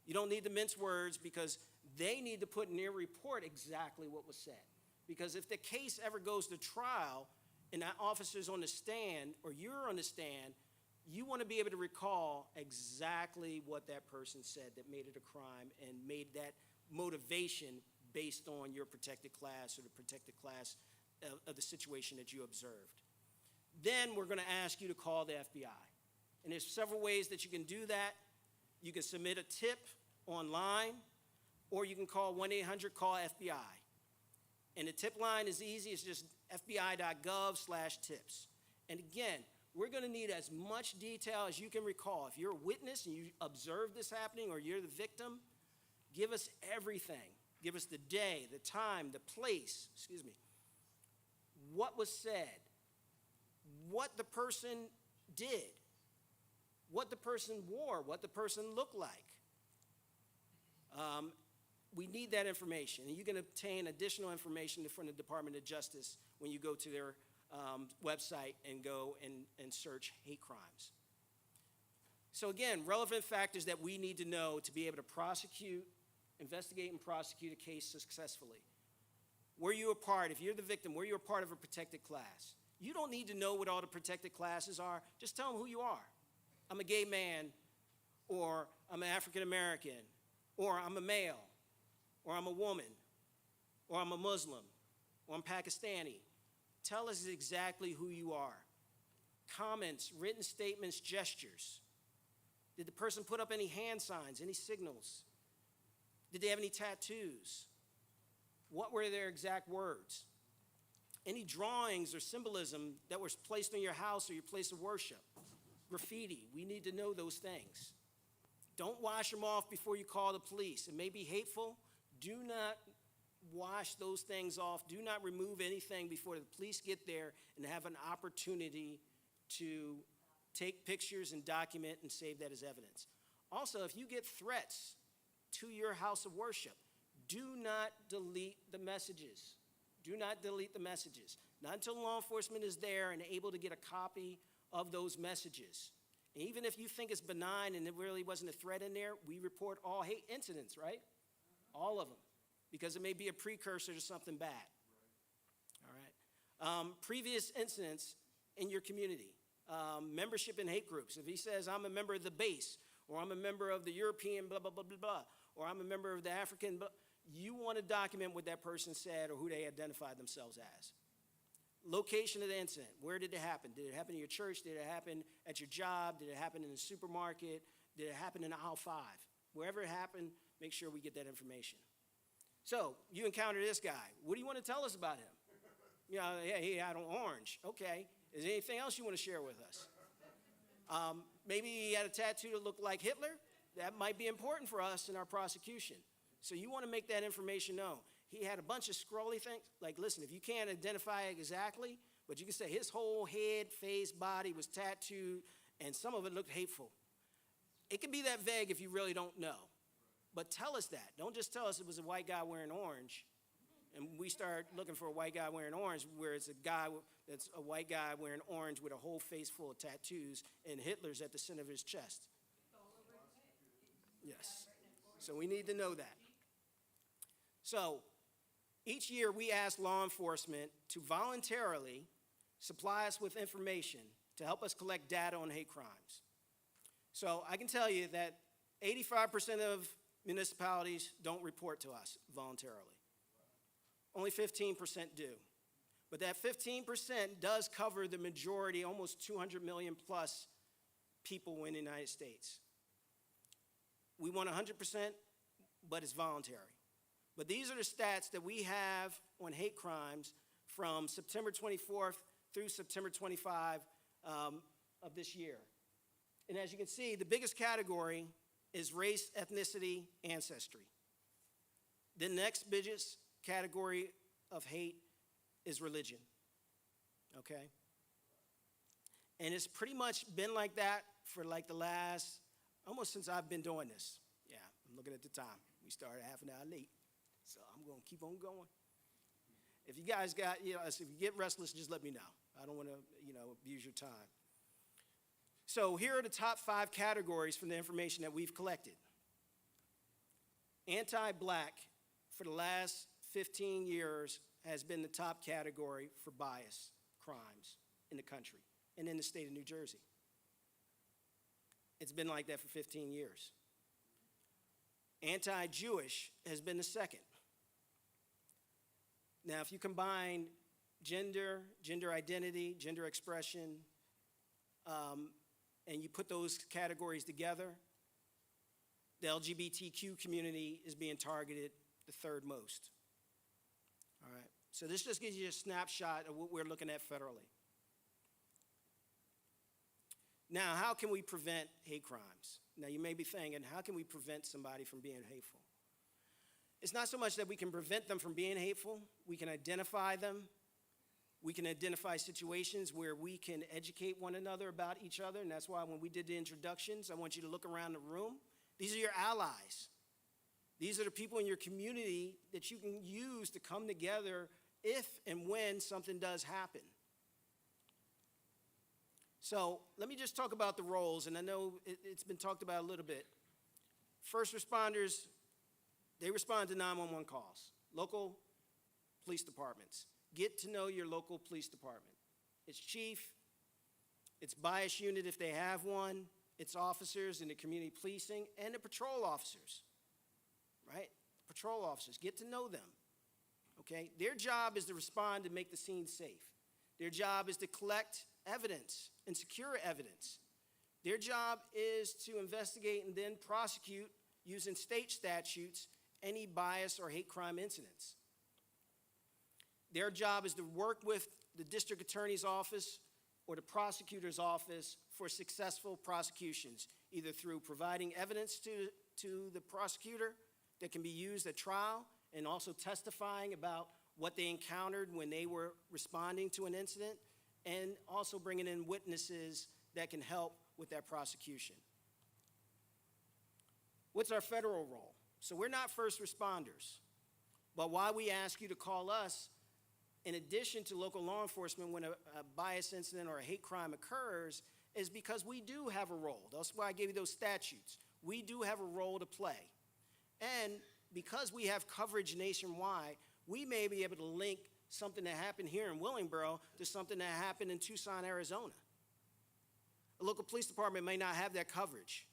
You don't need to mince words, because they need to put in their report exactly what was said. Because if the case ever goes to trial and that officer's on the stand or you're on the stand, you want to be able to recall exactly what that person said that made it a crime and made that motivation based on your protected class or the protected class of the situation that you observed. Then we're going to ask you to call the FBI. And there's several ways that you can do that. You can submit a tip online, or you can call 1-800-CALL-FBI. And the tip line is easy. It's just fbi.gov/tips. And again, we're going to need as much detail as you can recall. If you're a witness and you observe this happening, or you're the victim, give us everything. Give us the day, the time, the place, what was said, what the person did, what the person wore, what the person looked like. We need that information, and you can obtain additional information from the Department of Justice when you go to their website and go and search hate crimes. So again, relevant factors that we need to know to be able to investigate and prosecute a case successfully. Were you a part, if you're the victim, were you a part of a protected class? You don't need to know what all the protected classes are. Just tell them who you are. I'm a gay man, or I'm an African American, or I'm a male, or I'm a woman, or I'm a Muslim, or I'm Pakistani. Tell us exactly who you are. Comments, written statements, gestures. Did the person put up any hand signs, any signals? Did they have any tattoos? What were their exact words? Any drawings or symbolism that was placed on your house or your place of worship? Graffiti, we need to know those things. Don't wash them off before you call the police. It may be hateful. Do not wash those things off. Do not remove anything before the police get there and have an opportunity to take pictures and document and save that as evidence. Also, if you get threats to your house of worship, do not delete the messages. Do not delete the messages. Not until law enforcement is there and able to get a copy of those messages. And even if you think it's benign and it really wasn't a threat in there, we report all hate incidents, right? All of them, because it may be a precursor to something bad. All right. Previous incidents in your community. Membership in hate groups. If he says, I'm a member of the base, or I'm a member of the European blah, blah, blah, blah, blah, or I'm a member of the African blah, you want to document what that person said or who they identified themselves as. Location of the incident. Where did it happen? Did it happen in your church? Did it happen at your job? Did it happen in the supermarket? Did it happen in aisle 5? Wherever it happened, make sure we get that information. So, you encounter this guy. What do you want to tell us about him? You know, yeah, he had on orange. Okay. Is there anything else you want to share with us? Maybe he had a tattoo that looked like Hitler. That might be important for us in our prosecution. So you want to make that information known. He had a bunch of scrolly things. Like, listen, if you can't identify it exactly, but you can say his whole head, face, body was tattooed, and some of it looked hateful. It can be that vague if you really don't know. But tell us that. Don't just tell us it was a white guy wearing orange, and we start looking for a white guy wearing orange, where it's a guy that's a white guy wearing orange with a whole face full of tattoos, and Hitler's at the center of his chest. Yes. So we need to know that. So each year we ask law enforcement to voluntarily supply us with information to help us collect data on hate crimes. So I can tell you that 85% of municipalities don't report to us voluntarily. Only 15% do. But that 15% does cover the majority, almost 200 million plus people in the United States. We want 100%, but it's voluntary. But these are the stats that we have on hate crimes from September 24th through September 25 of this year. And as you can see, the biggest category is race, ethnicity, ancestry. The next biggest category of hate is religion, okay? And it's pretty much been like that for like the last, almost since I've been doing this. Yeah, I'm looking at the time. We started half an hour late, so I'm gonna keep on going. If you guys got, if you get restless, just let me know. I don't wanna, abuse your time. So here are the top 5 categories from the information that we've collected. Anti-black, for the last 15 years, has been the top category for bias crimes in the country and in the state of New Jersey. It's been like that for 15 years. Anti-Jewish has been the second. Now, if you combine gender, gender identity, gender expression, and you put those categories together, the LGBTQ community is being targeted the third most. All right, so this just gives you a snapshot of what we're looking at federally. Now, how can we prevent hate crimes? Now, you may be thinking, how can we prevent somebody from being hateful? It's not so much that we can prevent them from being hateful. We can identify them. We can identify situations where we can educate one another about each other, and that's why when we did the introductions, I want you to look around the room. These are your allies. These are the people in your community that you can use to come together if and when something does happen. So let me just talk about the roles, and I know it's been talked about a little bit. First responders, they respond to 911 calls. Local police departments. Get to know your local police department. Its chief, its bias unit if they have one, its officers in the community policing, and the patrol officers, right? Patrol officers, get to know them, okay? Their job is to respond and make the scene safe. Their job is to collect evidence and secure evidence. Their job is to investigate and then prosecute using state statutes any bias or hate crime incidents. Their job is to work with the district attorney's office or the prosecutor's office for successful prosecutions, either through providing evidence to the prosecutor that can be used at trial and also testifying about what they encountered when they were responding to an incident, and also bringing in witnesses that can help with that prosecution. What's our federal role? So we're not first responders, but why we ask you to call us, in addition to local law enforcement when a bias incident or a hate crime occurs, is because we do have a role. That's why I gave you those statutes. We do have a role to play. And because we have coverage nationwide, we may be able to link something that happened here in Willingboro to something that happened in Tucson, Arizona. A local police department may not have that coverage,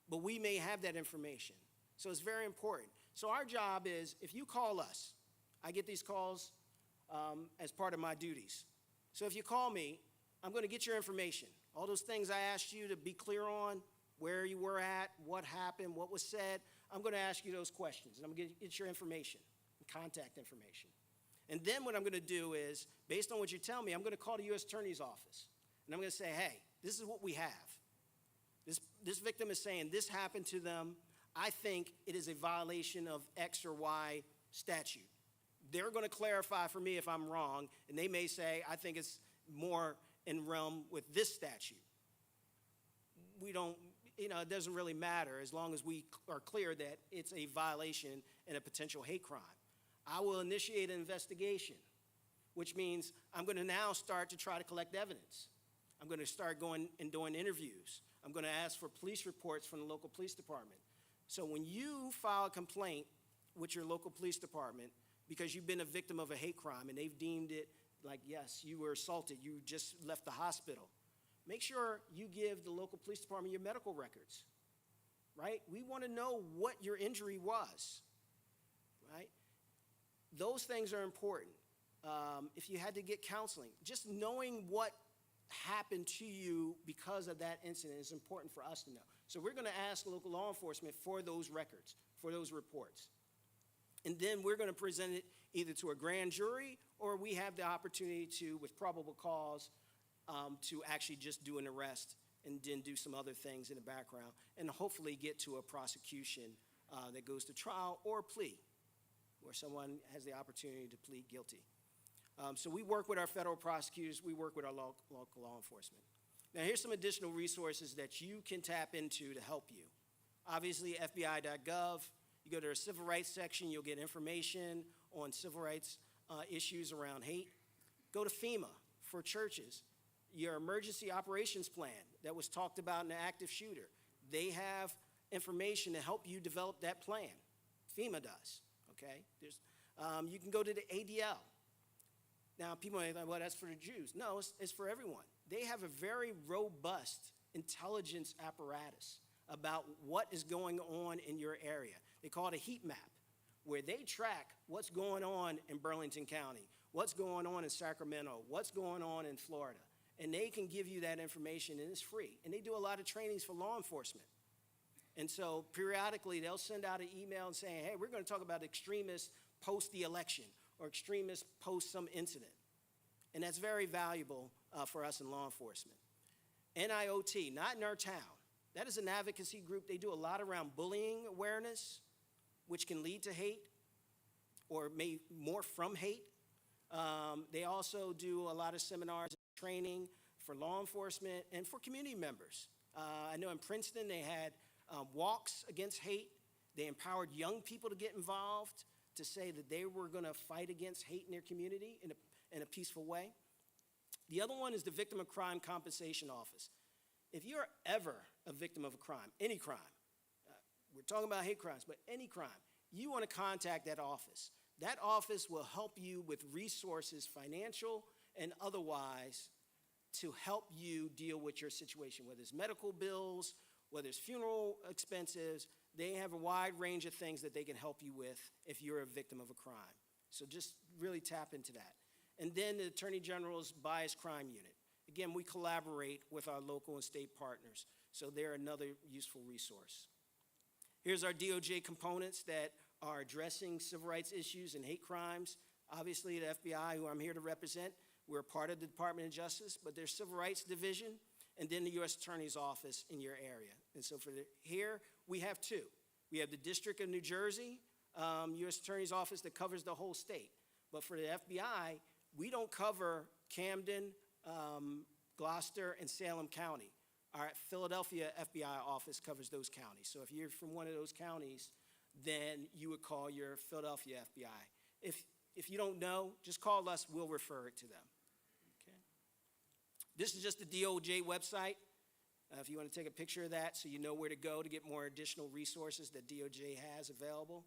but we may have that information. So it's very important. So our job is, if you call us, I get these calls as part of my duties. So if you call me, I'm going to get your information. All those things I asked you to be clear on, where you were at, what happened, what was said, I'm going to ask you those questions, and I'm going to get your information, contact information. And then what I'm going to do is, based on what you tell me, I'm going to call the U.S. Attorney's Office, and I'm going to say, hey, this is what we have. This victim is saying this happened to them. I think it is a violation of X or Y statute. They're going to clarify for me if I'm wrong, and they may say, I think it's more in realm with this statute. We don't, it doesn't really matter as long as we are clear that it's a violation and a potential hate crime. I will initiate an investigation, which means I'm going to now start to try to collect evidence. I'm going to start going and doing interviews. I'm going to ask for police reports from the local police department. So when you file a complaint with your local police department because you've been a victim of a hate crime and they've deemed it like, yes, you were assaulted, you just left the hospital, make sure you give the local police department your medical records, right? We want to know what your injury was, right? Those things are important. If you had to get counseling, just knowing what happened to you because of that incident is important for us to know. So we're going to ask local law enforcement for those records, for those reports. And then we're going to present it either to a grand jury or we have the opportunity to, with probable cause, to actually just do an arrest and then do some other things in the background and hopefully get to a prosecution that goes to trial or plea, where someone has the opportunity to plead guilty. So we work with our federal prosecutors, we work with our local law enforcement. Now here's some additional resources that you can tap into to help you. Obviously, FBI.gov, you go to our civil rights section, you'll get information on civil rights issues around hate. Go to FEMA for churches. Your emergency operations plan that was talked about in the active shooter, they have information to help you develop that plan. FEMA does, okay? You can go to the ADL. Now, people may think, well, that's for the Jews. No, it's for everyone. They have a very robust intelligence apparatus about what is going on in your area. They call it a heat map, where they track what's going on in Burlington County, what's going on in Sacramento, what's going on in Florida. And they can give you that information, and it's free. And they do a lot of trainings for law enforcement. And so periodically, they'll send out an email saying, hey, we're going to talk about extremists post the election or extremists post some incident. And that's very valuable for us in law enforcement. NIOT, not in our town. That is an advocacy group. They do a lot around bullying awareness, which can lead to hate or may more from hate. They also do a lot of seminars and training for law enforcement and for community members. I know in Princeton they had walks against hate. They empowered young people to get involved, to say that they were going to fight against hate in their community in a peaceful way. The other one is the Victim of Crime Compensation Office. If you're ever a victim of a crime, any crime, we're talking about hate crimes, but any crime, you want to contact that office. That office will help you with resources, financial and otherwise, to help you deal with your situation, whether it's medical bills, whether it's funeral expenses. They have a wide range of things that they can help you with if you're a victim of a crime. So just really tap into that. And then the Attorney General's Bias Crime Unit. Again, we collaborate with our local and state partners, so they're another useful resource. Here's our DOJ components that are addressing civil rights issues and hate crimes. Obviously, the FBI, who I'm here to represent, we're part of the Department of Justice, but there's Civil Rights Division, and then the U.S. Attorney's Office in your area. And so here, we have two. We have the District of New Jersey, U.S. Attorney's Office that covers the whole state. But for the FBI, we don't cover Camden, Gloucester, and Salem County. Our Philadelphia FBI office covers those counties. So if you're from one of those counties, then you would call your Philadelphia FBI. If you don't know, just call us, we'll refer it to them. Okay? This is just the DOJ website. If you want to take a picture of that so you know where to go to get more additional resources that DOJ has available.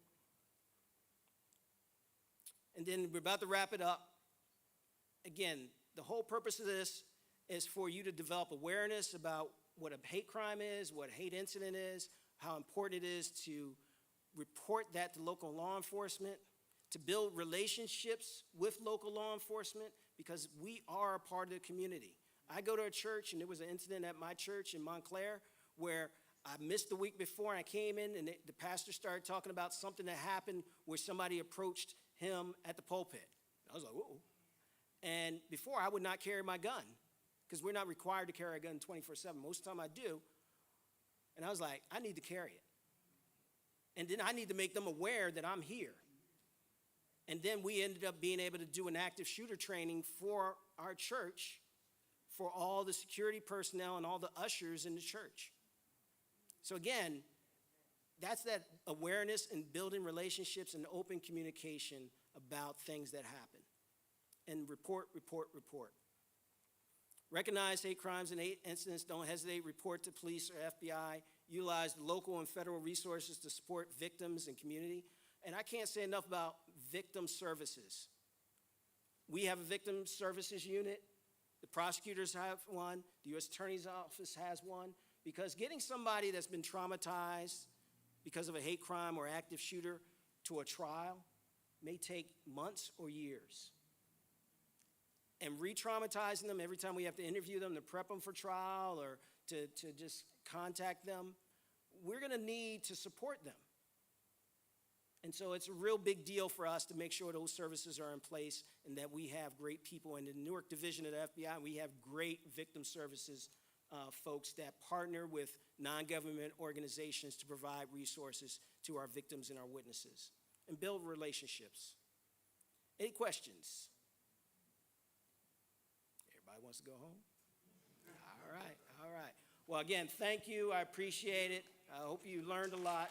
And then we're about to wrap it up. Again, the whole purpose of this is for you to develop awareness about what a hate crime is, what a hate incident is, how important it is to report that to local law enforcement, to build relationships with local law enforcement, because we are a part of the community. I go to a church, and there was an incident at my church in Montclair where I missed the week before, and I came in, and the pastor started talking about something that happened where somebody approached him at the pulpit. I was like, whoa. And before, I would not carry my gun, because we're not required to carry a gun 24/7. Most of the time I do. And I was like, I need to carry it. And then I need to make them aware that I'm here. And then we ended up being able to do an active shooter training for our church, for all the security personnel and all the ushers in the church. So again, that's that awareness and building relationships and open communication about things that happen. And report, report, report. Recognize hate crimes and hate incidents. Don't hesitate. Report to police or FBI. Utilize local and federal resources to support victims and community. And I can't say enough about victim services. We have a victim services unit. The prosecutors have one. The U.S. Attorney's Office has one. Because getting somebody that's been traumatized because of a hate crime or active shooter to a trial may take months or years. And re-traumatizing them every time we have to interview them to prep them for trial or to just contact them, we're going to need to support them. And so it's a real big deal for us to make sure those services are in place and that we have great people. In the Newark division of the FBI, we have great victim services folks that partner with non-government organizations to provide resources to our victims and our witnesses and build relationships. Any questions? Everybody wants to go home? All right, all right. Well, again, thank you. I appreciate it. I hope you learned a lot.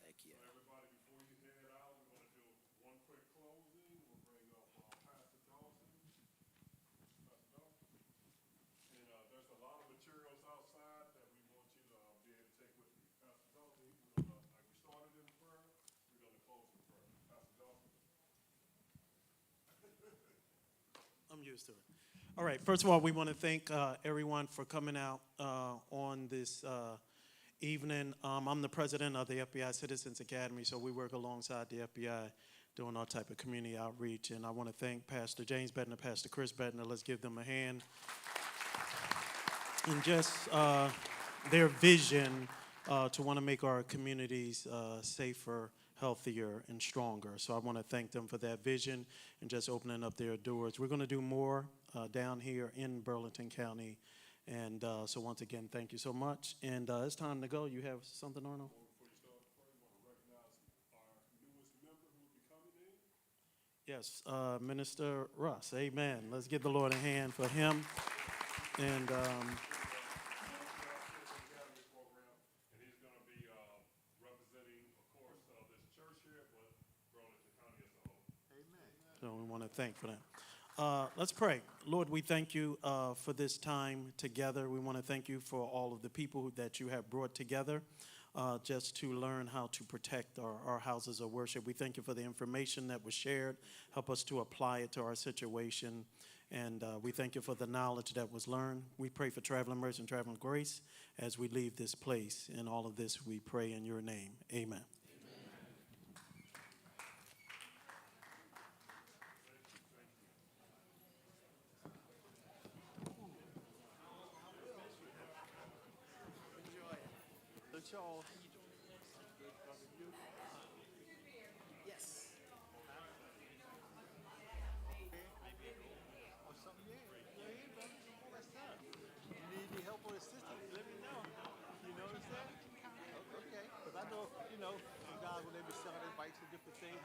Thank you. Everybody, before you head out, we're going to do one quick closing. We'll bring up Pastor Dawson. And there's a lot of materials outside that we want you to be able to take with you. Pastor Dawson, like we started in prayer, we're going to close in prayer. Pastor Dawson. I'm used to it. All right, first of all, we want to thank everyone for coming out on this evening. I'm the president of the FBI Citizens Academy, so we work alongside the FBI doing all type of community outreach. And I want to thank Pastor James Bettner, Pastor Chris Bettner. Let's give them a hand. And just their vision to want to make our communities safer, healthier, and stronger. So I want to thank them for that vision and just opening up their doors. We're going to do more down here in Burlington County. And so once again, thank you so much. And it's time to go. You have something, Arnold? Yes, Minister Russ. Amen. Let's give the Lord a hand for him. And so we want to thank for that. Let's pray. Lord, we thank you for this time together. We want to thank you for all of the people that you have brought together just to learn how to protect our houses of worship. We thank you for the information that was shared. Help us to apply it to our situation. And we thank you for the knowledge that was learned. We pray for traveling mercy and traveling grace as we leave this place. In all of this, we pray in your name. Amen. Yes. You need any help or assistance, let me know. You notice that? Okay, because I know, some guys, when they be selling their bikes and different things,